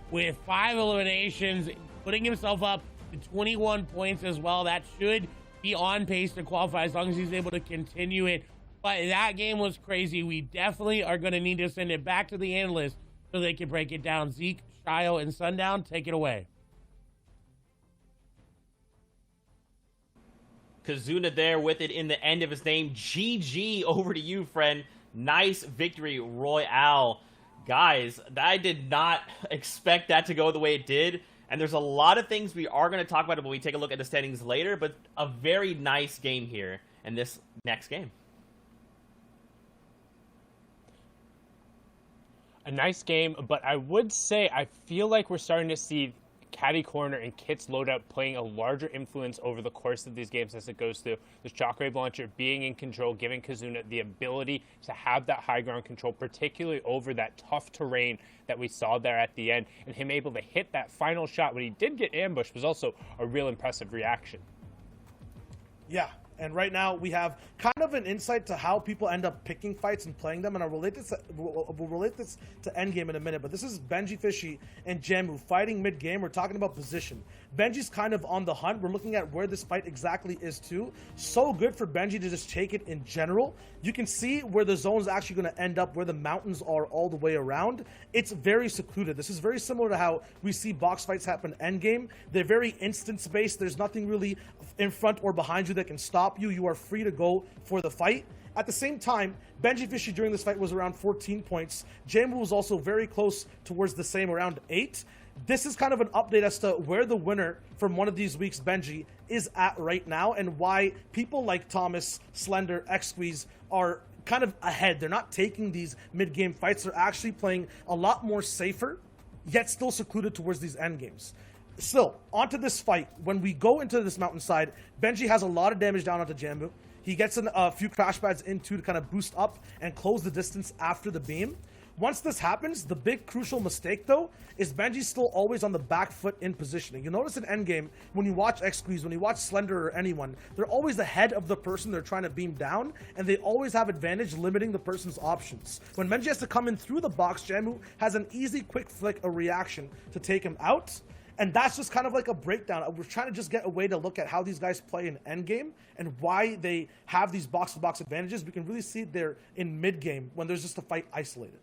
With 5 eliminations, putting himself up to 21 points as well. That should be on pace to qualify as long as he's able to continue it. But that game was crazy. We definitely are going to need to send it back to the analysts so they can break it down. Zeke, Shio, and Sundown, take it away. Kazuna there with it in the end of his name. GG, over to you, friend. Nice victory royale. Guys, I did not expect that to go the way it did. And there's a lot of things we are going to talk about when we take a look at the standings later, but a very nice game here in this next game. A nice game, but I would say I feel like we're starting to see Caddy Corner and Kit's loadout playing a larger influence over the course of these games as it goes through. The Shockwave Launcher being in control, giving Kazuna the ability to have that high ground control, particularly over that tough terrain that we saw there at the end. And him able to hit that final shot when he did get ambushed was also a real impressive reaction. Yeah. And right now we have kind of an insight to how people end up picking fights and playing them, and we'll relate this to Endgame in a minute. But this is Benji Fishy and Jamu fighting mid-game. We're talking about position. Benji's kind of on the hunt. We're looking at where this fight exactly is too. So good for Benji to just take it in general. You can see where the zone is actually going to end up, where the mountains are all the way around. It's very secluded. This is very similar to how we see box fights happen Endgame. They're very instance-based. There's nothing really in front or behind you that can stop you. You are free to go for the fight. At the same time, Benji Fishy during this fight was around 14 points. Jamu was also very close towards the same, around 8. This is kind of an update as to where the winner from one of these weeks, Benji, is at right now, and why people like Thomas, Slender, X-Squeeze are kind of ahead. They're not taking these mid-game fights. They're actually playing a lot more safer, yet still secluded towards these end games. Still, onto this fight. When we go into this mountainside, Benji has a lot of damage down onto Jamu. He gets a few crash pads into to kind of boost up and close the distance after the beam. Once this happens, the big crucial mistake, though, is Benji's still always on the back foot in positioning. You'll notice in endgame, when you watch X-Squeeze, when you watch Slender or anyone, they're always ahead of the person they're trying to beam down, and they always have advantage limiting the person's options. When Benji has to come in through the box, Jamu has an easy, quick flick, a reaction to take him out. And that's just kind of like a breakdown. We're trying to just get a way to look at how these guys play in endgame and why they have these box-to-box advantages. We can really see it there in mid-game when there's just a fight isolated.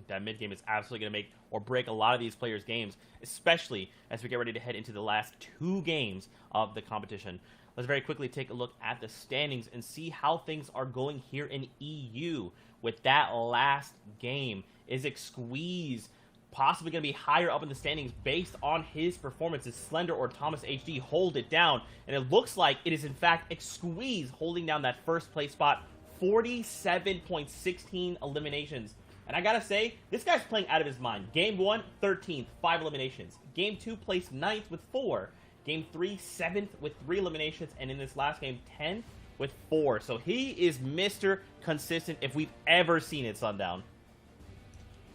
That mid-game is absolutely going to make or break a lot of these players' games, especially as we get ready to head into the last 2 games of the competition. Let's very quickly take a look at the standings and see how things are going here in EU with that last game. Is X-Squeeze possibly going to be higher up in the standings based on his performance? Is Slender or Thomas HD hold it down? And it looks like it is in fact X-Squeeze holding down that first place spot. 47.16 eliminations. And I gotta say, this guy's playing out of his mind. Game 1, 13th, 5 eliminations. Game 2, placed 9th with 4. Game 3, 7th with 3 eliminations. And in this last game, 10th with 4. So he is Mr. Consistent if we've ever seen it, Sundown.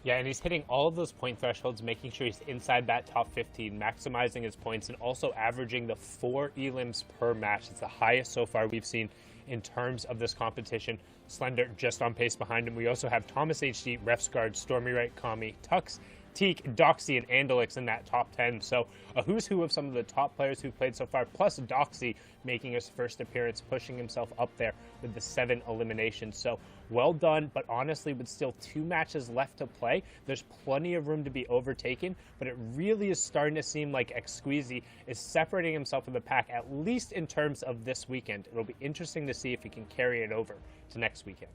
Yeah, and he's hitting all of those point thresholds, making sure he's inside that top 15, maximizing his points, and also averaging the 4 elims per match. It's the highest so far we've seen in terms of this competition. Slender just on pace behind him. We also have Thomas HD, Refsguard, Stormy Right, Kami, Tux, Teak, Doxy, and Andalix in that top 10. So a who's who of some of the top players who've played so far, plus Doxy making his first appearance, pushing himself up there with the 7 eliminations. So well done, but honestly, with still 2 matches left to play, there's plenty of room to be overtaken, but it really is starting to seem like X-Squeezy is separating himself from the pack, at least in terms of this weekend. It'll be interesting to see if he can carry it over to next weekend.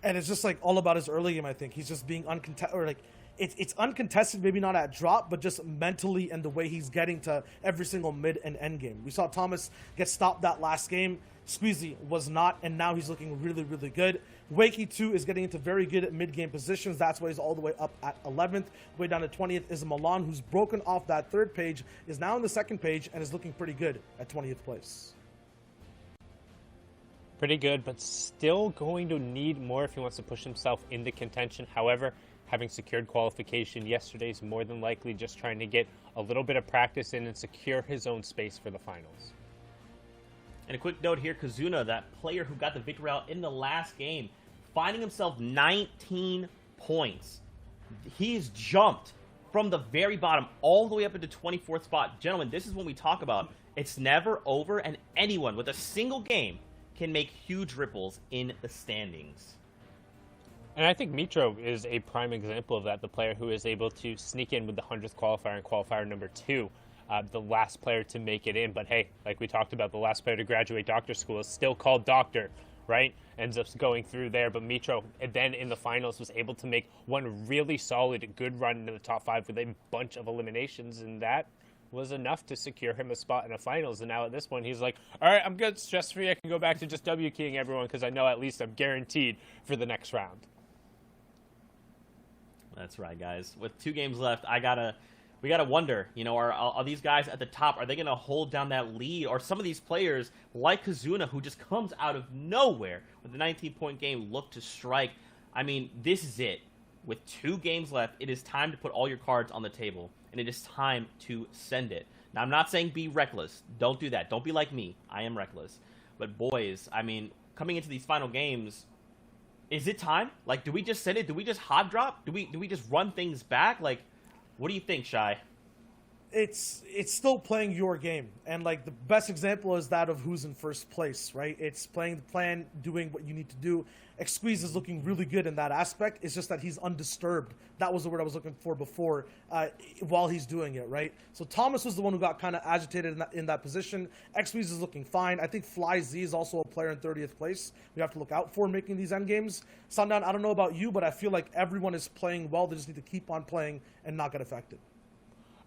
And it's just like all about his early game, I think. He's just being uncontested, or like, it's uncontested, maybe not at drop, but just mentally and the way he's getting to every single mid and end game. We saw Thomas get stopped that last game. Squeezy was not, and now he's looking really, really good. Wakey, too, is getting into very good mid-game positions. That's why he's all the way up at 11th. Way down to 20th is Milan, who's broken off that 3rd page, is now on the 2nd page, and is looking pretty good at 20th place. Pretty good, but still going to need more if he wants to push himself into contention. However, having secured qualification yesterday is more than likely just trying to get a little bit of practice in and secure his own space for the finals. And a quick note here, Kazuna, that player who got the victory out in the last game, finding himself 19 points. He's jumped from the very bottom all the way up into 24th spot. Gentlemen, this is when we talk about it's never over, and anyone with a single game can make huge ripples in the standings. And I think Mitro is a prime example of that, the player who is able to sneak in with the 100th qualifier and qualifier number 2, the last player to make it in. But hey, like we talked about, the last player to graduate doctor school is still called doctor, right? Ends up going through there. But Mitro then in the finals was able to make one really solid, good run into the top 5 with a bunch of eliminations, and that was enough to secure him a spot in the finals. And now at this point, he's like, all right, I'm good, stress-free. I can go back to just W-keying everyone because I know at least I'm guaranteed for the next round. That's right, guys. With 2 games left, we gotta wonder, you know, are these guys at the top, are they gonna hold down that lead? Or some of these players, like Kazuna, who just comes out of nowhere with a 19-point game, look to strike. I mean, this is it. With 2 games left, it is time to put all your cards on the table, and it is time to send it. Now, I'm not saying be reckless. Don't do that. Don't be like me. I am reckless. But boys, I mean, coming into these final games, is it time? Like, do we just send it? Do we just hot drop? Do we just run things back? Like, what do you think, Shy? It's still playing your game, and like the best example is that of who's in first place, right? It's playing the plan, doing what you need to do. Xqueeze is looking really good in that aspect. It's just that he's undisturbed. That was the word I was looking for before, while he's doing it, right? So Thomas was the one who got kind of agitated in that position. Xqueeze is looking fine. I think Fly Z is also a player in 30th place we have to look out for making these end games. Sundown, I don't know about you, but I feel like everyone is playing well. They just need to keep on playing and not get affected.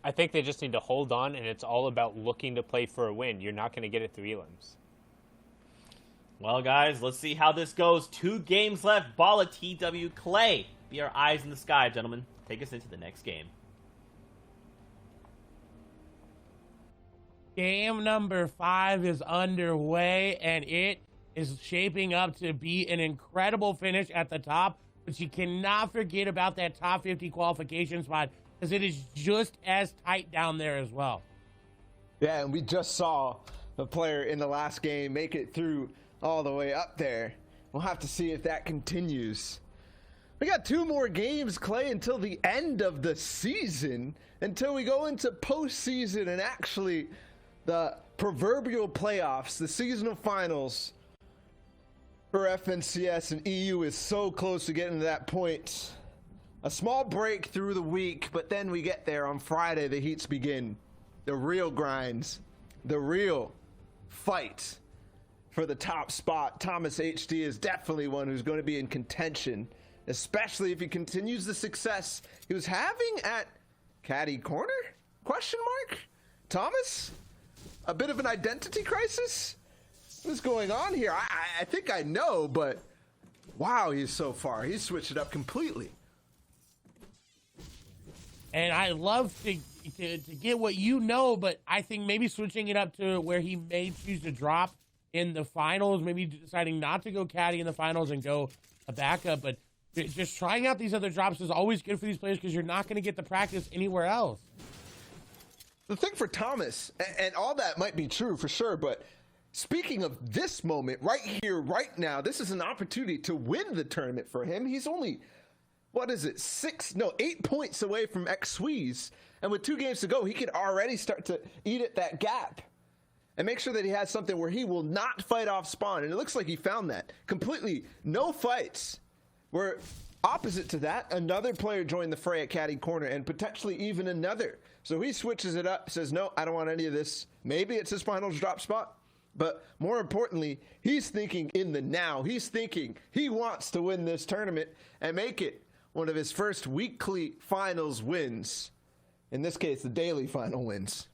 I think they just need to hold on, and it's all about looking to play for a win. You're not going to get it through elims. Well, guys, let's see how this goes. 2 games left. Balla, TW, Clay. Be our eyes in the sky, gentlemen. Take us into the next game. Game number 5 is underway, and it is shaping up to be an incredible finish at the top. But you cannot forget about that top 50 qualification spot, because it is just as tight down there as well. Yeah, and we just saw the player in the last game make it through all the way up there. We'll have to see if that continues. We got 2 more games, Clay, until the end of the season, until we go into postseason and actually the proverbial playoffs, the seasonal finals for FNCS, and EU is so close to getting to that point. A small break through the week, but then we get there on Friday. The heats begin. The real grinds. The real fight for the top spot. Thomas HD is definitely one who's going to be in contention, especially if he continues the success he was having at Caddy Corner? Question mark? Thomas? A bit of an identity crisis? What's going on here? I think I know, but wow, he's so far. He's switched it up completely. And I love to get what you know, but I think maybe switching it up to where he may choose to drop in the finals, maybe deciding not to go caddy in the finals and go a backup, but just trying out these other drops is always good for these players because you're not going to get the practice anywhere else. The thing for Thomas, and all that might be true for sure, but speaking of this moment right here, right now, this is an opportunity to win the tournament for him. He's only, what is it, 8 points away from Xqueeze. And with 2 games to go, he could already start to eat at that gap and make sure that he has something where he will not fight off spawn. And it looks like he found that. Completely no fights. Where opposite to that, another player joined the fray at Caddy Corner, and potentially even another. So he switches it up, says, no, I don't want any of this. Maybe it's his finals drop spot. But more importantly, he's thinking in the now. He's thinking he wants to win this tournament and make it one of his first weekly finals wins. In this case, the daily final wins.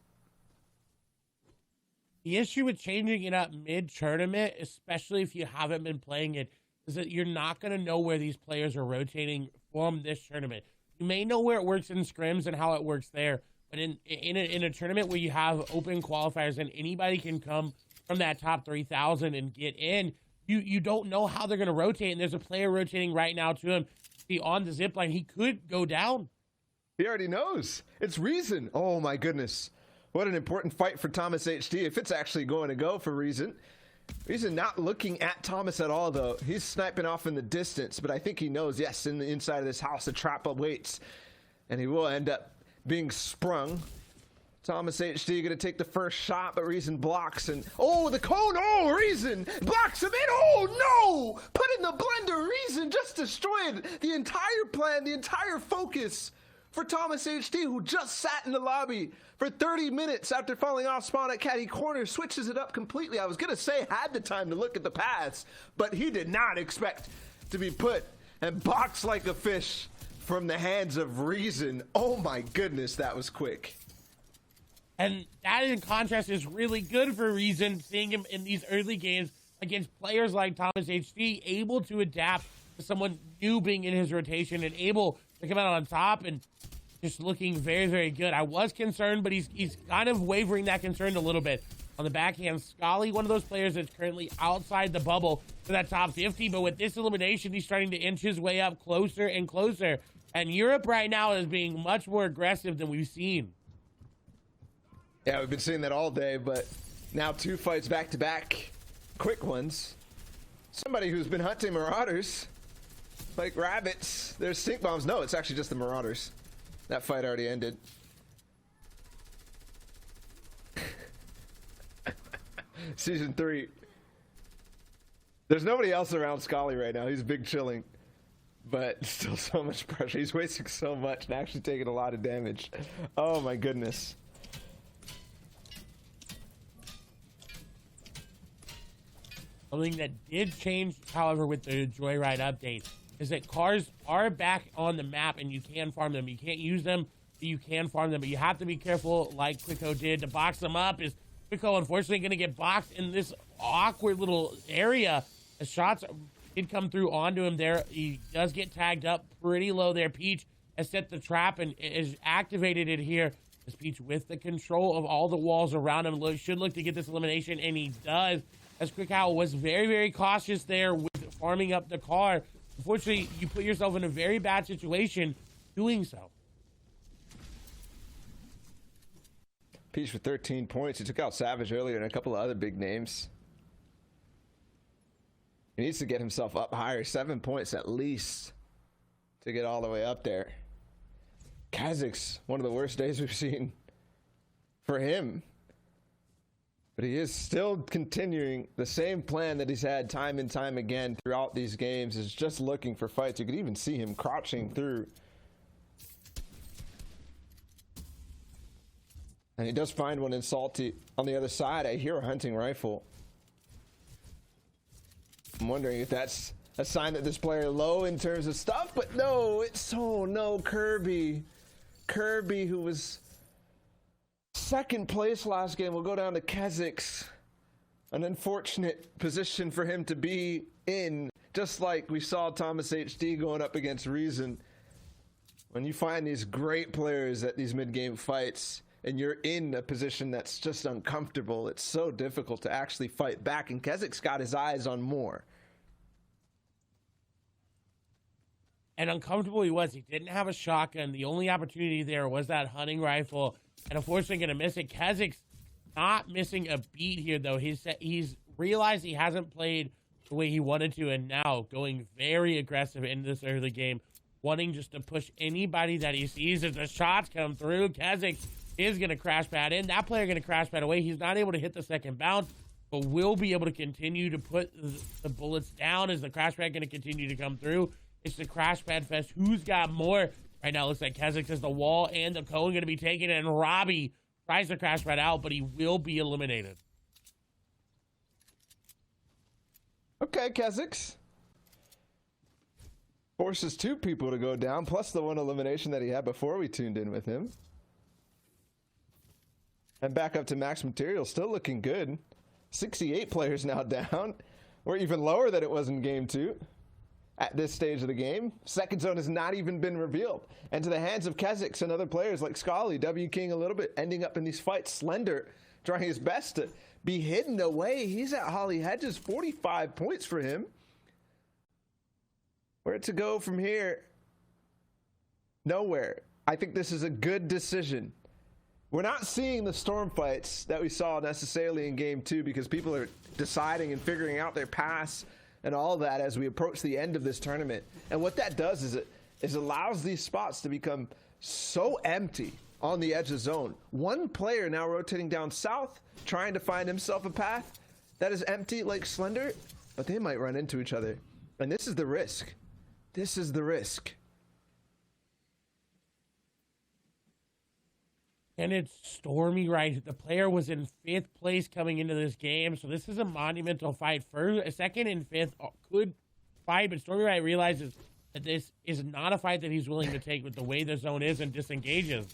The issue with changing it up mid-tournament, especially if you haven't been playing it, is that you're not going to know where these players are rotating from this tournament. You may know where it works in scrims and how it works there, but in a tournament where you have open qualifiers and anybody can come from that top 3,000 and get in, you don't know how they're going to rotate, and there's a player rotating right now to him. Be on the zip line, he could go down. He already knows. It's Reason. Oh my goodness. What an important fight for Thomas HD, if it's actually going to go for Reason. Reason not looking at Thomas at all, though. He's sniping off in the distance, but I think he knows, yes, in the inside of this house, a trap awaits, and he will end up being sprung. Thomas HD going to take the first shot, but Reason blocks, and oh, the cone, oh, Reason blocks him in, oh no! Put in the blender, Reason just destroyed the entire plan, the entire focus for Thomas HD, who just sat in the lobby for 30 minutes after falling off spawn at Caddy Corner, switches it up completely. I was going to say had the time to look at the pass, but he did not expect to be put and boxed like a fish from the hands of Reason. Oh my goodness, that was quick. And that, in contrast, is really good for Reason, seeing him in these early games against players like Thomas HD, able to adapt someone new being in his rotation and able to come out on top and just looking very, very good. I was concerned, but he's kind of wavering that concern a little bit. On the backhand, Scully, one of those players that's currently outside the bubble for that top 50, but with this elimination, he's starting to inch his way up closer and closer. And Europe right now is being much more aggressive than we've seen. Yeah, we've been seeing that all day, but now 2 fights back-to-back, quick ones. Somebody who's been hunting Marauders like rabbits. There's stink bombs. No, it's actually just the Marauders. That fight already ended. Season 3. There's nobody else around Scully right now. He's big chilling. But still so much pressure. He's wasting so much and actually taking a lot of damage. Oh my goodness. Something that did change, however, with the Joyride update is that cars are back on the map and you can farm them. You can't use them, but you can farm them. But you have to be careful, like Quicko did, to box them up. Is Quicko unfortunately going to get boxed in this awkward little area? The shots did come through onto him there. He does get tagged up pretty low there. Peach has set the trap and has activated it here. As Peach, with the control of all the walls around him, should look to get this elimination, and he does. As Quicko was very, very cautious there with farming up the car. Unfortunately, you put yourself in a very bad situation doing so. Peach for 13 points. He took out Savage earlier and a couple of other big names. He needs to get himself up higher. 7 points at least to get all the way up there. Kazakh's one of the worst days we've seen for him. But he is still continuing the same plan that he's had time and time again throughout these games, is just looking for fights. You could even see him crouching through. And he does find one in Salty on the other side. I hear a hunting rifle. I'm wondering if that's a sign that this player low in terms of stuff, but no, it's, oh no, Kirby. Kirby, who was second place last game, will go down to Kazakh's. An unfortunate position for him to be in, just like we saw Thomas HD going up against Reason. When you find these great players at these mid-game fights and you're in a position that's just uncomfortable, it's so difficult to actually fight back, and Kazakh's got his eyes on more. And uncomfortable he was. He didn't have a shotgun. The only opportunity there was that hunting rifle. And unfortunately going to miss it. Kazakh's not missing a beat here, though. He's realized he hasn't played the way he wanted to, and now going very aggressive in this early game, wanting just to push anybody that he sees. As the shots come through, Kazakh is going to crash pad in. That player going to crash pad away. He's not able to hit the second bounce, but will be able to continue to put the bullets down as the crash pad going to continue to come through. It's the crash pad fest. Who's got more? Right now, it looks like Kazakh has the wall and the cone going to be taken, and Robbie tries to crash pad out, but he will be eliminated. Okay, Kazakh's forces 2 people to go down, plus the 1 elimination that he had before we tuned in with him. And back up to max material, still looking good. 68 players now down. We're even lower than it was in game 2. At this stage of the game, second zone has not even been revealed. And to the hands of Kazakhs and other players like Scully, W King a little bit, ending up in these fights. Slender trying his best to be hidden away. He's at Holly Hedges, 45 points for him. Where to go from here? Nowhere. I think this is a good decision. We're not seeing the storm fights that we saw necessarily in game 2 because people are deciding and figuring out their paths and all that as we approach the end of this tournament. And what that does is it allows these spots to become so empty on the edge of zone. One player now rotating down south, trying to find himself a path that is empty like Slender, but they might run into each other. And this is the risk. This is the risk. And it's stormy, right? The player was in 5th place coming into this game, so this is a monumental fight. Second and 5th could fight, but Stormy Wright realizes that this is not a fight that he's willing to take with the way the zone is and disengages.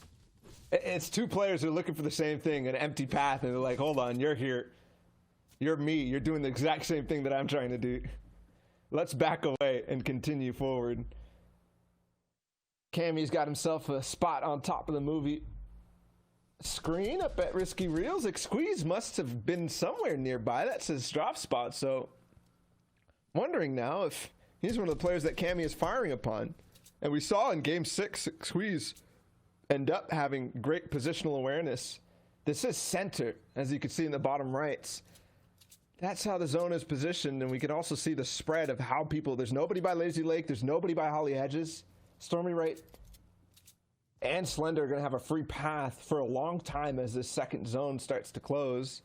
It's 2 players who are looking for the same thing, an empty path, and they're like, hold on, you're here. You're me. You're doing the exact same thing that I'm trying to do. let's back away and continue forward. Cammy's got himself a spot on top of the movie screen up at Risky Reels. Squeeze must have been somewhere nearby. That's his drop spot, so wondering now if he's one of the players that Cammy is firing upon. And we saw in Game 6, Squeeze end up having great positional awareness. This is center, as you can see in the bottom right. That's how the zone is positioned, and we can also see the spread of how people, there's nobody by Lazy Lake, there's nobody by Holly Hedges. Stormy Right and Slender are going to have a free path for a long time as this second zone starts to close.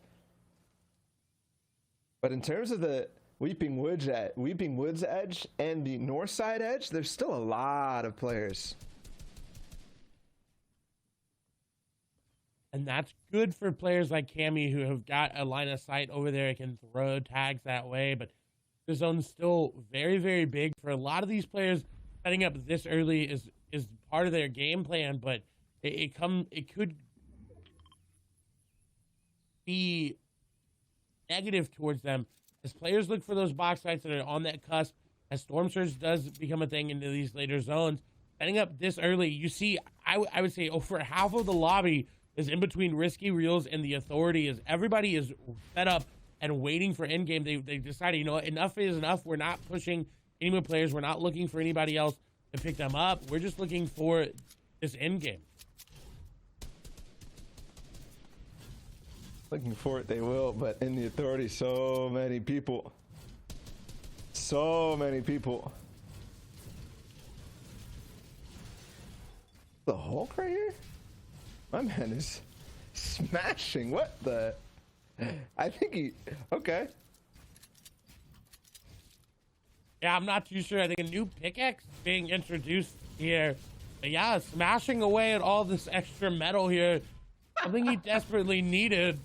But in terms of the Weeping Woods edge and the north side edge, there's still a lot of players. And that's good for players like Cammy who have got a line of sight over there and can throw tags that way. But the zone's still very, very big for a lot of these players. Setting up this early is part of their game plan, but it could be negative towards them as players look for those box fights that are on that cusp. As Storm Surge does become a thing into these later zones, setting up this early, you see, I would say over half of the lobby is in between Risky Reels and the Authority, as everybody is set up and waiting for endgame. They decided, you know what, enough is enough. We're not pushing any more players. We're not looking for anybody else to pick them up. We're just looking for this endgame. Looking for it, they will, but in the Authority, so many people. So many people. The Hulk right here? My man is smashing. What the? I think he... Okay. Yeah, I'm not too sure. I think a new pickaxe being introduced here. But yeah, smashing away at all this extra metal here. Something he desperately needed.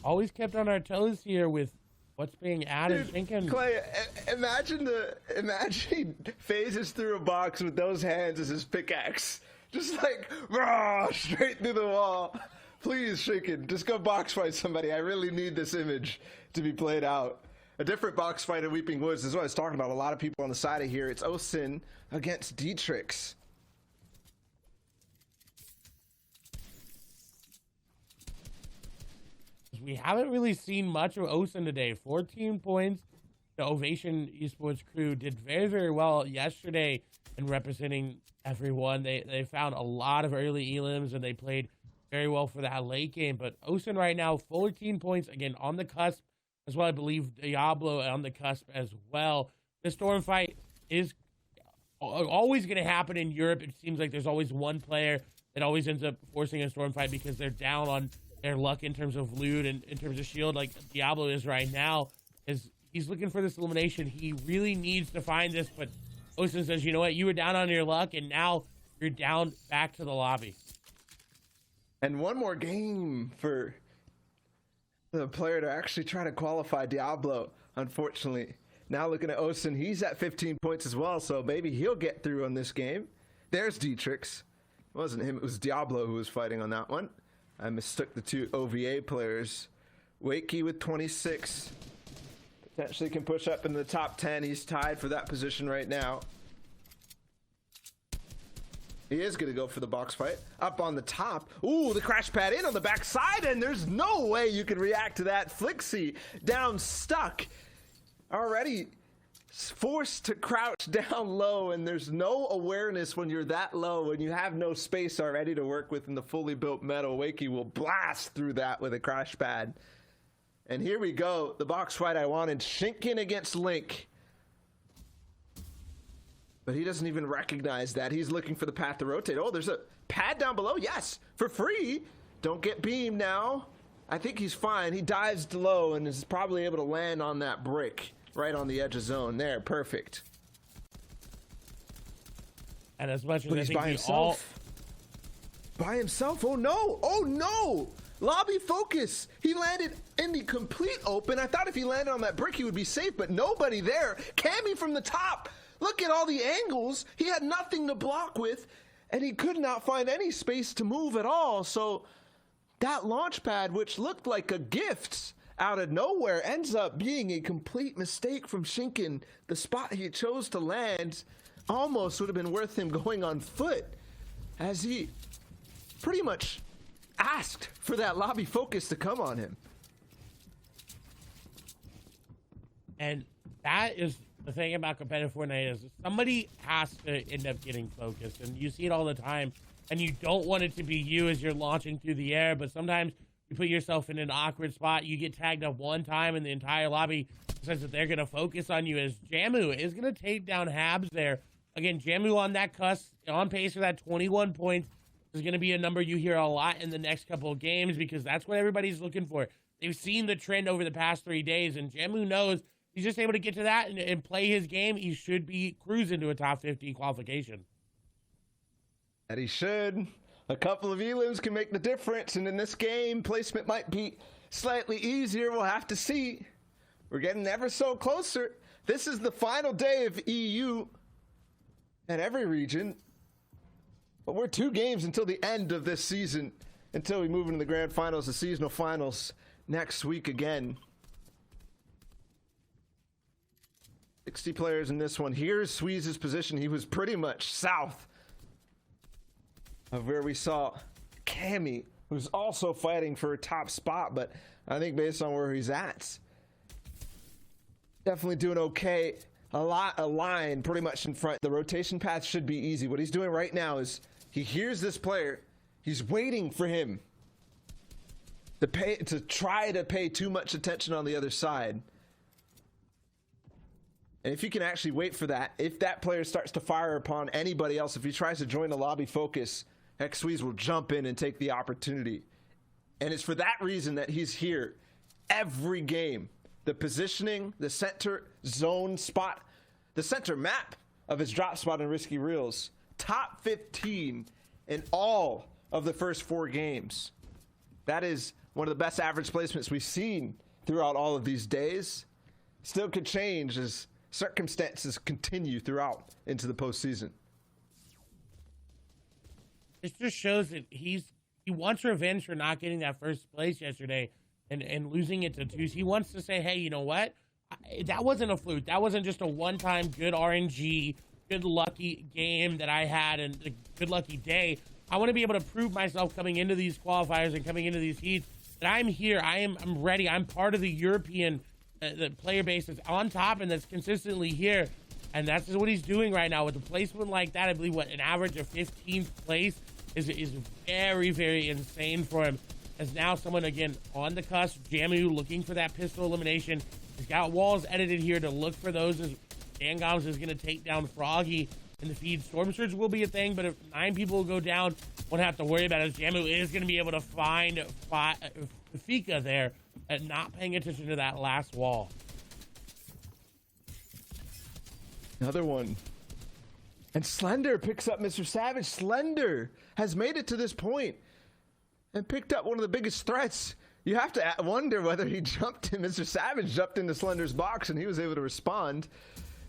Always kept on our toes here with what's being added. Dude, Clay, imagine he phases through a box with those hands as his pickaxe. Just like, rah, straight through the wall. Please, Shaken, just go box fight somebody. I really need this image to be played out. A different box fight in Weeping Woods is what I was talking about. A lot of people on the side of here. It's Osin against Dietrix. We haven't really seen much of Osin today. 14 points. The Ovation Esports crew did very, very well yesterday in representing everyone. They found a lot of early elims, and they played very well for that late game. But Osin right now, 14 points, again, on the cusp. As well, I believe Diablo on the cusp as well. The storm fight is always going to happen in Europe. It seems like there's always one player that always ends up forcing a storm fight because they're down on their luck in terms of loot and in terms of shield, like Diablo is right now. He's looking for this elimination. He really needs to find this, but Osin says, you know what, you were down on your luck, and now you're down back to the lobby. And one more game for the player to actually try to qualify Diablo, unfortunately. Now looking at Osin, he's at 15 points as well, so maybe he'll get through on this game. There's Dietrix. It wasn't him, it was Diablo who was fighting on that one. I mistook the two OVA players. Wakey with 26. Potentially can push up in the top 10. He's tied for that position right now. He is going to go for the box fight. Up on the top. Ooh, the crash pad in on the backside, and there's no way you can react to that. Flixie down stuck. Already forced to crouch down low, and there's no awareness when you're that low and you have no space already to work with in the fully built metal. Wakey will blast through that with a crash pad. And here we go. The box fight I wanted. Shinkin against Link. But he doesn't even recognize that. He's looking for the path to rotate. Oh, there's a pad down below. Yes, for free. Don't get beamed now. I think he's fine. He dives low and is probably able to land on that brick right on the edge of zone. There, perfect. And as much as But I he's think by himself. By himself? Oh, no. Oh, no. Lobby focus. He landed in the complete open. I thought if he landed on that brick, he would be safe, but nobody there. Cammy from the top. Look at all the angles. He had nothing to block with, and he could not find any space to move at all. So that launch pad, which looked like a gift out of nowhere ends up being a complete mistake from Shinken. The spot he chose to land almost would have been worth him going on foot, as he pretty much asked for that lobby focus to come on him. And that is the thing about competitive Fortnite, is somebody has to end up getting focused, and you see it all the time, and you don't want it to be you as you're launching through the air, but sometimes you put yourself in an awkward spot. You get tagged up one time and the entire lobby says that they're going to focus on you, as Jamu is going to take down Habs there. Again, Jamu on that cusp, on pace for that 21 points, is going to be a number you hear a lot in the next couple of games, because that's what everybody's looking for. They've seen the trend over the past 3 days, and Jamu knows he's just able to get to that and play his game. He should be cruising to a top 50 qualification. And he should. A couple of elims can make the difference, and in this game, placement might be slightly easier. We'll have to see. We're getting ever so closer. This is the final day of EU at every region. But we're 2 games until the end of this season, until we move into the grand finals, the seasonal finals next week again. 60 players in this one. Here's Sweeze's position. He was pretty much south of where we saw Cammy, who's also fighting for a top spot, but I think based on where he's at, definitely doing okay. A line pretty much in front. The rotation path should be easy. What he's doing right now is he hears this player. He's waiting for him to try to pay too much attention on the other side. And if you can actually wait for that, if that player starts to fire upon anybody else, if he tries to join the lobby focus, Xweez will jump in and take the opportunity. And it's for that reason that he's here every game. The positioning, the center zone spot, the center map of his drop spot in Risky Reels, top 15 in all of the first 4 games. That is one of the best average placements we've seen throughout all of these days. Still could change as circumstances continue throughout into the postseason. It just shows that he wants revenge for not getting that first place yesterday and losing it to Deuce. He wants to say, hey, you know what? That wasn't a fluke. That wasn't just a one-time good RNG, good lucky game that I had and a good lucky day. I want to be able to prove myself coming into these qualifiers and coming into these heats that I'm here. I'm ready. I'm part of the European the player base that's on top and that's consistently here. And that's what he's doing right now with a placement like that. I believe an average of 15th place is very, very insane for him. As now someone again on the cusp, Jamu looking for that pistol elimination. He's got walls edited here to look for those, as Dangoms is going to take down Froggy in the feed. Storm Surge will be a thing, but if 9 people will go down, won't have to worry about it, as Jamu is going to be able to find Fika there and not paying attention to that last wall. Another one. And Slender picks up Mr. Savage. Slender has made it to this point and picked up one of the biggest threats. You have to wonder whether he jumped in. Mr. Savage jumped into Slender's box and he was able to respond.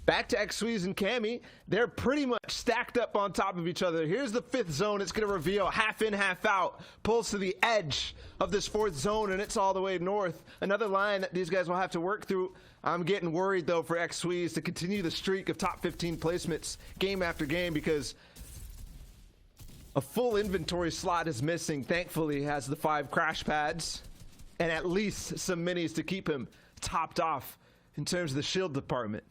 Back to Xweez and Cammy. They're pretty much stacked up on top of each other. Here's the 5th zone. It's going to reveal half in, half out. Pulls to the edge of this 4th zone, and it's all the way north. Another line that these guys will have to work through. I'm getting worried, though, for Xweez to continue the streak of top 15 placements game after game, because a full inventory slot is missing. Thankfully, he has the 5 crash pads and at least some minis to keep him topped off in terms of the shield department.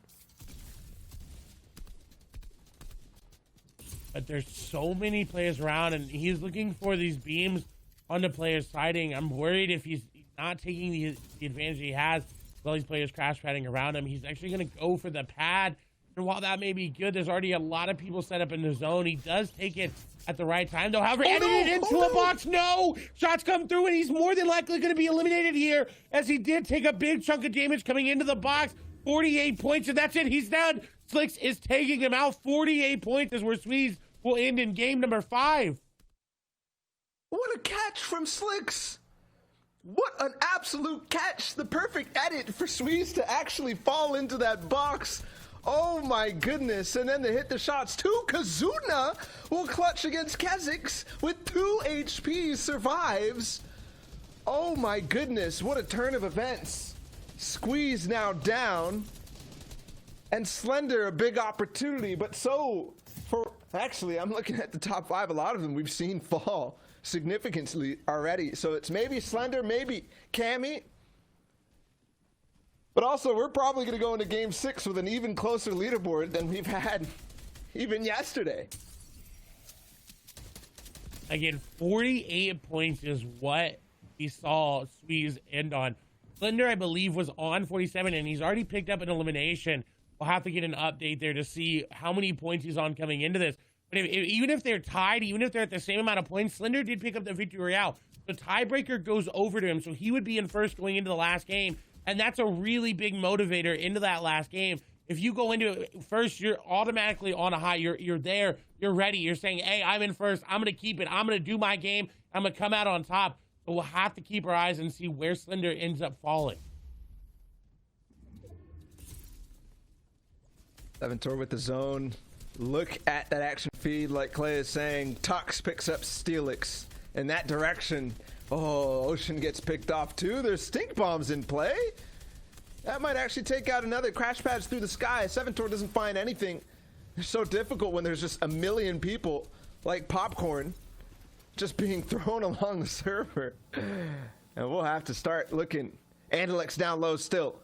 But there's so many players around, and he's looking for these beams on the players siding. I'm worried if he's not taking the advantage he has with all these players crash padding around him. He's actually going to go for the pad. And while that may be good, there's already a lot of people set up in the zone. He does take it at the right time, though. However, edited into a box. No! Shots come through, and he's more than likely going to be eliminated here, as he did take a big chunk of damage coming into the box. 48 points, and that's it. He's down. Slicks is taking him out. 48 points is where Sweez will end in game number 5. What a catch from Slicks. What an absolute catch. The perfect edit for Sweez to actually fall into that box. Oh my goodness. And then to hit the shots too. Kazuna will clutch against Kezix with 2 HP, survives. Oh my goodness, what a turn of events. Squeeze now down. And Slender, a big opportunity, but so for actually, I'm looking at the top 5. A lot of them we've seen fall significantly already. So it's maybe Slender, maybe Cammy. But also, we're probably going to go into Game 6 with an even closer leaderboard than we've had even yesterday. Again, 48 points is what we saw Squeeze end on. Slender, I believe, was on 47, and he's already picked up an elimination. We'll have to get an update there to see how many points he's on coming into this. But even if they're tied, even if they're at the same amount of points, Slender did pick up the victory royale. The tiebreaker goes over to him, so he would be in first going into the last game. And that's a really big motivator into that last game. If you go into it first, you're automatically on a high. You're there. You're ready. You're saying, hey, I'm in first. I'm going to keep it. I'm going to do my game. I'm going to come out on top. So we'll have to keep our eyes and see where Slender ends up falling. Seventor with the zone. Look at that action feed, like Clay is saying. Tux picks up Steelix in that direction. Oh, Ocean gets picked off too. There's stink bombs in play. That might actually take out another. Crash pads through the sky. Seventor doesn't find anything. It's so difficult when there's just a million people like popcorn just being thrown along the server. And we'll have to start looking. Andelix down low still.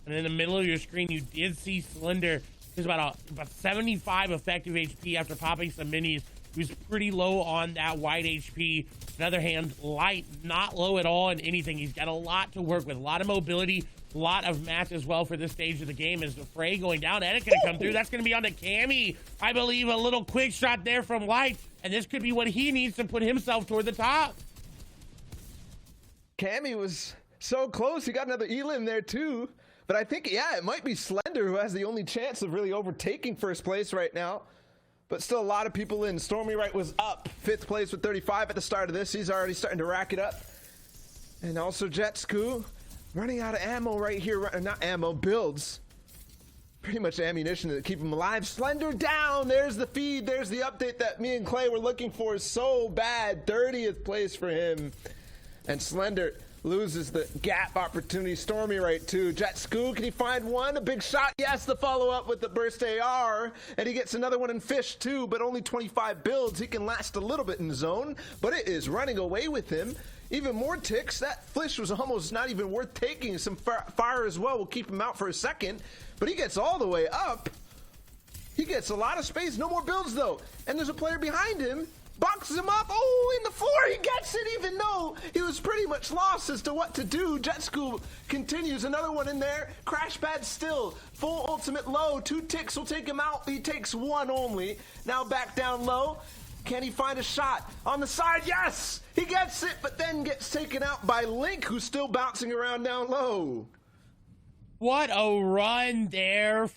And in the middle of your screen, you did see Slender. There's about 75 effective HP after popping some minis. He was pretty low on that white HP. On the other hand, Light, not low at all in anything. He's got a lot to work with, a lot of mobility, a lot of mats as well for this stage of the game. As the Frey going down, Edit going to come through. That's going to be on to Cammy. I believe a little quick shot there from Light, and this could be what he needs to put himself toward the top. Cammy was so close. He got another elim there too. But I think, yeah, it might be Slender who has the only chance of really overtaking first place right now. But still a lot of people in. Stormy Wright was up 5th place with 35 at the start of this. He's already starting to rack it up. And also Jetsku running out of ammo right here. Not ammo, builds. Pretty much ammunition to keep him alive. Slender down. There's the feed. There's the update that me and Clay were looking for. So bad. 30th place for him. And Slender loses the gap opportunity. Stormy right too. Jetsku, can he find one? A big shot. Yes, the follow-up with the burst AR. And he gets another one in Fish too, but only 25 builds. He can last a little bit in the zone, but it is running away with him. Even more ticks. That Fish was almost not even worth taking. Some fire as well will keep him out for a second, but he gets all the way up. He gets a lot of space. No more builds though. And there's a player behind him. Boxes him up. Oh, in the floor. He gets it even though he was pretty much lost as to what to do. Jetsku continues. Another one in there. Crash pad still. Full ultimate low. 2 ticks will take him out. He takes 1 only. Now back down low. Can he find a shot? On the side, yes! He gets it, but then gets taken out by Link, who's still bouncing around down low. What a run there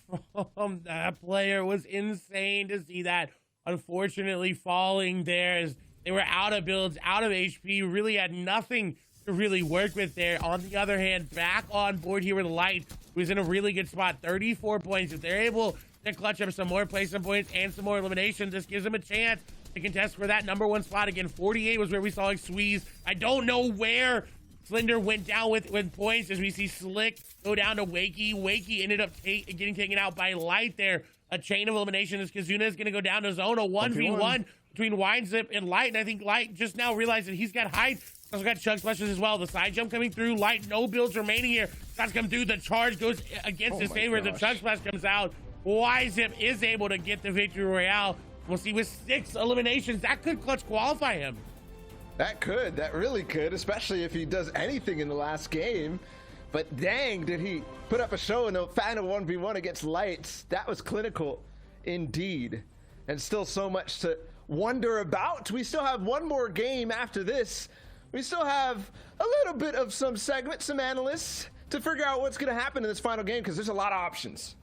from that player. It was insane to see that. Unfortunately, falling there as they were out of builds, out of HP, really had nothing to really work with there. On the other hand, back on board here with Light, who's in a really good spot, 34 points. If they're able to clutch up some more placement points and some more eliminations, this gives them a chance to contest for that #1 spot. Again, 48 was where we saw Squeeze. I don't know where Slender went down with points as we see Slick go down to Wakey. Wakey ended up getting taken out by Light there. A chain of elimination as Kazuna is going to go down to zone. A 1v1 between Winezip and Light. And I think Light just now realized that he's got height. He's also got chug splashes as well. The side jump coming through. Light, no builds remaining here. Shots come through. The charge goes against his favor. The chug splash comes out. Winezip is able to get the victory royale. We'll see with 6 eliminations. That could clutch qualify him. That could. That really could, especially if he does anything in the last game. But dang, did he put up a show in a final 1v1 against Lights. That was clinical indeed. And still so much to wonder about. We still have one more game after this. We still have a little bit of some segments, some analysts, to figure out what's going to happen in this final game, because there's a lot of options.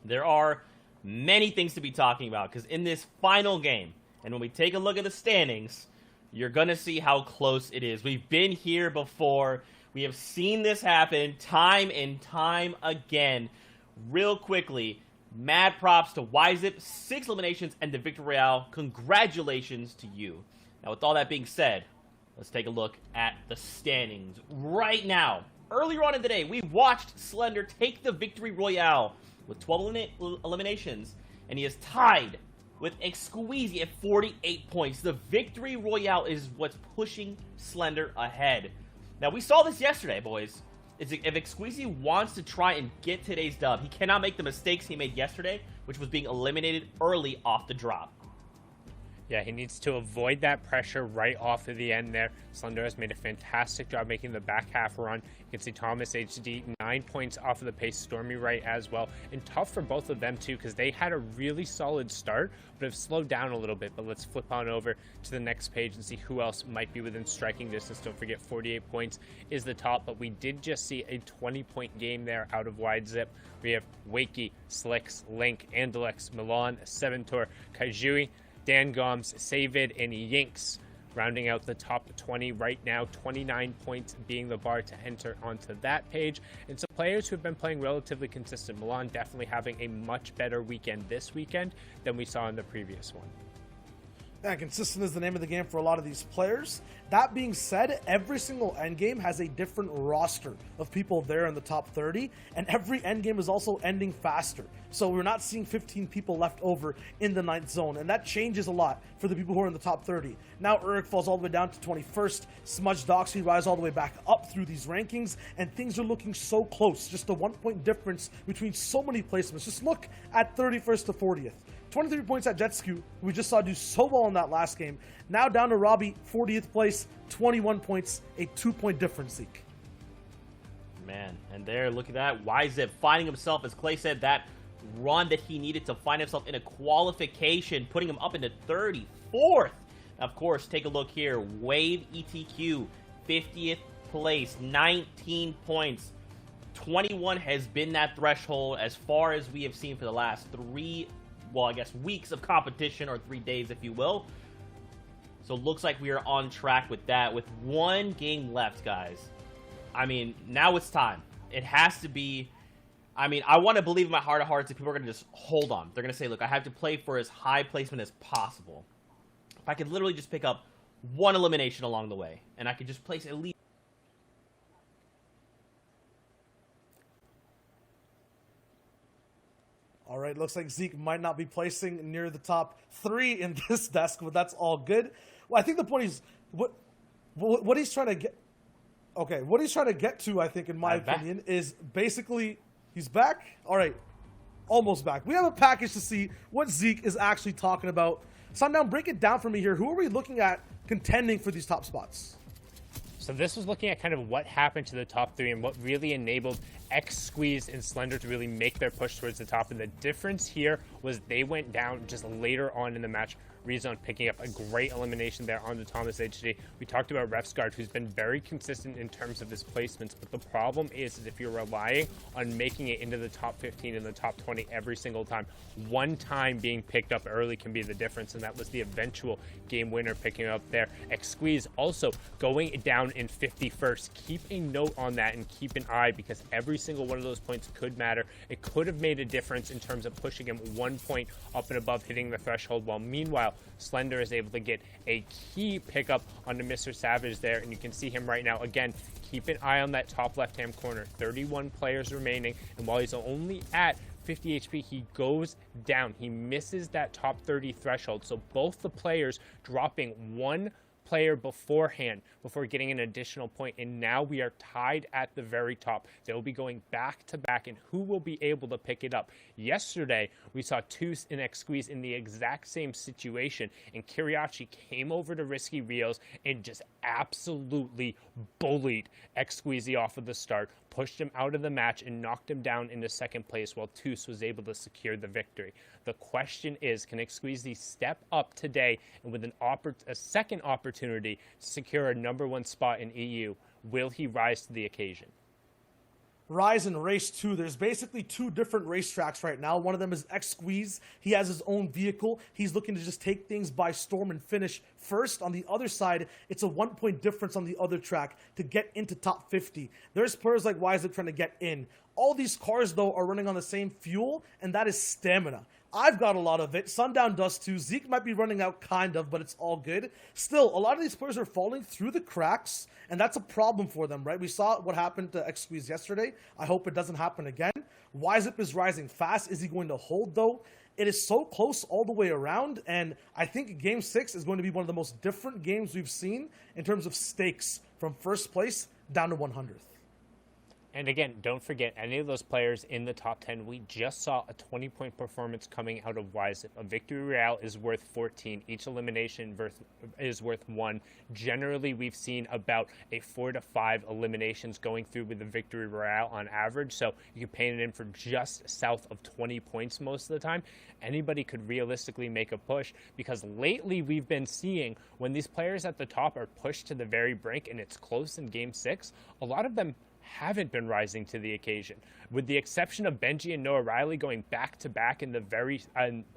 There are many things to be talking about, because in this final game, and when we take a look at the standings, you're going to see how close it is. We've been here before. We have seen this happen time and time again. Real quickly, Mad props to YZip, 6 eliminations, and the Victory Royale. Congratulations to you. Now, with all that being said, let's take a look at the standings right now. Earlier on in the day, we watched Slender take the Victory Royale with 12 eliminations, and he is tied with Exqueezy at 48 points. The Victory Royale is what's pushing Slender ahead. Now, we saw this yesterday, boys. If Exqueezy wants to try and get today's dub, he cannot make the mistakes he made yesterday, which was being eliminated early off the drop. Yeah, he needs to avoid that pressure right off of the end there. Slender has made a fantastic job making the back half run. You can see Thomas HD 9 points off of the pace, Stormy right as well. And tough for both of them too, because they had a really solid start, but have slowed down a little bit. But let's flip on over to the next page and see who else might be within striking distance. Don't forget 48 points is the top, but we did just see a 20-point game there out of YZip. We have Wakey, Slicks, Link, Andalex, Milan, Seventor, Kaijui, Dan Gomes, Savid, and Yinks rounding out the top 20 right now. 29 points being the bar to enter onto that page. And some players who have been playing relatively consistent. Milan definitely having a much better weekend this weekend than we saw in the previous one. Yeah, consistent is the name of the game for a lot of these players. That being said, every single endgame has a different roster of people there in the top 30, and every endgame is also ending faster. So we're not seeing 15 people left over in the 9th zone, and that changes a lot for the people who are in the top 30. Now Urk falls all the way down to 21st, Smudge Doxy rise all the way back up through these rankings, and things are looking so close. Just a 1-point difference between so many placements. Just look at 31st to 40th. 23 points at Jetskew, who we just saw do so well in that last game. Now down to Robbie, 40th place, 21 points, a 2-point difference, Zeke. Man, and there, look at that. YZip finding himself, as Clay said, that run that he needed to find himself in a qualification, putting him up into 34th. Of course, take a look here. Wave ETQ, 50th place, 19 points. 21 has been that threshold as far as we have seen for the last weeks of competition, or 3 days, if you will. So it looks like we are on track with that, with 1 game left, guys. I mean, now it's time. It has to be. I mean, I want to believe in my heart of hearts that people are going to just hold on. They're going to say, look, I have to play for as high placement as possible. If I could literally just pick up 1 elimination along the way, and I could just place at least. All right, looks like Zeke might not be placing near the top 3 in this desk, but that's all good. Well, I think the point is what he's trying to get. Okay, what he's trying to get to, I think, in my opinion, is basically he's back. All right, almost back. We have a package to see what Zeke is actually talking about. Sundown, break it down for me here. Who are we looking at contending for these top spots? So this was looking at kind of what happened to the top 3 and what really enabled Exqueeze and Slender to really make their push towards the top. And the difference here was they went down just later on in the match. Rezone picking up a great elimination there on the Thomas HD. We talked about Refsguard, who's been very consistent in terms of his placements, but the problem is if you're relying on making it into the top 15 and the top 20 every single time, one time being picked up early can be the difference, and that was the eventual game winner picking up there. Exqueeze also going down in 51st. Keep a note on that and keep an eye, because every single one of those points could matter. It could have made a difference in terms of pushing him 1 point up and above hitting the threshold, while meanwhile Slender is able to get a key pickup onto Mr. Savage there, and you can see him right now. Again, keep an eye on that top left-hand corner. 31 players remaining, and while he's only at 50 HP, he goes down. He misses that top 30 threshold, so both the players dropping 1 player beforehand before getting an additional point, and now we are tied at the very top. They'll be going back to back, and who will be able to pick it up? Yesterday we saw Toos and Exqueeze in the exact same situation, and Kiriachi came over to Risky Rios and just absolutely bullied Exqueeze off of the start, pushed him out of the match, and knocked him down into second place, while Toos was able to secure the victory. The question is, can Exqueeze step up today and with a second opportunity to secure a #1 spot in EU? Will he rise to the occasion? Rise and Race 2. There's basically two different racetracks right now. One of them is X-Squeeze. He has his own vehicle. He's looking to just take things by storm and finish first. On the other side, it's a 1-point difference on the other track to get into top 50. There's players like Wiseup trying to get in. All these cars, though, are running on the same fuel, and that is stamina. I've got a lot of it. Sundown does too. Zeke might be running out kind of, but it's all good. Still, a lot of these players are falling through the cracks, and that's a problem for them, right? We saw what happened to X-Squeeze yesterday. I hope it doesn't happen again. Wiseup is rising fast. Is he going to hold, though? It is so close all the way around, and I think Game 6 is going to be one of the most different games we've seen in terms of stakes from first place down to 100th. And again, don't forget any of those players in the top 10. We just saw a 20-point performance coming out of Wiseup. A victory royale is worth 14. Each elimination is worth 1. Generally, we've seen about a 4 to 5 eliminations going through with the victory royale on average. So you can paint it in for just south of 20 points most of the time. Anybody could realistically make a push, because lately we've been seeing when these players at the top are pushed to the very brink and it's close in Game 6, a lot of them haven't been rising to the occasion. With the exception of Benji and Noah Riley going back-to-back in the very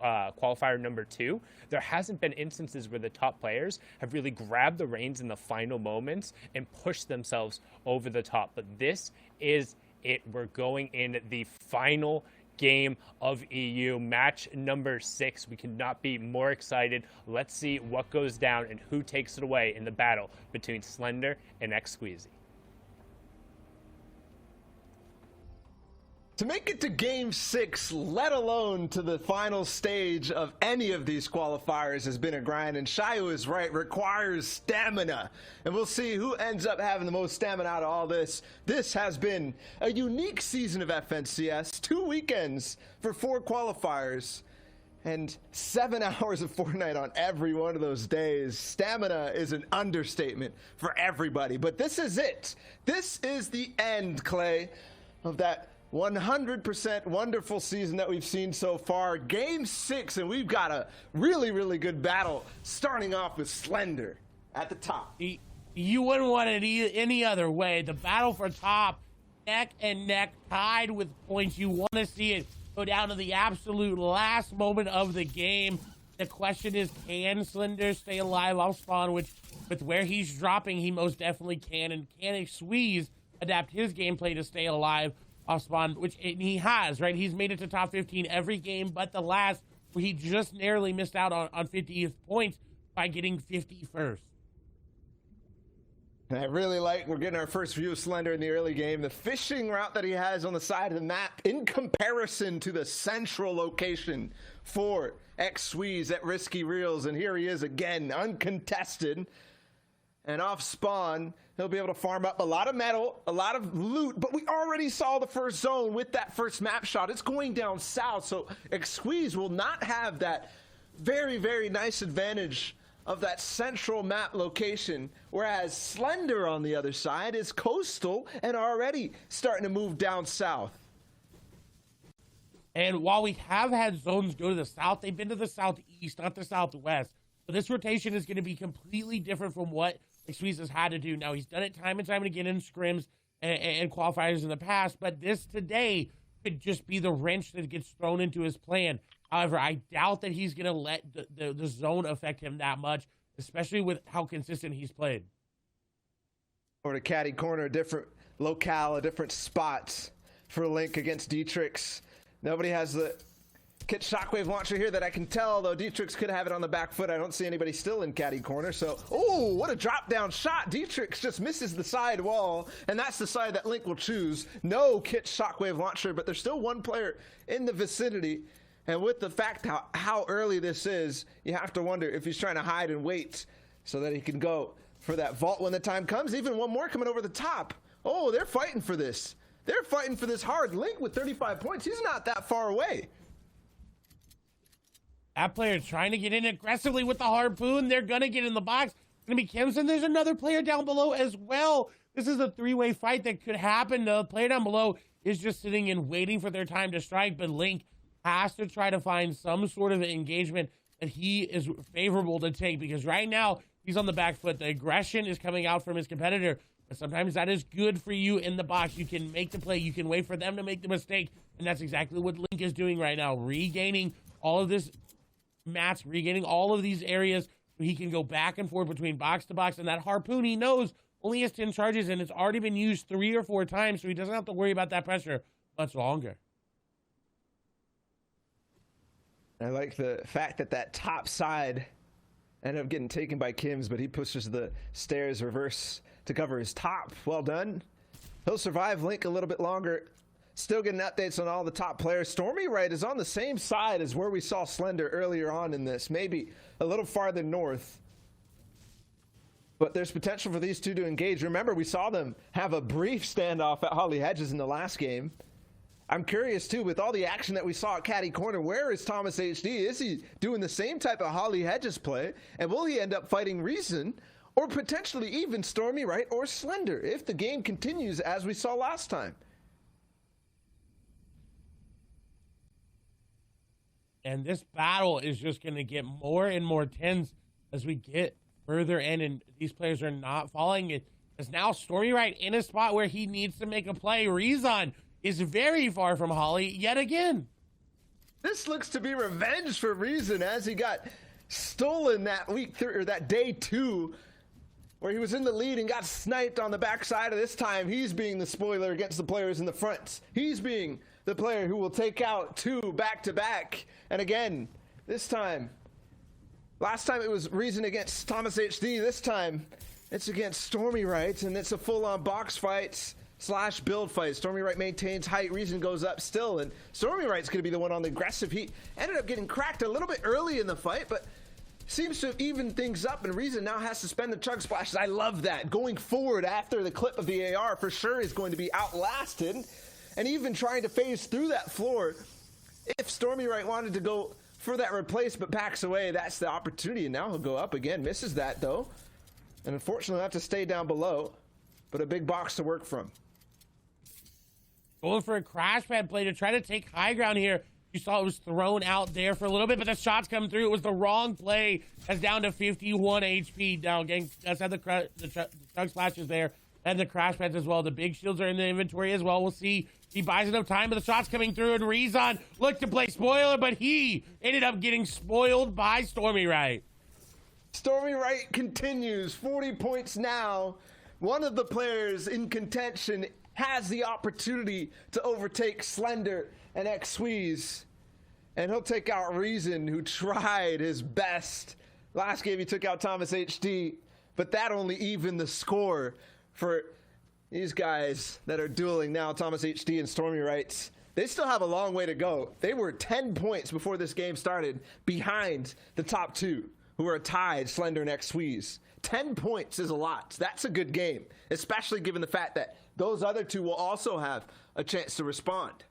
qualifier number 2, there hasn't been instances where the top players have really grabbed the reins in the final moments and pushed themselves over the top. But this is it. We're going in the final game of EU, match number 6. We cannot be more excited. Let's see what goes down and who takes it away in the battle between Slender and X-Squeezy. To make it to Game 6, let alone to the final stage of any of these qualifiers, has been a grind, and Shayu is right, requires stamina. And we'll see who ends up having the most stamina out of all this. This has been a unique season of FNCS, 2 weekends for 4 qualifiers, and 7 hours of Fortnite on every one of those days. Stamina is an understatement for everybody, but this is it. This is the end, Clay, of that 100% wonderful season that we've seen so far. Game 6, and we've got a really, really good battle, starting off with Slender at the top. You wouldn't want it any other way. The battle for top, neck and neck, tied with points. You want to see it go down to the absolute last moment of the game. The question is, can Slender stay alive off spawn, which with where he's dropping, he most definitely can. And can Squeeze adapt his gameplay to stay alive off spawn, which he has, right? He's made it to top 15 every game but the last, where he just narrowly missed out on 50th points by getting 51st. And I really like, we're getting our first view of Slender in the early game. The fishing route that he has on the side of the map in comparison to the central location for X-Squeeze at Risky Reels. And here he is again, uncontested. And off spawn, he'll be able to farm up a lot of metal, a lot of loot, but we already saw the first zone with that first map shot. It's going down south, so X-Squeeze will not have that very, very nice advantage of that central map location, whereas Slender on the other side is coastal and already starting to move down south. And while we have had zones go to the south, they've been to the southeast, not the southwest. So this rotation is going to be completely different from what Squeeze has had to do. Now, he's done it time and time again in scrims and qualifiers in the past, but this today could just be the wrench that gets thrown into his plan. However, I doubt that he's going to let the zone affect him that much, especially with how consistent he's played. Or to Caddy Corner, a different locale, a different spot for Link against Dietrich. Nobody has the Kit Shockwave launcher here that I can tell, though Dietrich could have it on the back foot. I don't see anybody still in Caddy Corner, so, oh, what a drop down shot. Dietrich just misses the side wall, and that's the side that Link will choose. No Kit Shockwave launcher, but there's still one player in the vicinity, and with the fact how early this is, you have to wonder if he's trying to hide and wait so that he can go for that vault when the time comes. Even one more coming over the top. Oh, they're fighting for this. They're fighting for this hard. Link with 35 points, he's not that far away. That player trying to get in aggressively with the harpoon. They're going to get in the box. It's going to be Kimson. There's another player down below as well. This is a 3-way fight that could happen. The player down below is just sitting and waiting for their time to strike, but Link has to try to find some sort of engagement that he is favorable to take, because right now he's on the back foot. The aggression is coming out from his competitor, But sometimes that is good for you in the box. You can make the play. You can wait for them to make the mistake. And that's exactly what Link is doing right now. Regaining all of this mats, regaining all of these areas so he can go back and forth between box to box. And that harpoon, he knows, only has 10 charges, and it's already been used 3 or 4 times, so he doesn't have to worry about that pressure much longer. I like the fact that that top side ended up getting taken by Kim's, but he pushes the stairs reverse to cover his top. Well done. He'll survive Link a little bit longer. Still getting updates on all the top players. Stormy Right is on the same side as where we saw Slender earlier on in this, maybe a little farther north. But there's potential for these two to engage. Remember, we saw them have a brief standoff at Holly Hedges in the last game. I'm curious, too, with all the action that we saw at Caddy Corner, where is Thomas HD? Is he doing the same type of Holly Hedges play? And will he end up fighting Reason? Or potentially even Stormy Right or Slender, if the game continues as we saw last time? And this battle is just going to get more and more tense as we get further in, and these players are not falling. It is now Stormy Right in a spot where he needs to make a play. Rezon is very far from Holly yet again. This looks to be revenge for Reason as he got stolen that that day 2, where he was in the lead and got sniped on the backside. Of this time, he's being the spoiler against the players in the front. He's being the player who will take out 2 back-to-back. And again, this time, last time it was Reason against Thomas HD. This time, it's against Stormy Right, and it's a full-on box fight / build fight. Stormy Right maintains height, Reason goes up still, and Stormy Right's going to be the one on the aggressive. He ended up getting cracked a little bit early in the fight, but seems to have evened things up, and Reason now has to spend the chug splashes. I love that. Going forward after the clip of the AR for sure is going to be outlasted, and even trying to phase through that floor. If Stormy Right wanted to go for that replace but backs away, that's the opportunity, and now he'll go up again. Misses that though, and unfortunately he'll have to stay down below, but a big box to work from. Going for a crash pad play to try to take high ground here. You saw it was thrown out there for a little bit, but the shots come through. It was the wrong play. That's down to 51 HP. Now, gang, that's had the chug splashes there, and the crash pads as well. The big shields are in the inventory as well. We'll see. He buys enough time, but the shots coming through, and Rezon looked to play spoiler, but he ended up getting spoiled by Stormy Right. Stormy Right continues. 40 points now. One of the players in contention has the opportunity to overtake Slender and X-Squeeze, and he'll take out Reason, who tried his best. Last game he took out Thomas HD, but that only evened the score for these guys that are dueling now, Thomas HD and Stormy Right. They still have a long way to go. They were 10 points before this game started behind the top 2, who are tied, Slender and X-Squeeze. 10 points is a lot. That's a good game, especially given the fact that those other 2 will also have a chance to respond.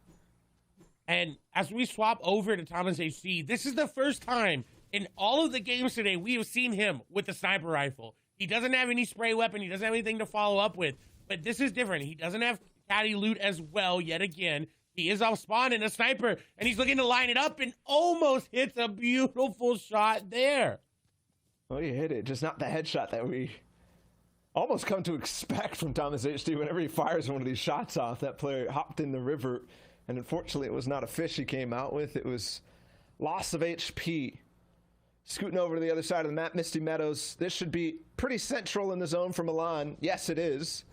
And as we swap over to Thomas HD, this is the first time in all of the games today we have seen him with the sniper rifle. He doesn't have any spray weapon. He doesn't have anything to follow up with. But this is different. He doesn't have caddy loot as well yet again. He is off spawn in a sniper, and he's looking to line it up and almost hits a beautiful shot there. Oh, you hit it. Just not the headshot that we almost come to expect from Thomas HD whenever he fires one of these shots off. That player hopped in the river, and unfortunately it was not a fish he came out with. It was loss of HP. Scooting over to the other side of the map, Misty Meadows. This should be pretty central in the zone for Milan. Yes, it is.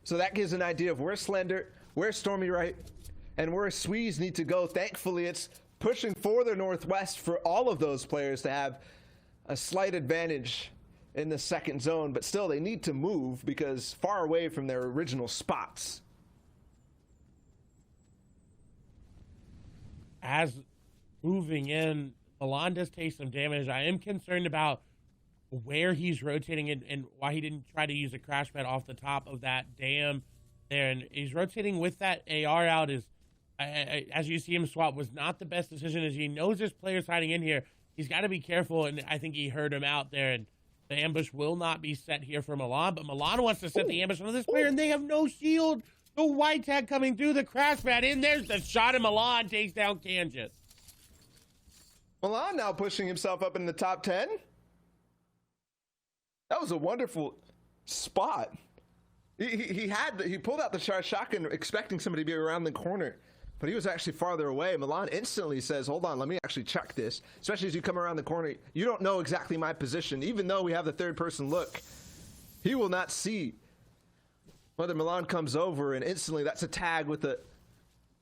So that gives an idea of where Slender, where Stormy Right, and where Squeeze need to go. Thankfully, it's pushing further northwest for all of those players to have a slight advantage in the second zone, but still they need to move because far away from their original spots. As moving in, Milan does take some damage. I am concerned about where he's rotating and why he didn't try to use a crash pad off the top of that dam there. And he's rotating with that AR out. Is as you see him swap, was not the best decision, as he knows there's players hiding in here. He's got to be careful, and I think he heard him out there, and the ambush will not be set here for Milan, but Milan wants to set the ambush on this player, and they have no shield. The white tag coming through, the crash pad in, there's the shot, and Milan takes down Kanjit. Milan now pushing himself up in the top 10. That was a wonderful spot. He pulled out the charge shotgun expecting somebody to be around the corner, but he was actually farther away. Milan instantly says, hold on, let me actually check this. Especially as you come around the corner, you don't know exactly my position. Even though we have the third person look, he will not see whether Milan comes over, and instantly that's a tag with the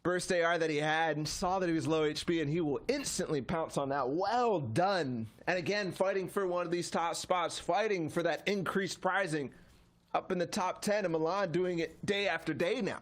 burst AR that he had, and saw that he was low HP, and he will instantly pounce on that. Well done. And again, fighting for one of these top spots, fighting for that increased prizing up in the top 10, and Milan doing it day after day now.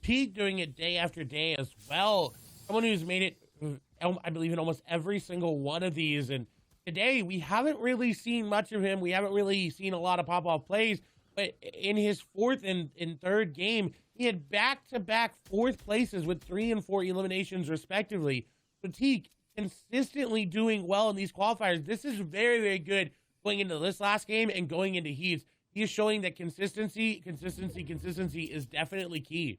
Pete doing it day after day as well. Someone who's made it, I believe, in almost every single one of these. And today, we haven't really seen much of him. We haven't really seen a lot of pop-off plays. But in his fourth and third game, he had back-to-back fourth places with 3 and 4 eliminations, respectively. Teak consistently doing well in these qualifiers. This is very, very good going into this last game and going into heats. He is showing that consistency is definitely key.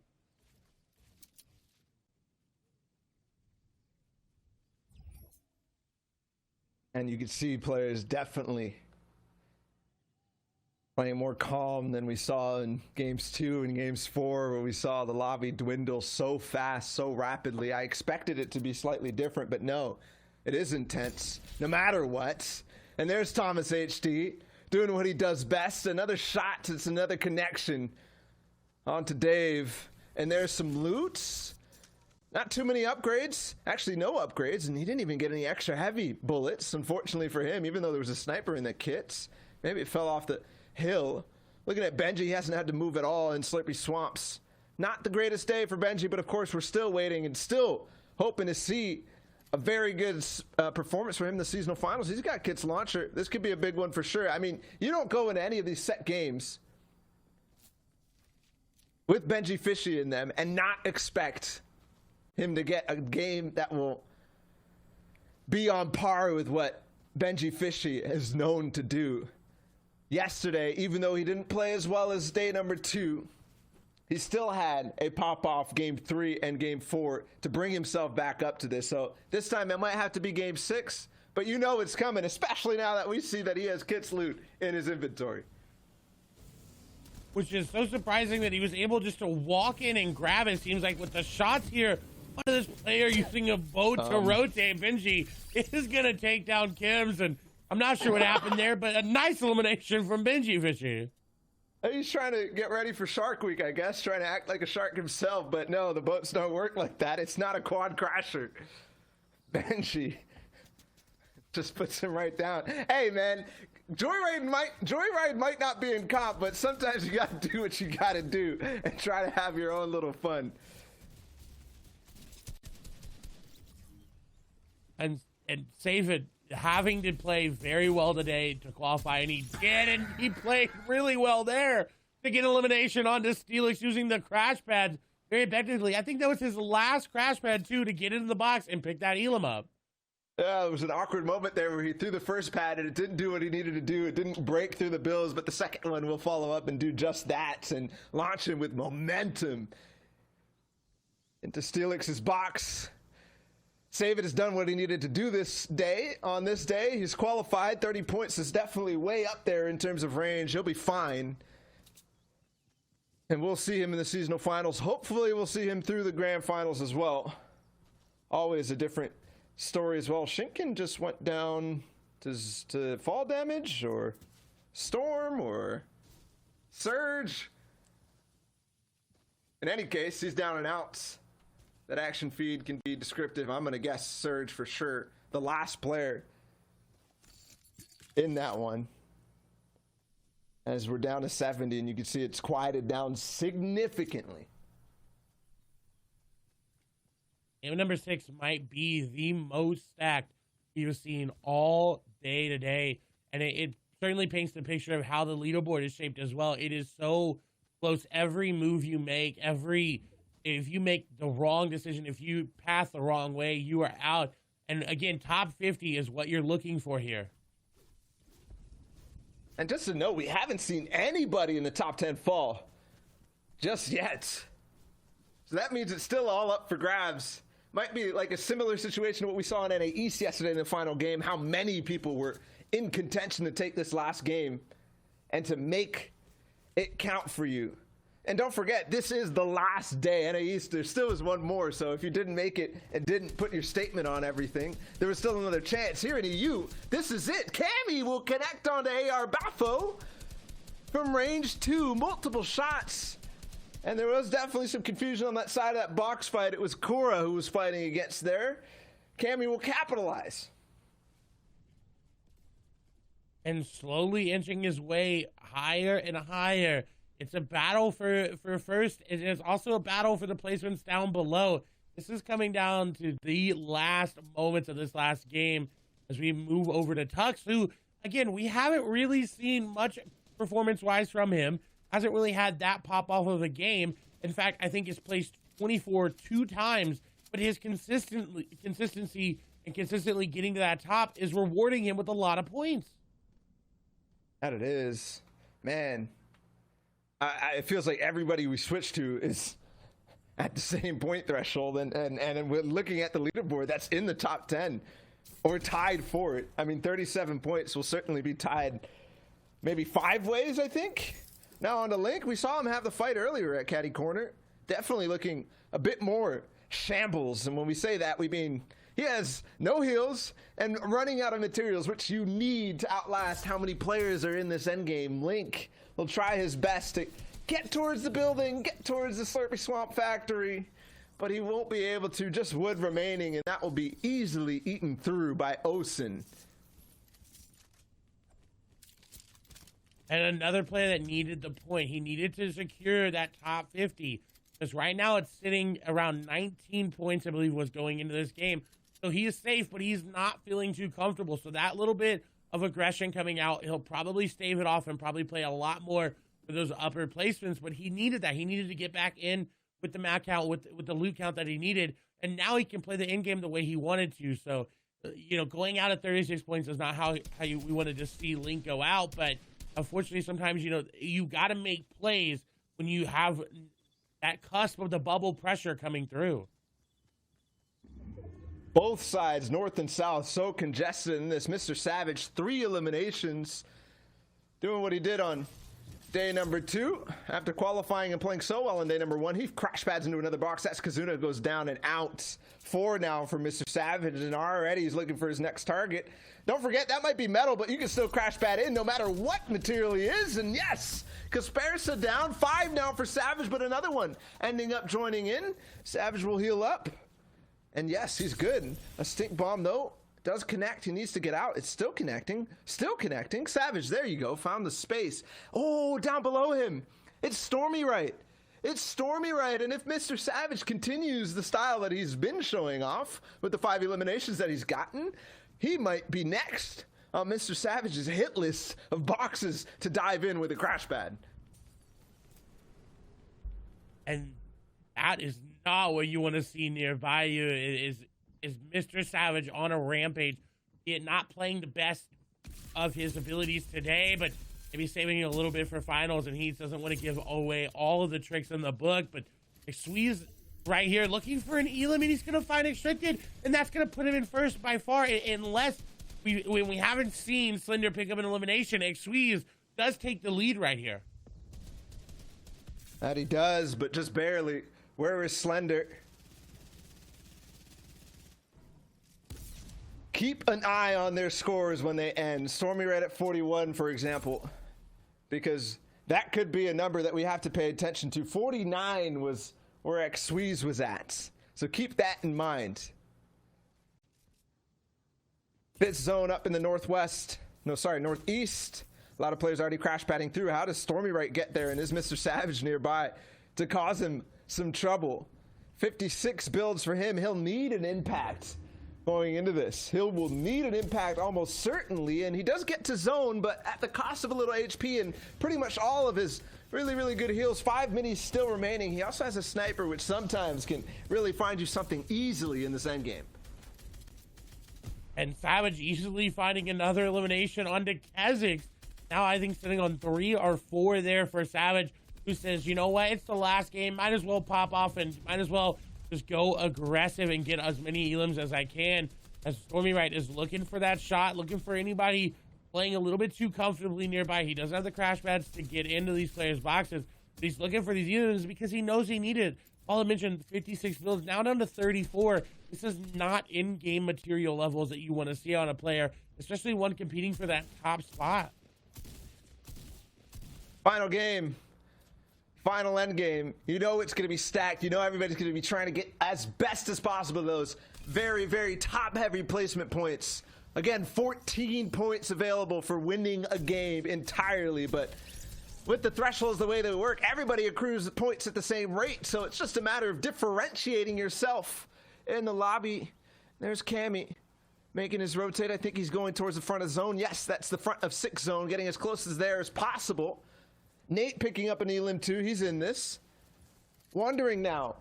And you can see players definitely playing more calm than we saw in games 2 and games 4, where we saw the lobby dwindle so fast, so rapidly. I expected it to be slightly different, but no, it is intense, no matter what. And there's Thomas HD doing what he does best. Another shot, it's another connection onto Dave. And there's some loots. Not too many upgrades, actually no upgrades, and he didn't even get any extra heavy bullets, unfortunately for him, even though there was a sniper in the kits. Maybe it fell off the hill. Looking at Benji, he hasn't had to move at all in Slurpy Swamps. Not the greatest day for Benji, but of course we're still waiting and still hoping to see a very good performance for him in the seasonal finals. He's got kits launcher. This could be a big one for sure. I mean, you don't go into any of these set games with Benji Fishy in them and not expect him to get a game that will be on par with what Benji Fishy is known to do. Yesterday, even though he didn't play as well as day number 2, he still had a pop-off game 3 and game 4 to bring himself back up to this. So this time it might have to be game 6, but you know it's coming, especially now that we see that he has kits loot in his inventory. Which is so surprising that he was able just to walk in and grab it. Seems like with the shots here, what is this player using a boat to rotate? Benji is going to take down Kims, and I'm not sure what happened there, but a nice elimination from Benji Fishy. He's trying to get ready for Shark Week, I guess, trying to act like a shark himself, but no, the boats don't work like that. It's not a quad crasher. Benji just puts him right down. Hey, man, Joyride might not be in comp, but sometimes you got to do what you got to do and try to have your own little fun. And Save It having to play very well today to qualify, and he did, and he played really well there to get elimination onto Steelix using the crash pad very effectively. I think that was his last crash pad, too, to get into the box and pick that Elam up. Yeah, it was an awkward moment there where he threw the first pad and it didn't do what he needed to do. It didn't break through the bills, but the second one will follow up and do just that and launch him with momentum into Steelix's box. Save It has done what he needed to do this day. On this day, he's qualified. 30 points is definitely way up there in terms of range. He'll be fine. And we'll see him in the seasonal finals. Hopefully, we'll see him through the grand finals as well. Always a different story as well. Shinken just went down to fall damage or storm or surge. In any case, he's down and out. That action feed can be descriptive. I'm going to guess Surge for sure. The last player in that one. As we're down to 70, and you can see it's quieted down significantly. Game number 6 might be the most stacked you've seen all day today. And it certainly paints the picture of how the leaderboard is shaped as well. It is so close. Every move you make, if you make the wrong decision, if you pass the wrong way, you are out. And again, top 50 is what you're looking for here. And just to note, we haven't seen anybody in the top 10 fall just yet. So that means it's still all up for grabs. Might be like a similar situation to what we saw in NA East yesterday in the final game, how many people were in contention to take this last game and to make it count for you. And don't forget, this is the last day. NA East, there still is one more, so if you didn't make it and didn't put your statement on everything, there was still another chance. Here in EU, this is it. Cammy will connect onto AR Bafo from range 2, multiple shots. And there was definitely some confusion on that side of that box fight. It was Cora who was fighting against there. Cammy will capitalize. And slowly inching his way higher and higher. It's a battle for first. It is also a battle for the placements down below. This is coming down to the last moments of this last game as we move over to Tux, who, again, we haven't really seen much performance-wise from him. Hasn't really had that pop off of the game. In fact, I think he's placed 24 two times, but his consistency and consistently getting to that top is rewarding him with a lot of points. That it is. Man, it feels like everybody we switch to is at the same point threshold, and we're looking at the leaderboard that's in the top 10 or tied for it. I mean, 37 points will certainly be tied maybe 5 ways, I think. Now on to Link, we saw him have the fight earlier at Caddy Corner. Definitely looking a bit more shambles, and when we say that, we mean he has no heals and running out of materials, which you need to outlast how many players are in this endgame. Link will try his best to get towards the building, get towards the Slurpy Swamp Factory, but he won't be able to. Just wood remaining, and that will be easily eaten through by Osen. And another player that needed the point. He needed to secure that top 50. Because right now it's sitting around 19 points, I believe, was going into this game. So he is safe, but he's not feeling too comfortable. So that little bit of aggression coming out, he'll probably stave it off and probably play a lot more for those upper placements. But he needed that. He needed to get back in with the map count, with the loot count that he needed. And now he can play the end game the way he wanted to. So, you know, going out at 36 points is not how we wanted to see Link go out. But unfortunately, sometimes, you know, you got to make plays when you have that cusp of the bubble pressure coming through. Both sides, north and south, so congested in this. Mr. Savage, 3 eliminations, doing what he did on day number 2. After qualifying and playing so well on day number 1, he crash pads into another box. That's Kazuna, goes down and out. 4 now for Mr. Savage, and already he's looking for his next target. Don't forget, that might be metal, but you can still crash pad in no matter what material he is. And yes, Kaspersa down. 5 now for Savage, but another one ending up joining in. Savage will heal up. And yes, he's good. A stink bomb, though, does connect. He needs to get out. It's still connecting. Still connecting. Savage, there you go. Found the space. Oh, down below him. It's Stormy Right. It's Stormy Right. And if Mr. Savage continues the style that he's been showing off with the 5 eliminations that he's gotten, he might be next on Mr. Savage's hit list of boxes to dive in with a crash pad. And that is not what you want to see nearby you. Is Mr. Savage on a rampage, be it not playing the best of his abilities today, but maybe saving it a little bit for finals, and he doesn't want to give away all of the tricks in the book. But Squeeze right here looking for an elim, and he's going to find Extracted, and that's going to put him in first by far, unless we haven't seen Slender pick up an elimination. Squeeze does take the lead right here. That he does, but just barely. Where is Slender? Keep an eye on their scores when they end. Stormy Red at 41, for example, because that could be a number that we have to pay attention to. 49 was where Xweez was at, so keep that in mind. Fifth zone up in the northwest. No, sorry, northeast. A lot of players already crash padding through. How does Stormy Right get there? And is Mr. Savage nearby to cause him some trouble? 56 builds for him. He'll need an impact going into this. He will need an impact almost certainly, and he does get to zone, but at the cost of a little HP and pretty much all of his really, really good heals. 5 minis still remaining. He also has a sniper, which sometimes can really find you something easily in this endgame. And Savage easily finding another elimination onto Kha'Zix. Now I think sitting on 3 or 4 there for Savage, who says, you know what, it's the last game, might as well pop off and might as well just go aggressive and get as many elims as I can. As Stormy Right is looking for that shot, looking for anybody playing a little bit too comfortably nearby. He doesn't have the crash pads to get into these players' boxes, but he's looking for these units because he knows he needed. Paul mentioned 56 builds, now down to 34. This is not in-game material levels that you want to see on a player, especially one competing for that top spot. Final game. Final end game. You know it's going to be stacked. You know everybody's going to be trying to get as best as possible those very, very top-heavy placement points. Again, 14 points available for winning a game entirely, but with the thresholds the way they work, everybody accrues points at the same rate, so it's just a matter of differentiating yourself in the lobby. There's Cammy making his rotate. I think he's going towards the front of zone. Yes, that's the front of 6 zone, getting as close as there as possible. Nate picking up an Elim too. He's in this. Wondering now.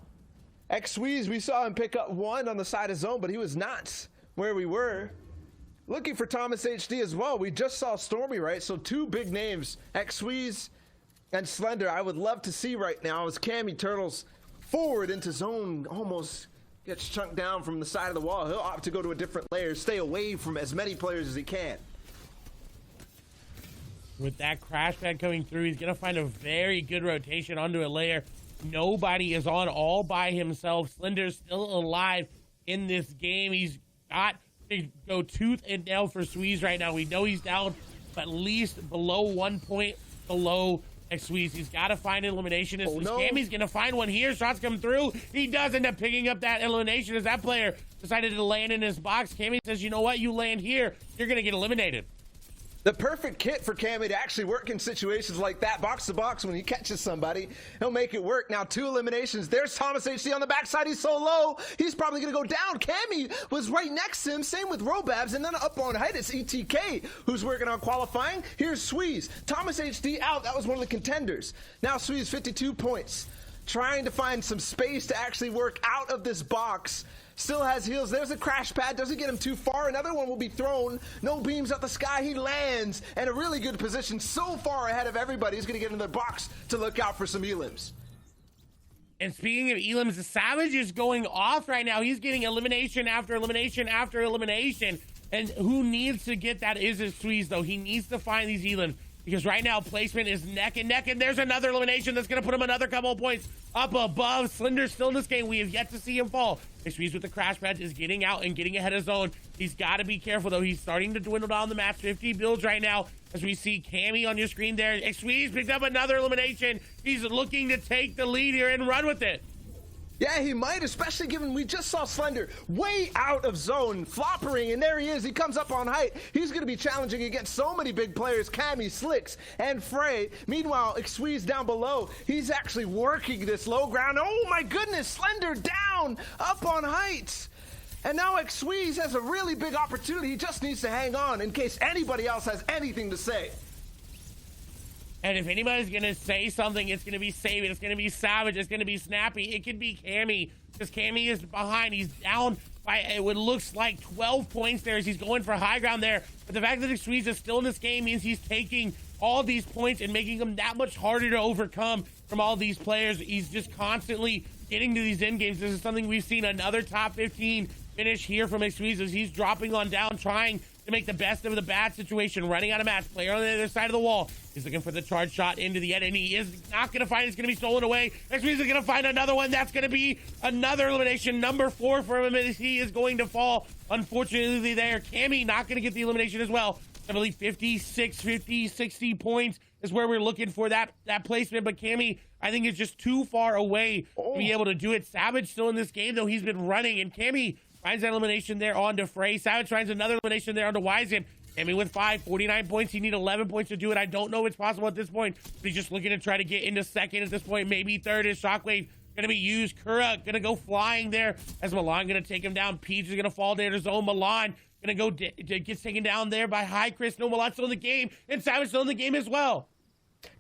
Xweez, we saw him pick up 1 on the side of zone, but he was not where we were. Looking for Thomas HD as well. We just saw Stormy, right? So 2 big names, Xweez and Slender. I would love to see right now as Cammy turtles forward into zone, almost gets chunked down from the side of the wall. He'll opt to go to a different layer, stay away from as many players as he can. With that crash pad coming through, he's going to find a very good rotation onto a layer. Nobody is on all by himself. Slender's still alive in this game. He's got to go tooth and nail for Squeeze right now. We know he's down at least below 1 point below Squeeze. He's got to find an elimination. As Cammy's going to find one here. Shots come through. He does end up picking up that elimination as that player decided to land in his box. Cammy says, you know what? You land here, you're going to get eliminated. The perfect kit for Cammy to actually work in situations like that, box to box, when he catches somebody, he'll make it work. Now 2 eliminations. There's Thomas HD on the backside. He's so low, he's probably going to go down. Cammy was right next to him. Same with Robabs. And then up on height, it's ETK, who's working on qualifying. Here's Squeeze. Thomas HD out. That was one of the contenders. Now Squeeze, 52 points. Trying to find some space to actually work out of this box. Still has heals. There's a crash pad. Doesn't get him too far. Another one will be thrown. No beams out the sky. He lands in a really good position. So far ahead of everybody. He's going to get in the box to look out for some Elims. And speaking of Elims, the Savage is going off right now. He's getting elimination after elimination after elimination. And who needs to get that is his Squeeze, though. He needs to find these Elims. Because right now, placement is neck and neck, and there's another elimination that's going to put him another couple of points up above. Slender's still in this game. We have yet to see him fall. Squeeze with the crash pads is getting out and getting ahead of zone. He's got to be careful, though. He's starting to dwindle down the map. 50 builds right now as we see Cammy on your screen there. Squeeze picked up another elimination. He's looking to take the lead here and run with it. Yeah, he might, especially given we just saw Slender way out of zone, floppering, and there he is. He comes up on height. He's going to be challenging against so many big players, Cammy, Slicks, and Frey. Meanwhile, Squeeze down below. He's actually working this low ground. Oh, my goodness, Slender down, up on height. And now Squeeze has a really big opportunity. He just needs to hang on in case anybody else has anything to say. And if anybody's going to say something, it's going to be Saban, it's going to be Savage, it's going to be Snappy. It could be Cammy, because Cammy is behind. He's down by, what looks like 12 points there as he's going for high ground there. But the fact that Squeeze is still in this game means he's taking all these points and making them that much harder to overcome from all these players. He's just constantly getting to these end games. This is something we've seen another top 15 finish here from Squeeze as he's dropping on down, trying to make the best of the bad situation, running out of match. Player on the other side of the wall. He's looking for the charge shot into the end, and he is not going to find it. It's going to be stolen away. Squeeze is going to find another one. That's going to be another elimination. Number 4 for him, as he is going to fall. Unfortunately there. Cammy not going to get the elimination as well. I believe 56, 50, 60 points is where we're looking for that placement. But Cammy, I think, is just too far away to be able to do it. Savage still in this game, though. He's been running, and Cammy finds that elimination there onto Frey. Savage finds another elimination there onto Wiseman. Cammy with 49 points. He need 11 points to do it. I don't know if it's possible at this point, but he's just looking to try to get into second at this point. Maybe third. Is Shockwave going to be used. Kura going to go flying there as Milan going to take him down. Peach is going to fall there to zone. Milan going to go gets taken down there by High Chris. No, Milan's still in the game, and Savage still in the game as well.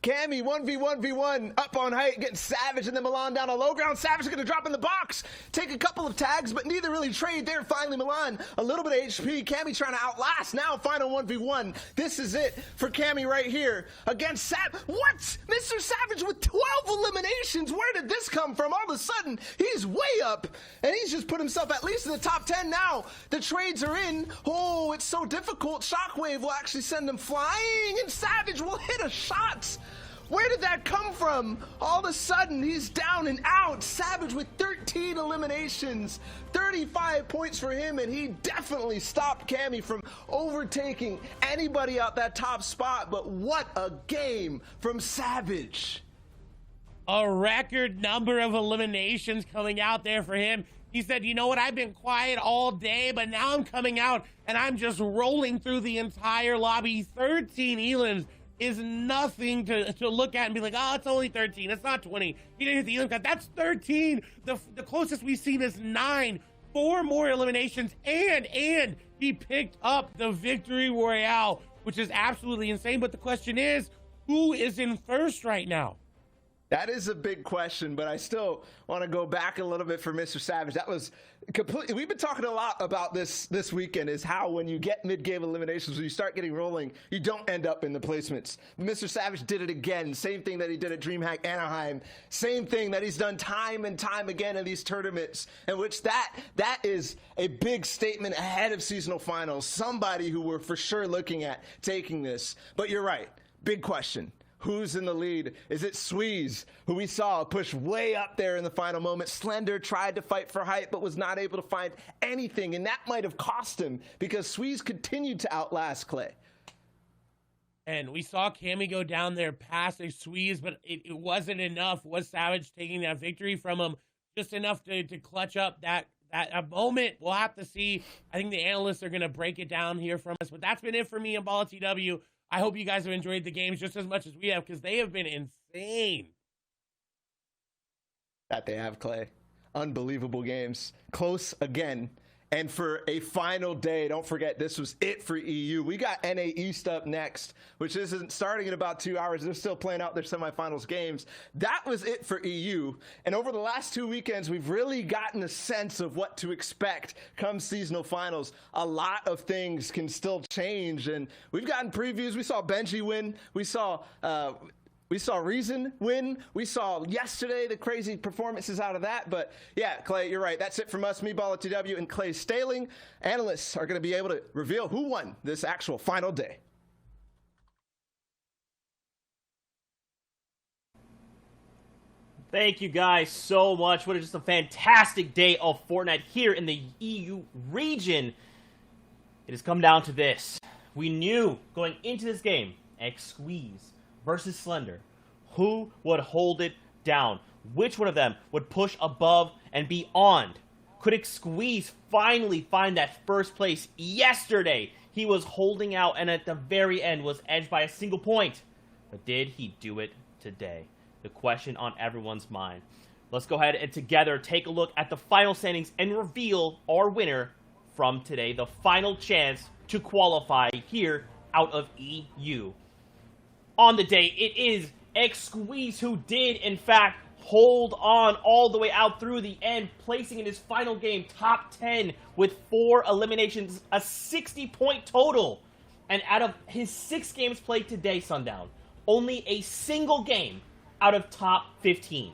Cammy 1v1v1 up on height, getting Savage and then Milan down on low ground. Savage is going to drop in the box, take a couple of tags, but neither really trade there. Finally, Milan, a little bit of HP. Cammy trying to outlast. Now, final 1v1. This is it for Cammy right here against What? Mr. Savage with 12 eliminations. Where did this come from? All of a sudden, he's way up, and he's just put himself at least in the top 10 now. The trades are in. Oh, it's so difficult. Shockwave will actually send him flying, and Savage will hit a shot. Where did that come from? All of a sudden, he's down and out. Savage with 13 eliminations, 35 points for him, and he definitely stopped Cammy from overtaking anybody out that top spot. But what a game from Savage. A record number of eliminations coming out there for him. He said, you know what, I've been quiet all day, but now I'm coming out, and I'm just rolling through the entire lobby. 13 elims is nothing to look at and be like, oh, it's only 13. It's not 20. He didn't hit the elim count. That's 13. The closest we've seen is 9. 4 more eliminations, and he picked up the victory royale, which is absolutely insane. But the question is, who is in first right now? That is a big question, but I still want to go back a little bit for Mr. Savage. That was completely, we've been talking a lot about this weekend, is how when you get mid-game eliminations, when you start getting rolling, you don't end up in the placements. Mr. Savage did it again. Same thing that he did at DreamHack Anaheim. Same thing that he's done time and time again in these tournaments, in which that is a big statement ahead of seasonal finals. Somebody who we're for sure looking at taking this. But you're right. Big question. Who's in the lead? Is it Squeeze, who we saw push way up there in the final moment? Slender tried to fight for height, but was not able to find anything, and that might have cost him because Squeeze continued to outlast Clay. And we saw Cammy go down there past a Squeeze, but it wasn't enough. Was Savage taking that victory from him just enough to clutch up that moment? We'll have to see. I think the analysts are going to break it down here from us, but that's been it for me and Ball TW. I hope you guys have enjoyed the games just as much as we have, because they have been insane. That they have, Clay. Unbelievable games. Close again. And for a final day, don't forget, this was it for EU. We got NA East up next, which isn't starting in about 2 hours. They're still playing out their semifinals games. That was it for EU. And over the last 2 weekends, we've really gotten a sense of what to expect come seasonal finals. A lot of things can still change, and we've gotten previews. We saw Benji win. We saw Reason win. We saw yesterday the crazy performances out of that. But yeah, Clay, you're right. That's it from us, me, Ball TW, and Clay Staling. Analysts are going to be able to reveal who won this actual final day. Thank you guys so much. What just a fantastic day of Fortnite here in the EU region. It has come down to this. We knew going into this game, X-Squeeze versus Slender, who would hold it down? Which one of them would push above and beyond? Could X-Squeeze finally find that first place? Yesterday, he was holding out and at the very end was edged by a single point. But did he do it today? The question on everyone's mind. Let's go ahead and together take a look at the final standings and reveal our winner from today. The final chance to qualify here out of EU. On the day, it is X-Squeeze who did, in fact, hold on all the way out through the end, placing in his final game top 10 with 4 eliminations, a 60-point total. And out of his 6 games played today, Sundown, only a single game out of top 15.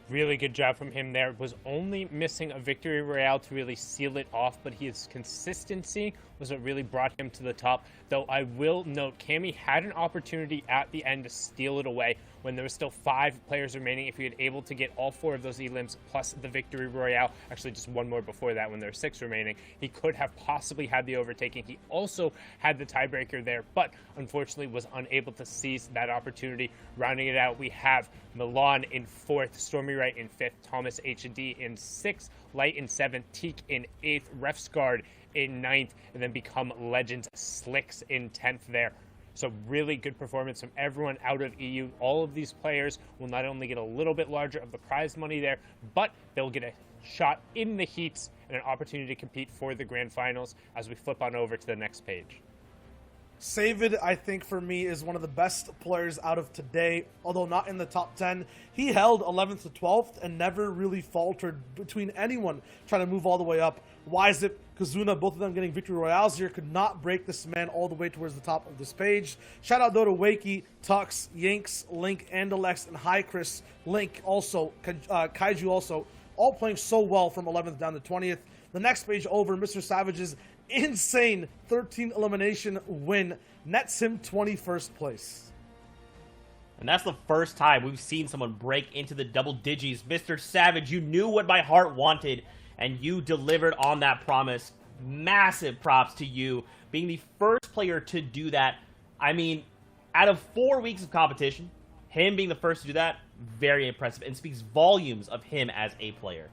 Really good job from him there. Was only missing a victory royale to really seal it off, but his consistency was what really brought him to the top. Though I will note, Cammy had an opportunity at the end to steal it away when there was still 5 players remaining. If he had able to get all 4 of those elims plus the victory royale, actually just 1 more before that when there were 6 remaining, he could have possibly had the overtaking. He also had the tiebreaker there, but unfortunately was unable to seize that opportunity. Rounding it out, we have Milan in 4th, Stormy Wright in 5th, Thomas H&D in 6th, Light in 7th, Teak in 8th, Refsguard in 9th, and then Become Legends Slicks in 10th there. So really good performance from everyone out of EU. All of these players will not only get a little bit larger of the prize money there, but they'll get a shot in the heats and an opportunity to compete for the grand finals as we flip on over to the next page. Savid, I think, for me, is one of the best players out of today, although not in the top 10. He held 11th to 12th and never really faltered between anyone trying to move all the way up. Wizip, Kazuna, both of them getting victory royales here, could not break this man all the way towards the top of this page. Shout out, though, to Wakey, Tux, Yanks, Link, Andalex, and Hi Chris, Link also, Kaiju also, all playing so well from 11th down to 20th. The next page over, Mr. Savage's insane 13 elimination win nets him 21st place. And that's the first time we've seen someone break into the double digits. Mr. Savage, you knew what my heart wanted, and you delivered on that promise. Massive props to you, being the first player to do that. I mean, out of 4 weeks of competition, him being the first to do that, very impressive, and speaks volumes of him as a player.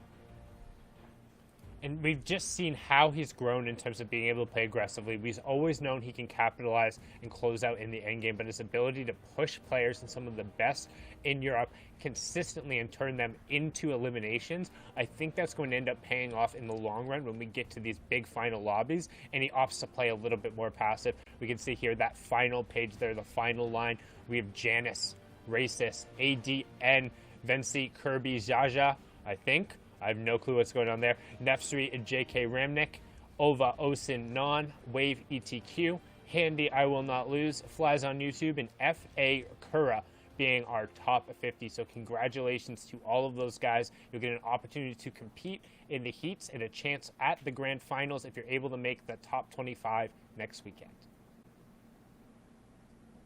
And we've just seen how he's grown in terms of being able to play aggressively. We've always known he can capitalize and close out in the end game, but his ability to push players and some of the best in Europe consistently and turn them into eliminations, I think that's going to end up paying off in the long run when we get to these big final lobbies, and he opts to play a little bit more passive. We can see here that final page there, the final line. We have Janice, Racist, ADN, Venci, Kirby, Jaja, I think. I have no clue what's going on there. Nefsri and JK Ramnik, Ova Osin Non, Wave ETQ, Handy I Will Not Lose, Flies on YouTube, and FA Kura being our top 50. So congratulations to all of those guys. You'll get an opportunity to compete in the heats and a chance at the grand finals if you're able to make the top 25 next weekend.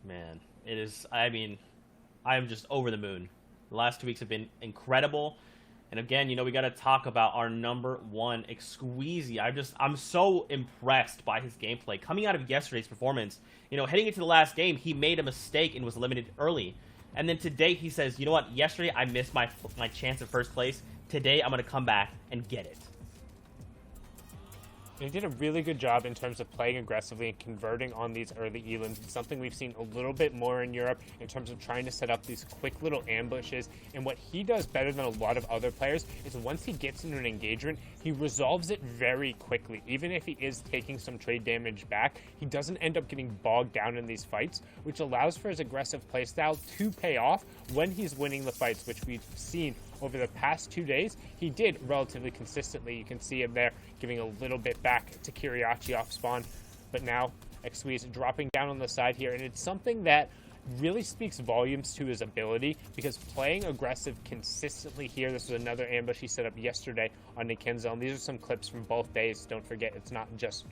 Man, it is, I mean, I'm just over the moon. The last 2 weeks have been incredible. And again, you know, we got to talk about our number one, Exqueezy. I'm so impressed by his gameplay. Coming out of yesterday's performance, you know, heading into the last game, he made a mistake and was eliminated early. And then today he says, you know what, yesterday I missed my chance at first place. Today I'm going to come back and get it. They did a really good job in terms of playing aggressively and converting on these early Elans. It's something we've seen a little bit more in Europe in terms of trying to set up these quick little ambushes. And what he does better than a lot of other players is once he gets into an engagement, he resolves it very quickly. Even if he is taking some trade damage back, he doesn't end up getting bogged down in these fights, which allows for his aggressive playstyle to pay off when he's winning the fights, which we've seen over the past 2 days. He did relatively consistently. You can see him there giving a little bit back to Kiriachi off spawn, but now Exqueeze dropping down on the side here, and it's something that really speaks volumes to his ability, because playing aggressive consistently here, this was another ambush he set up yesterday on Nikenzo, and these are some clips from both days. Don't forget, it's not just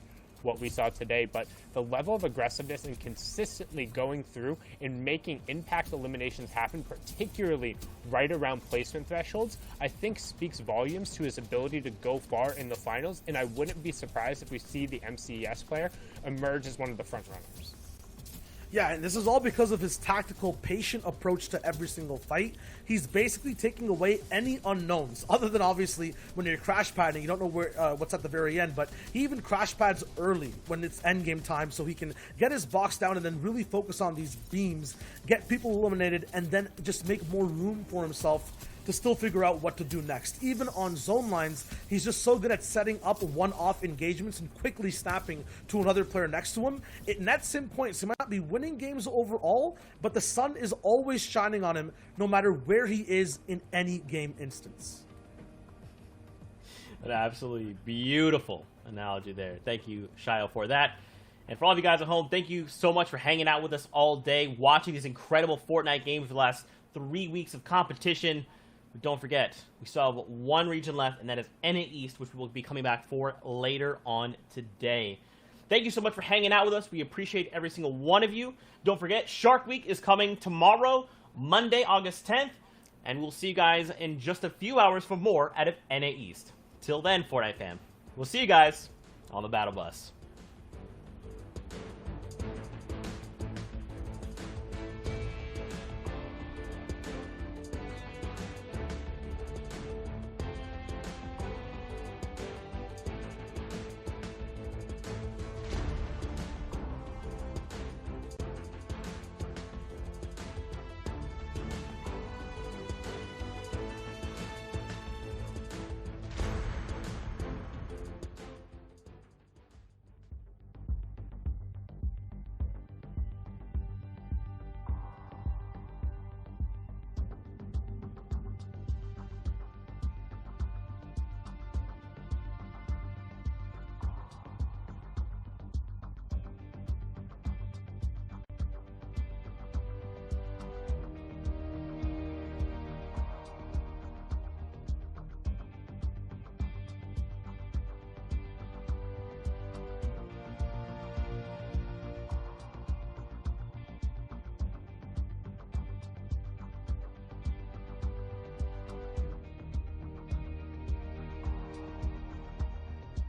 what we saw today, but the level of aggressiveness and consistently going through and making impact eliminations happen, particularly right around placement thresholds, I think speaks volumes to his ability to go far in the finals, and I wouldn't be surprised if we see the MCES player emerge as one of the front runners. Yeah, and this is all because of his tactical, patient approach to every single fight. He's basically taking away any unknowns, other than obviously when you're crash padding, you don't know where what's at the very end, but he even crash pads early when it's end game time so he can get his box down and then really focus on these beams, get people eliminated, and then just make more room for himself to still figure out what to do next. Even on zone lines, he's just so good at setting up one-off engagements and quickly snapping to another player next to him. It nets him points. He might not be winning games overall, but the sun is always shining on him no matter where he is in any game instance. An absolutely beautiful analogy there. Thank you, Shio, for that. And for all of you guys at home, thank you so much for hanging out with us all day, watching these incredible Fortnite games for the last 3 weeks of competition. But don't forget, we still have one region left, and that is NA East, which we will be coming back for later on today. Thank you so much for hanging out with us. We appreciate every single one of you. Don't forget, Shark Week is coming tomorrow, Monday, August 10th, and we'll see you guys in just a few hours for more out of NA East. Till then, Fortnite fam, we'll see you guys on the Battle Bus.